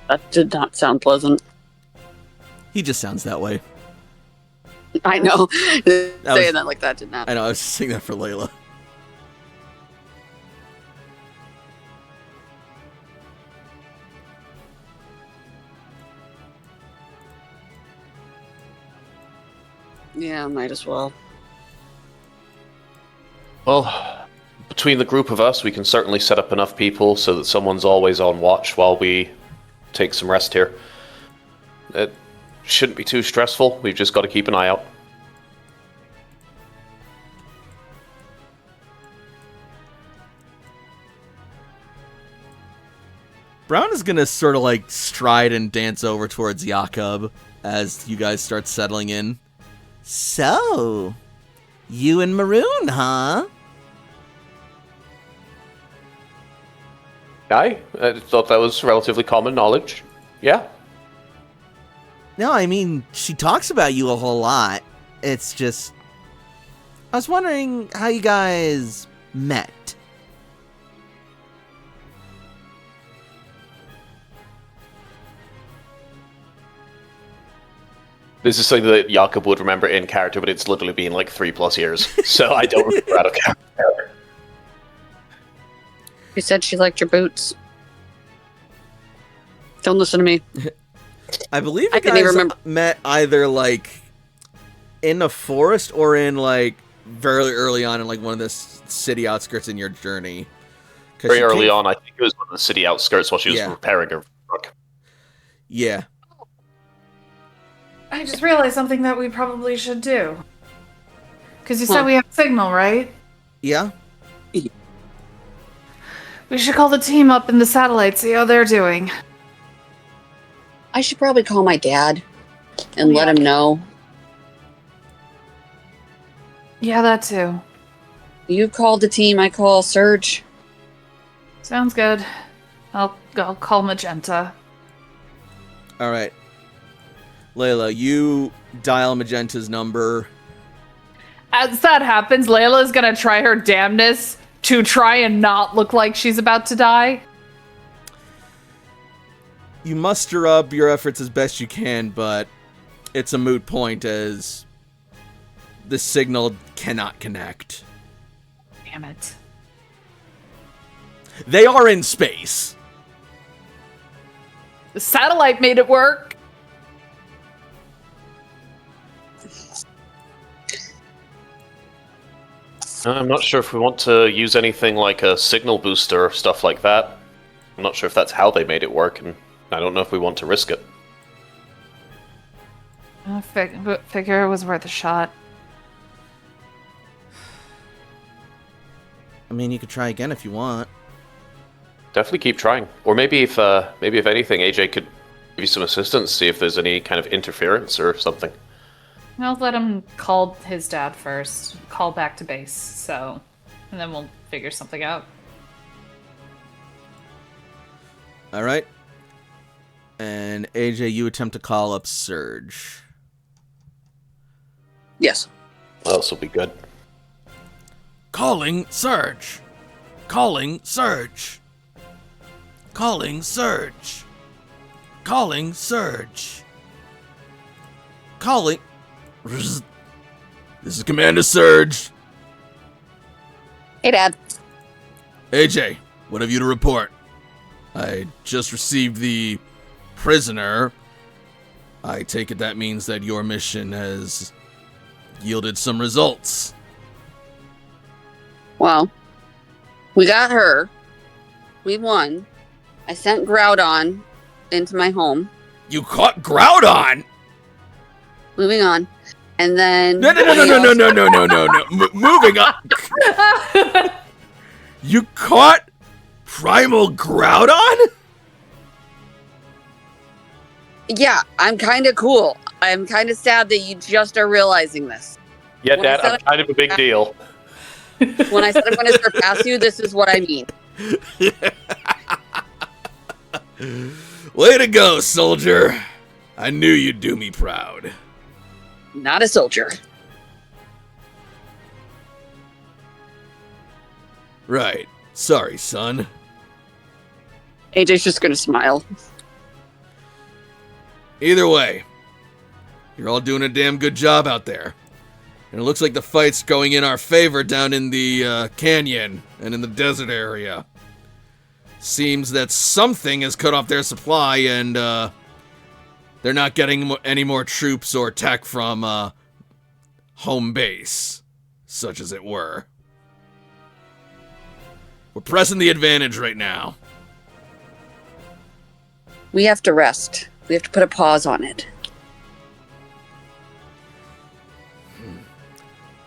That did not sound pleasant. He just sounds that way. I know. Saying was- that like that did not. I know, I was just saying that for Layla. Yeah, might as well. Well, between the group of us, we can certainly set up enough people so that someone's always on watch while we take some rest here. It shouldn't be too stressful. We've just got to keep an eye out. Brown is gonna sort of like stride and dance over towards Jakob as you guys start settling in. So, you and Maroon, huh? I thought that was relatively common knowledge. Yeah. No, I mean, she talks about you a whole lot. It's just... I was wondering how you guys met. This is something that Jakob would remember in character, but it's literally been like 3+ years. So I don't remember out of character. She said she liked your boots. Don't listen to me. I believe I you couldn't even guys remember. met either, like, in a forest or in, like, very early on in, like, one of the city outskirts in your journey. 'Cause Very she early came- on, I think it was on the city outskirts while she was Yeah. repairing her truck. Yeah. I just realized something that we probably should do. Because you Huh. said we have signal, right? Yeah? We should call the team up in the satellite, see how they're doing. I should probably call my dad and let him know. Yeah, that too. You call the team, I call Surge. Sounds good. I'll call Magenta. All right. Layla, you dial Magenta's number. As that happens, Layla's gonna try her damnness to try and not look like she's about to die. You muster up your efforts as best you can, but it's a moot point as the signal cannot connect. Damn it. They are in space. The satellite made it work. I'm not sure if we want to use anything like a signal booster or stuff like that. I'm not sure if that's how they made it work, and I don't know if we want to risk it. I figure it was worth a shot. I mean, you could try again if you want. Definitely keep trying. Or maybe if anything, AJ could give you some assistance, see if there's any kind of interference or something. I'll let him call his dad first. Call back to base, so... And then we'll figure something out. All right. And AJ, you attempt to call up Surge. Yes. Well, this will be good. Calling Surge. Calling Surge. Calling Surge. Calling Surge. Calling. This is Commander Surge. Hey, Dad. AJ, what have you to report? I just received the prisoner. I take it that means that your mission has yielded some results. Well, we got her. We won. I sent Groudon into my home. You caught Groudon? Moving on. And then... No. Moving on. You caught Primal Groudon? Yeah, I'm kind of cool. I'm kind of sad that you just are realizing this. Yeah, When I Dad, said I'm kind of a big deal. When I said I'm going to surpass you, this is what I mean. Way to go, soldier. I knew you'd do me proud. not a soldier. Right. Sorry, son. AJ's just gonna smile. Either way, you're all doing a damn good job out there. And it looks like the fight's going in our favor down in the canyon and in the desert area. Seems that something has cut off their supply and they're not getting any more troops or tech from home base, such as it were. We're pressing the advantage right now. We have to rest. We have to put a pause on it.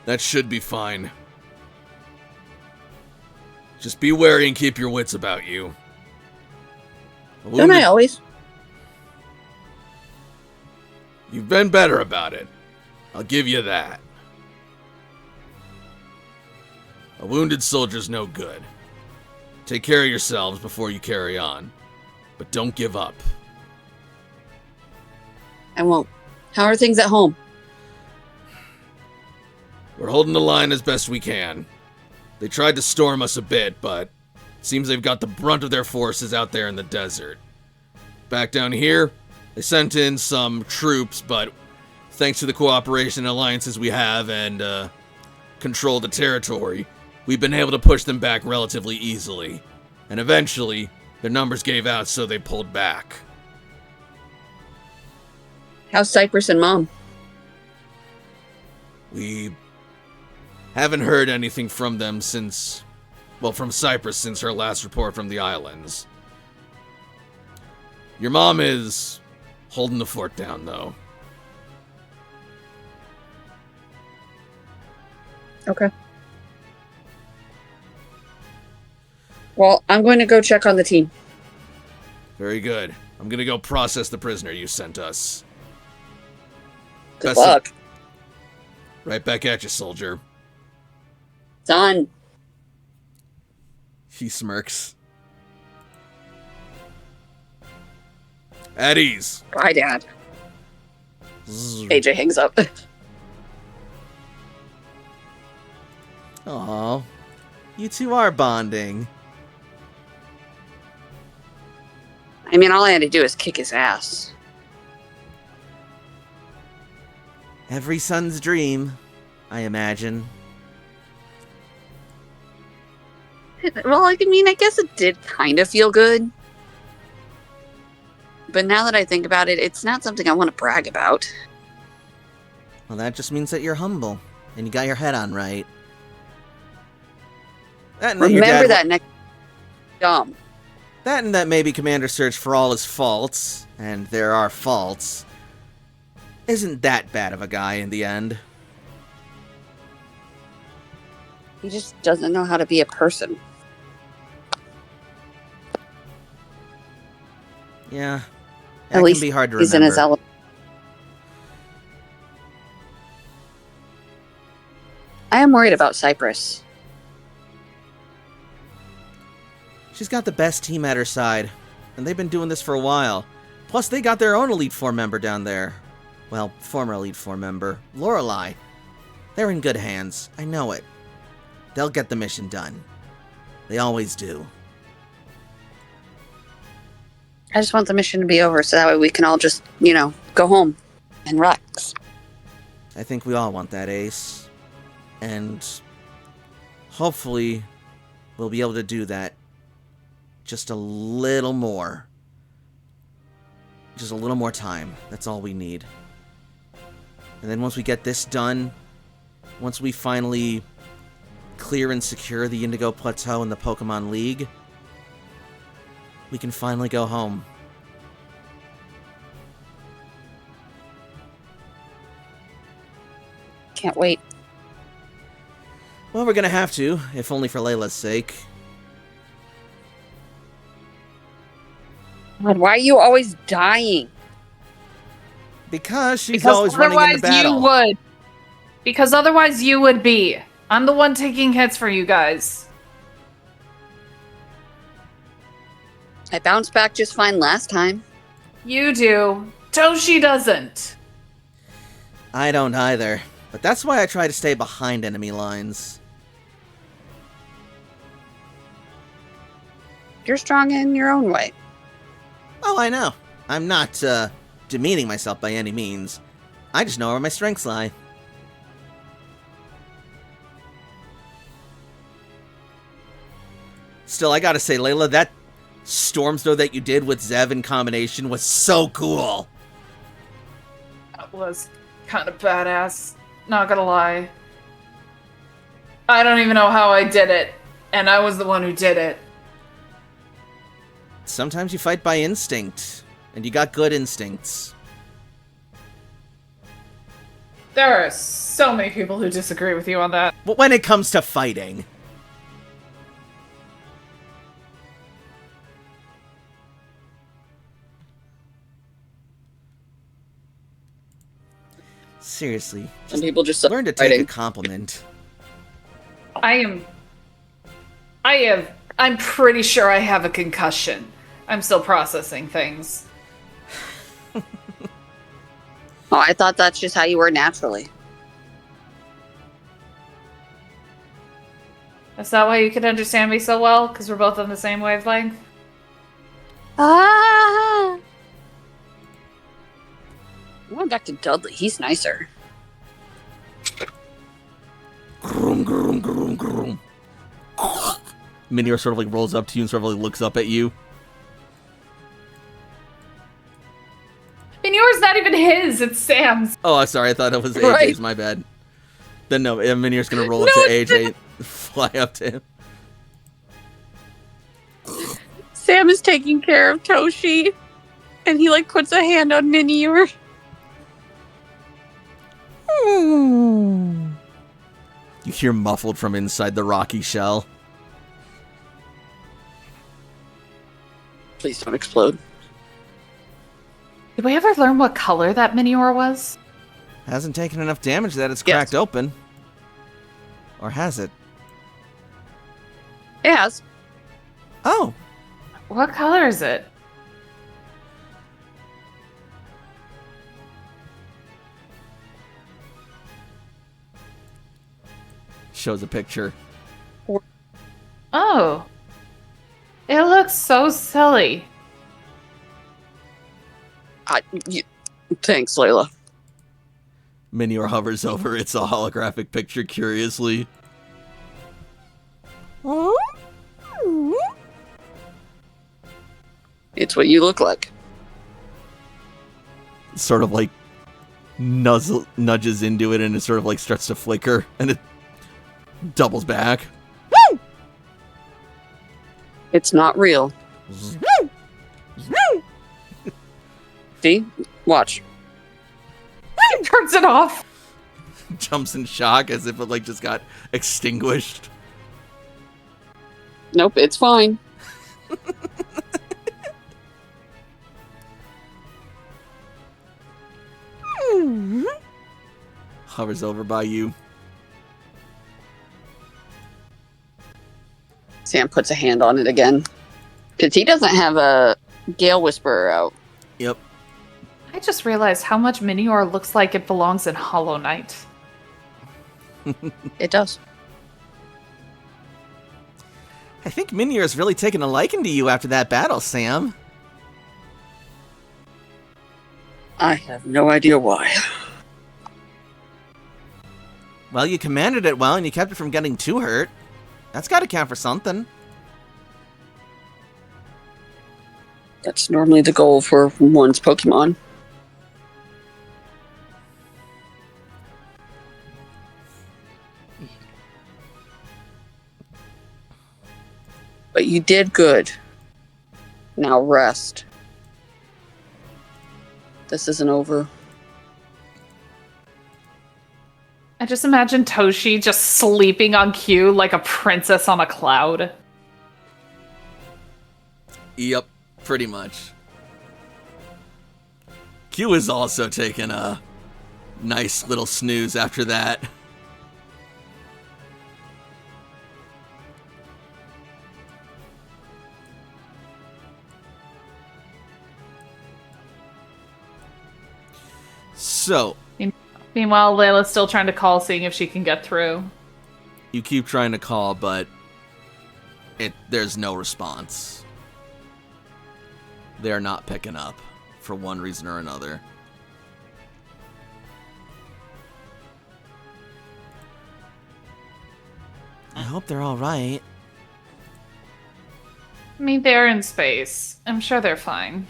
That should be fine. Just be wary and keep your wits about you. Don't I always? You've been better about it. I'll give you that. A wounded soldier's no good. Take care of yourselves before you carry on. But don't give up. I won't. How are things at home? We're holding the line as best we can. They tried to storm us a bit, but it seems they've got the brunt of their forces out there in the desert. Back down here, they sent in some troops, but thanks to the cooperation and alliances we have and control the territory, we've been able to push them back relatively easily. And eventually, their numbers gave out, so they pulled back. How's Cypress and Mom? We haven't heard anything from them since, well, from Cyprus since her last report from the islands. Your mom is holding the fort down, though. Okay. Well, I'm going to go check on the team. Very good. I'm gonna go process the prisoner you sent us. Good Best of- luck. Right back at you, soldier. Done. He smirks. At ease. Bye, Dad. Zzz. AJ hangs up. Aw, you two are bonding. I mean, all I had to do is kick his ass. Every son's dream, I imagine. Well, I mean, I guess it did kind of feel good. But now that I think about it, it's not something I want to brag about. Well, that just means that you're humble, and you got your head on right. That and that your Remember dad- that next dumb. That and that maybe Commander Surge, for all his faults, and there are faults, isn't that bad of a guy in the end. He just doesn't know how to be a person. Yeah. At That least can be hard to he's in his remember. element. I am worried about Cypress. She's got the best team at her side, and they've been doing this for a while. Plus, they got their own Elite Four member down there. Well, former Elite Four member, Lorelei. They're in good hands. I know it. They'll get the mission done. They always do. I just want the mission to be over so that way we can all just, go home and relax. I think we all want that, Ace. And hopefully, we'll be able to do that just a little more. Just a little more time. That's all we need. And then once we get this done, once we finally clear and secure the Indigo Plateau and the Pokemon League, we can finally go home. Can't wait. Well, we're gonna have to, if only for Layla's sake. God, why are you always dying? Because she's Because always running into otherwise battle. you would. Because otherwise you would be. I'm the one taking hits for you guys. I bounced back just fine last time. You do. Toshi doesn't. I don't either. But that's why I try to stay behind enemy lines. You're strong in your own way. Oh, I know. I'm not, demeaning myself by any means. I just know where my strengths lie. Still, I gotta say, Layla, that Storm Throw that you did with Zev in combination was so cool. That was kind of badass. Not gonna lie. I don't even know how I did it, and I was the one who did it. Sometimes you fight by instinct, and you got good instincts. There are so many people who disagree with you on that. But when it comes to fighting... Seriously, Some people just learn to take fighting. a compliment. I'm pretty sure I have a concussion. I'm still processing things. Oh, I thought that's just how you were naturally. Is that why you could understand me so well? Because we're both on the same wavelength? Ah! I went back to Dudley. He's nicer. Groom, groom, groom, groom. Minior sort of like rolls up to you and sort of like looks up at you. Minior's not even his, it's Sam's. Oh, I'm sorry. I thought that was AJ's. Right. My bad. Then no, Minior's gonna roll up to AJ, fly up to him. Sam is taking care of Toshi, and he like puts a hand on Minior. You hear muffled from inside the rocky shell. Please don't explode. Did we ever learn what color that Minior was? Hasn't taken enough damage that it's Yes. cracked open. Or has it? It has. Oh, What color is it? shows a picture. Oh. It looks so silly. Thanks, Layla. Minior hovers over. It's a holographic picture curiously. It's what you look like. Sort of like nudges into it and it sort of like starts to flicker and it doubles back. It's not real. See? Watch. He turns it off. Jumps in shock as if it like just got extinguished. Nope, it's fine. Hovers over by you. Sam puts a hand on it again. Because he doesn't have a Gale Whisperer out. Yep. I just realized how much Minior looks like it belongs in Hollow Knight. It does. I think Minior's really taken a liking to you after that battle, Sam. I have no idea why. Well, you commanded it well and you kept it from getting too hurt. That's gotta count for something. That's normally the goal for one's Pokemon. But you did good. Now rest. This isn't over. I just imagine Toshi just sleeping on cue like a princess on a cloud. Yep, pretty much. Q is also taking a nice little snooze after that. So, Meanwhile, Layla's still trying to call, seeing if she can get through. You keep trying to call, but there's no response. They're not picking up for one reason or another. I hope they're all right. I mean, they're in space. I'm sure they're fine.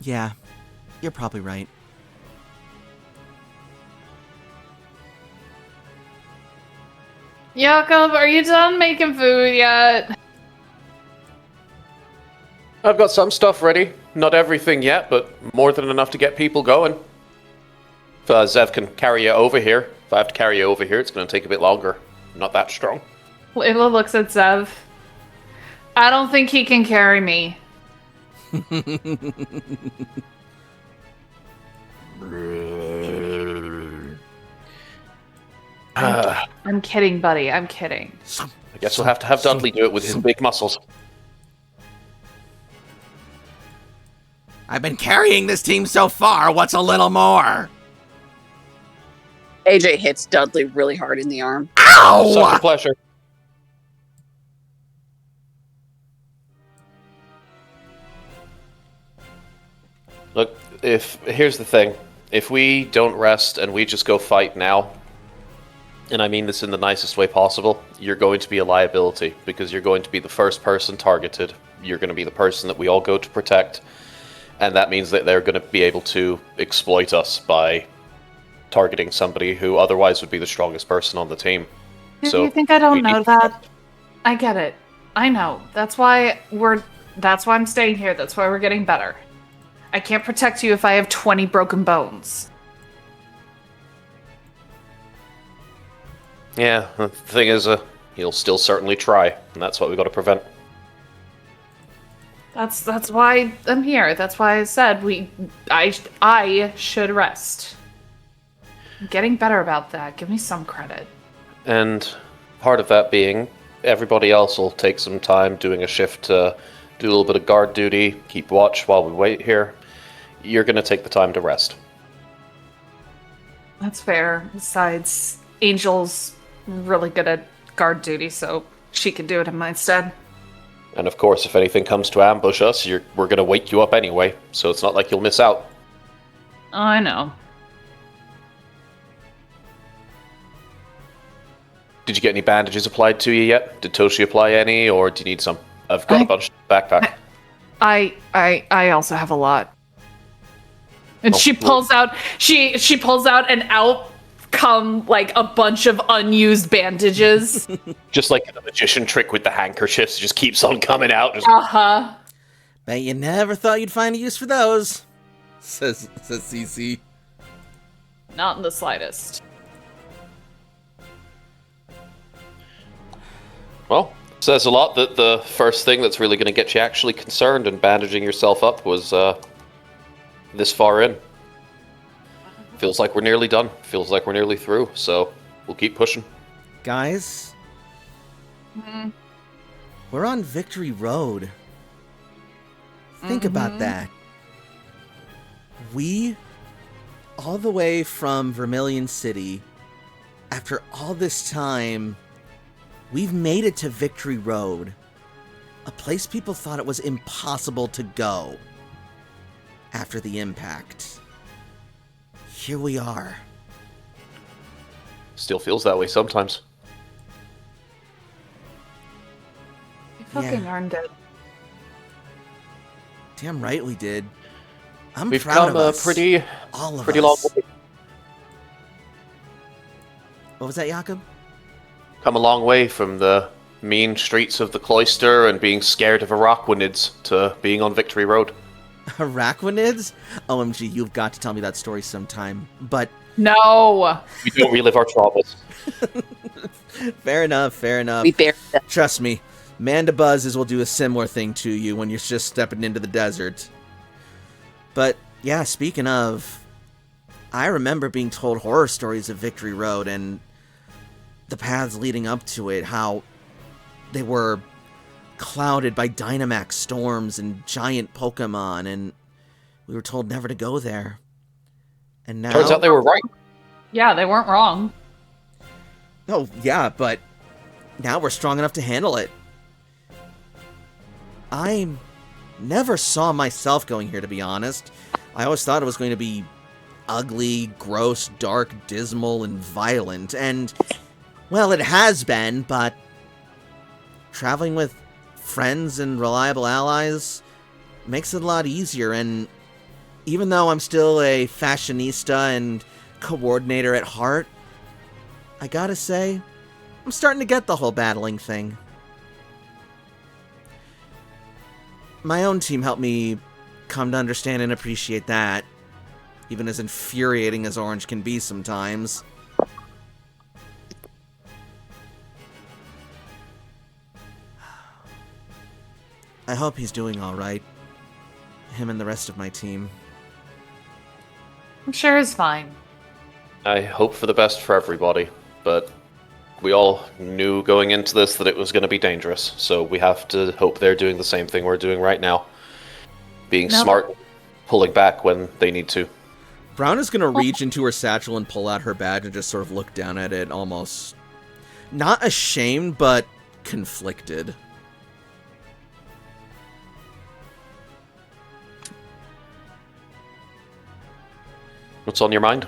Yeah, you're probably right. Jakob, are you done making food yet? I've got some stuff ready. Not everything yet, but more than enough to get people going. If Zev can carry you over here. If I have to carry you over here, it's going to take a bit longer. I'm not that strong. Layla looks at Zev. I don't think he can carry me. I'm kidding, buddy. I'm kidding. I guess we'll have to have Dudley do it with his big muscles. I've been carrying this team so far. What's a little more? AJ hits Dudley really hard in the arm. Ow! Such a pleasure. Look, here's the thing. If we don't rest and we just go fight now, and I mean this in the nicest way possible, you're going to be a liability because you're going to be the first person targeted. You're going to be the person that we all go to protect, and that means that they're going to be able to exploit us by targeting somebody who otherwise would be the strongest person on the team. So You think I don't we know need- that? I get it. I know. That's why I'm staying here. That's why we're getting better. I can't protect you if I have 20 broken bones. Yeah, the thing is, he'll still certainly try, and that's what we got to prevent. That's why I'm here. That's why I said I should rest. I'm getting better about that. Give me some credit. And part of that being, everybody else will take some time doing a shift to do a little bit of guard duty, keep watch while we wait here. You're going to take the time to rest. That's fair. Besides, Angel's really good at guard duty, so she can do it in my stead. And of course, if anything comes to ambush us, we're going to wake you up anyway, so it's not like you'll miss out. I know. Did you get any bandages applied to you yet? Did Toshi apply any, or do you need some? I've got a bunch in the backpack. I also have a lot. And she pulls out she pulls out and out come like a bunch of unused bandages. Just like the magician trick with the handkerchiefs, just keeps on coming out. Just... Uh-huh. Bet you never thought you'd find a use for those. Says CC. Not in the slightest. Well, says a lot that the first thing that's really going to get you actually concerned and bandaging yourself up was this far in. Feels like we're nearly done. Feels like we're nearly through, so we'll keep pushing. Guys, we're on Victory Road. Think about that. We, all the way from Vermilion City, after all this time, we've made it to Victory Road, a place people thought it was impossible to go after the impact. Here we are. Still feels that way sometimes. You fucking Yeah. earned it. Damn right we did. I'm We've proud come of a us. pretty All of long us. way. What was that, Jakob? Come a long way from the mean streets of the cloister and being scared of Araquanids to being on Victory Road. Arachnids? OMG, you've got to tell me that story sometime. But No. We don't relive our troubles. fair enough, fair enough. We buried them. Trust me, Mandabuzzes will do a similar thing to you when you're just stepping into the desert. But yeah, speaking of, I remember being told horror stories of Victory Road and the paths leading up to it, how they were clouded by Dynamax storms and giant Pokemon, and we were told never to go there. And now... Turns out they were right. Yeah, they weren't wrong. Oh, yeah, but now we're strong enough to handle it. I never saw myself going here, to be honest. I always thought it was going to be ugly, gross, dark, dismal, and violent. And, well, it has been, but traveling with friends and reliable allies makes it a lot easier. And even though I'm still a fashionista and coordinator at heart, I gotta say, I'm starting to get the whole battling thing. My own team helped me come to understand and appreciate that, even as infuriating as Orange can be sometimes. I hope he's doing alright. Him and the rest of my team. I'm sure it's fine. I hope for the best for everybody, but we all knew going into this that it was going to be dangerous, so we have to hope they're doing the same thing we're doing right now. Being smart, pulling back when they need to. Brown is going to reach into her satchel and pull out her badge and just sort of look down at it, almost not ashamed, but conflicted. What's on your mind?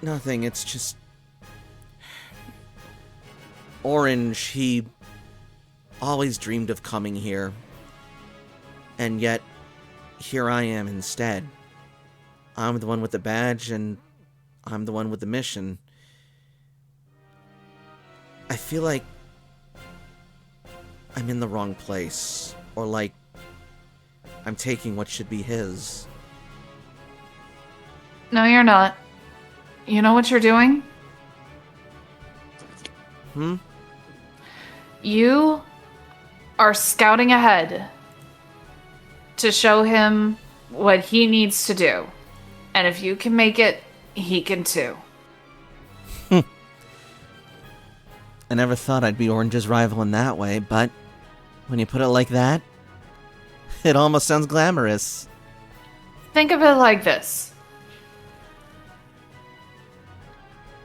Nothing, it's just... Orange, he always dreamed of coming here. And yet, here I am instead. I'm the one with the badge, and I'm the one with the mission. I feel like I'm in the wrong place. Or like I'm taking what should be his. No, you're not. You know what you're doing? You are scouting ahead to show him what he needs to do. And if you can make it, he can too. I never thought I'd be Orange's rival in that way, but when you put it like that, it almost sounds glamorous. Think of it like this.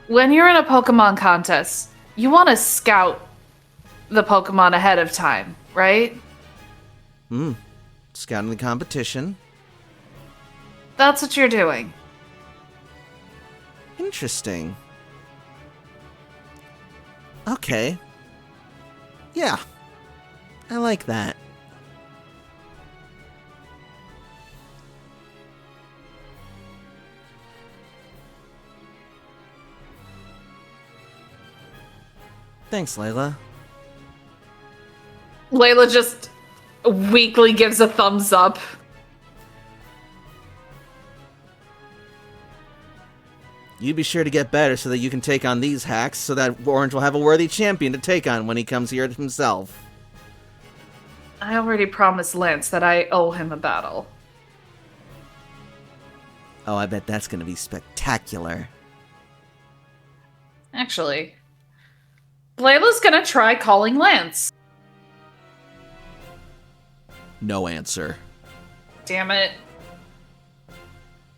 When you're in a Pokemon contest, you want to scout the Pokemon ahead of time, right? Scouting the competition. That's what you're doing. Interesting. Okay. Yeah. I like that. Thanks, Layla. Layla just weakly gives a thumbs up. You be sure to get better so that you can take on these hacks, so that Orange will have a worthy champion to take on when he comes here himself. I already promised Lance that I owe him a battle. Oh, I bet that's gonna be spectacular. Actually, Layla's gonna try calling Lance. No answer. Damn it.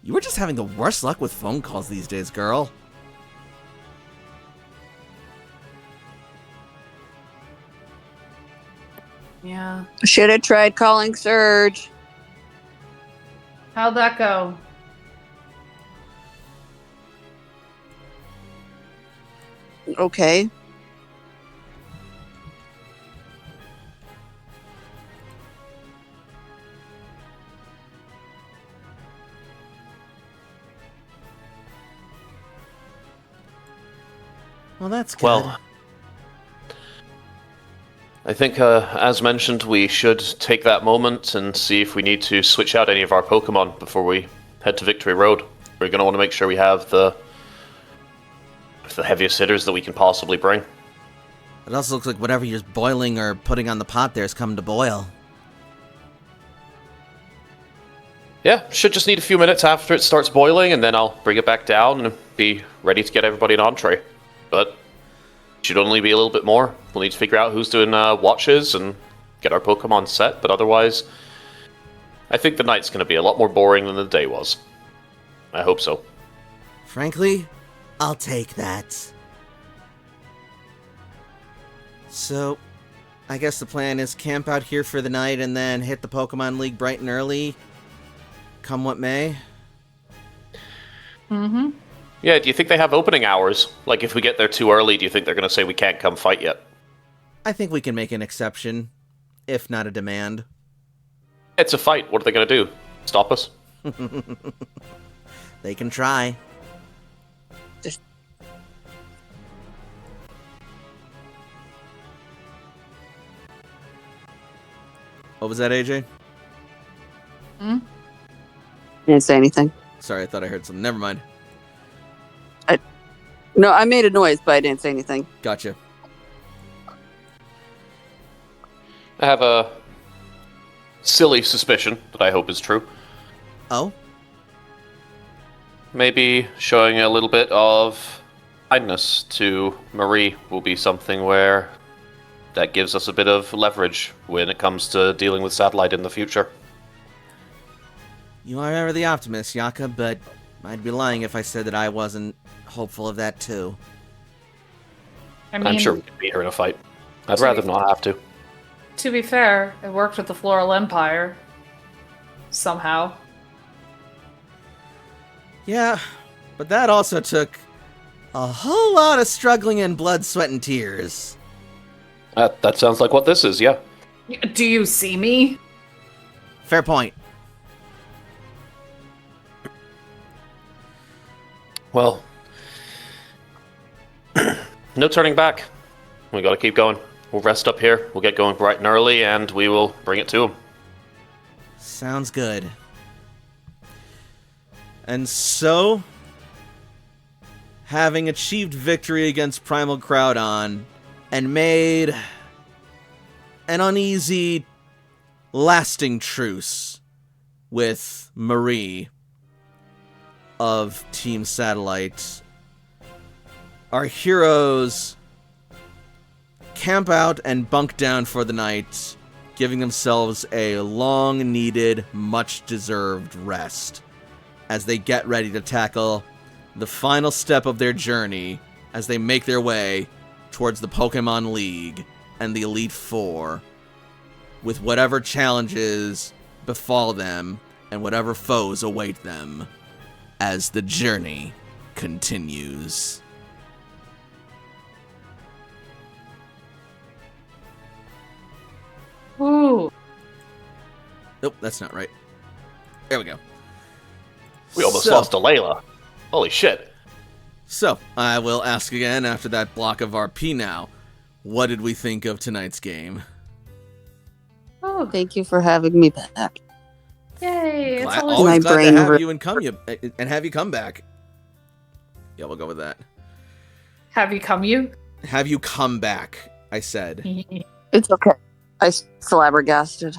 You were just having the worst luck with phone calls these days, girl. Yeah. Should have tried calling Surge. How'd that go? Okay. Well, that's good. Well, I think, as mentioned, we should take that moment and see if we need to switch out any of our Pokemon before we head to Victory Road. We're going to want to make sure we have the heaviest hitters that we can possibly bring. It also looks like whatever you're boiling or putting on the pot there has come to boil. Yeah, should just need a few minutes after it starts boiling, and then I'll bring it back down and be ready to get everybody an entree. But should only be a little bit more. We'll need to figure out who's doing watches and get our Pokemon set, but otherwise, I think the night's going to be a lot more boring than the day was. I hope so. Frankly, I'll take that. So, I guess the plan is camp out here for the night and then hit the Pokemon League bright and early, come what may. Mm-hmm. Yeah, do you think they have opening hours? Like, if we get there too early, do you think they're going to say we can't come fight yet? I think we can make an exception, if not a demand. It's a fight. What are they going to do? Stop us? They can try. What was that, AJ? Didn't say anything. Sorry, I thought I heard something. Never mind. No, I made a noise, but I didn't say anything. Gotcha. I have a silly suspicion that I hope is true. Oh? Maybe showing a little bit of kindness to Marie will be something where that gives us a bit of leverage when it comes to dealing with Satellite in the future. You are ever the optimist, Yaka, but I'd be lying if I said that I wasn't hopeful of that too. I mean, I'm sure we could beat her in a fight. I'd to rather be- not have to. to be fair, it worked with the Floral Empire. Somehow. Yeah, but that also took a whole lot of struggling and blood, sweat, and tears. That sounds like what this is, yeah. Do you see me? Fair point. Well, no turning back. We gotta keep going. We'll rest up here, we'll get going bright and early, and we will bring it to him. Sounds good. And so, having achieved victory against Primal Groudon and made an uneasy, lasting truce with Marie of Team Satellite, our heroes camp out and bunk down for the night, giving themselves a long-needed, much-deserved rest as they get ready to tackle the final step of their journey as they make their way towards the Pokemon League and the Elite Four, with whatever challenges befall them and whatever foes await them as the journey continues. Ooh. Nope, that's not right. There we go. We almost So- lost to Layla. Holy shit. So, I will ask again after that block of RP now. What did we think of tonight's game? Oh, Thank you for having me back. yay. It's Glad, always always My glad to brain have re- you and have you come back. Yeah, we'll go with that. Have you come, you? Have you come back, I said. It's okay. I flabbergasted.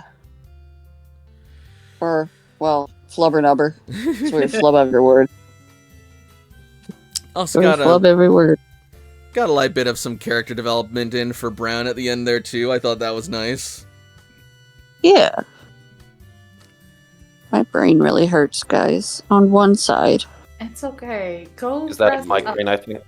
Or, well, flubber-nubber. So we flub every word. Also We got flub a, every word. got a light bit of some character development in for Brown at the end there too. I thought that was nice. Yeah. My brain really hurts, guys. On one side. It's okay. Go. Is that a rest migraine, I think?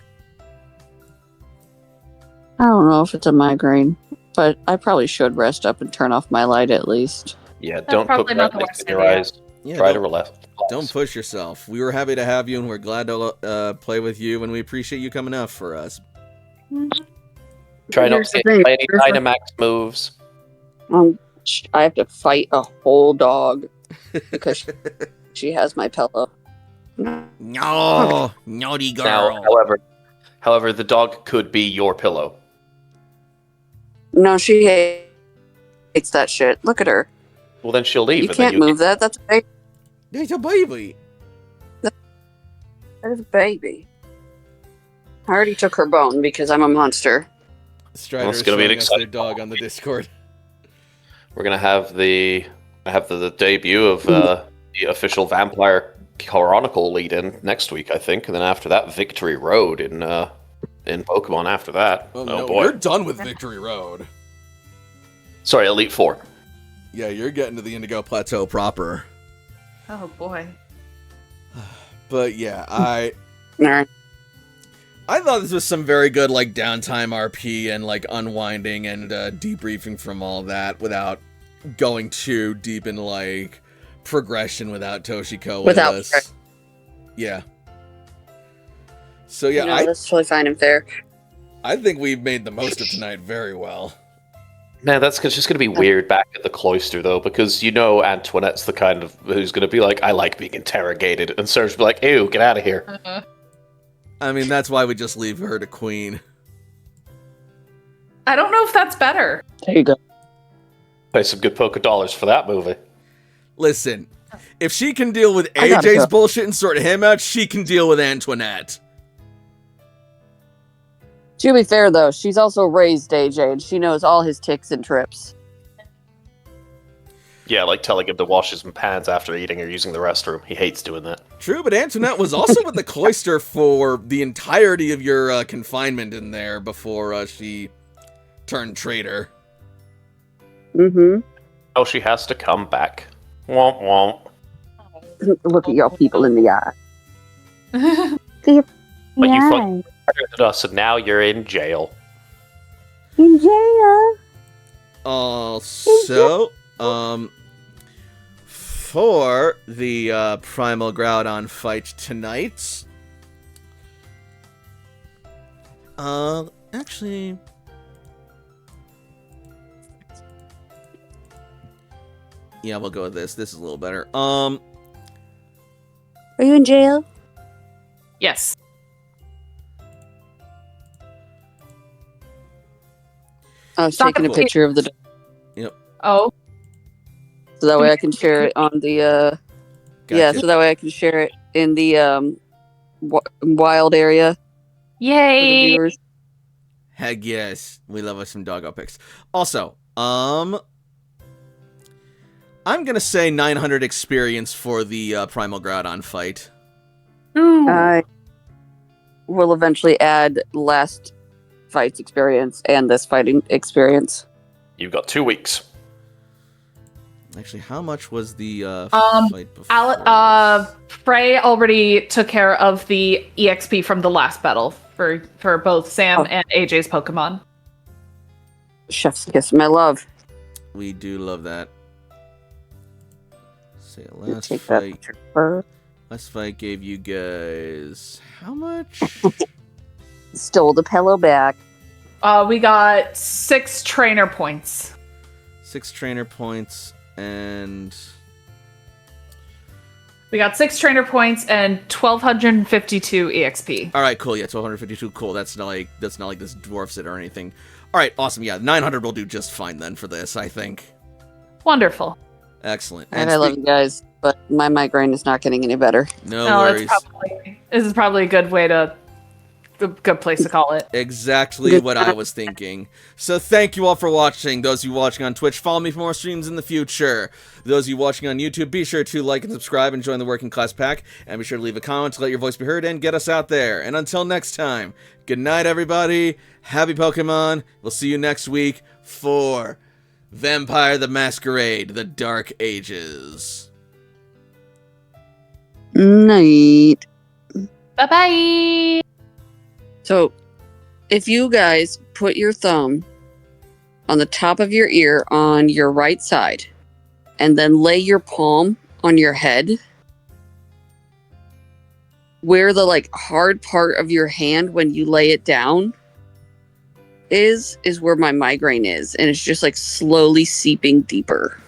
I don't know if it's a migraine, but I probably should rest up and turn off my light at least. Yeah, don't put probably not the rednecks worst in your idea. eyes. Yeah, Try to don't, relax. don't push yourself. We were happy to have you, and we're glad to play with you, and we appreciate you coming out for us. Try not Here's to the thing. hit any Dynamax moves. I have to fight a whole dog because she has my pillow. No, naughty girl. Now, however, the dog could be your pillow. No, she hates that shit. Look at her. Well, then she'll leave. You and then can't move that. That's a It's a baby. That is a baby. I already took her bone because I'm a monster. Strider Well, it's is gonna be an showing us their exciting dog on the Discord. We're gonna have the debut of the official Vampire Chronicle lead-in next week, I think, and then after that, Victory Road in Pokemon. After that, Oh, oh no, boy, we're done with Victory Road. sorry, Elite Four. Yeah, you're getting to the Indigo Plateau proper. Oh boy. But yeah, Alright. I thought this was some very good like downtime RP and like unwinding and debriefing from all that without going too deep in like progression without Toshiko with Without us. Yeah. So yeah, No, that's totally fine and fair. I think we've made the most of tonight very well. Man, that's just going to be weird back at the cloister, though, because Antoinette's the kind of who's going to be like, I like being interrogated, and Serge will be like, ew, get out of here. I mean, that's why we just leave her to Queen. I don't know if that's better. There you go. Pay some good poker dollars for that movie. Listen, if she can deal with I gotta AJ's go. bullshit and sort him out, she can deal with Antoinette. To be fair, though, she's also raised AJ, and she knows all his ticks and trips. Yeah, like telling him to wash his pants after eating or using the restroom. He hates doing that. True, but Antoinette was also with the cloister for the entirety of your confinement in there before she turned traitor. Mm-hmm. Oh, she has to come back. Womp womp. Look at your people in the eye. But you fucking murdered us, and now you're in jail. In jail. Also, for the Primal Groudon fight tonight, actually, yeah, we'll go with this. This is a little better. Are you in jail? Yes. I was Stop taking a it. picture of the Oh, so that way I can share it on the Gotcha. so that way I can share it in the wild area for the yay! viewers. Heck yes, we love us some doggo pics. Also, I'm gonna say 900 experience for the Primal Groudon fight. Ooh. I will eventually add last fight's experience and this fighting experience. You've got 2 weeks. Actually, how much was the fight before? Frey already took care of the EXP from the last battle for both Sam and AJ's Pokemon. Chef's kiss, my love. We do love that. Say You last take that fight. picture first. Last fight gave you guys how much? Stole the pillow back. We got 6 trainer points. 6 trainer points and We got 6 trainer points and 1,252 EXP. all right, cool. Yeah, 1252. Cool. That's not like this dwarfs it or anything. All right, awesome. Yeah, 900 will do just fine then for this, I think. Wonderful. Excellent. And I love you guys, but my migraine is not getting any better. No No, worries. this is probably a good place to call it. Exactly what I was thinking. So thank you all for watching. Those of you watching on Twitch, follow me for more streams in the future. Those of you watching on YouTube, be sure to like and subscribe and join the Working Class Pack. And be sure to leave a comment to let your voice be heard and get us out there. And until next time, good night, everybody. Happy Pokemon. We'll see you next week for Vampire the Masquerade, The Dark Ages. Night. Bye-bye! So, if you guys put your thumb on the top of your ear on your right side, and then lay your palm on your head, where the hard part of your hand when you lay it down is where my migraine is, and it's just slowly seeping deeper.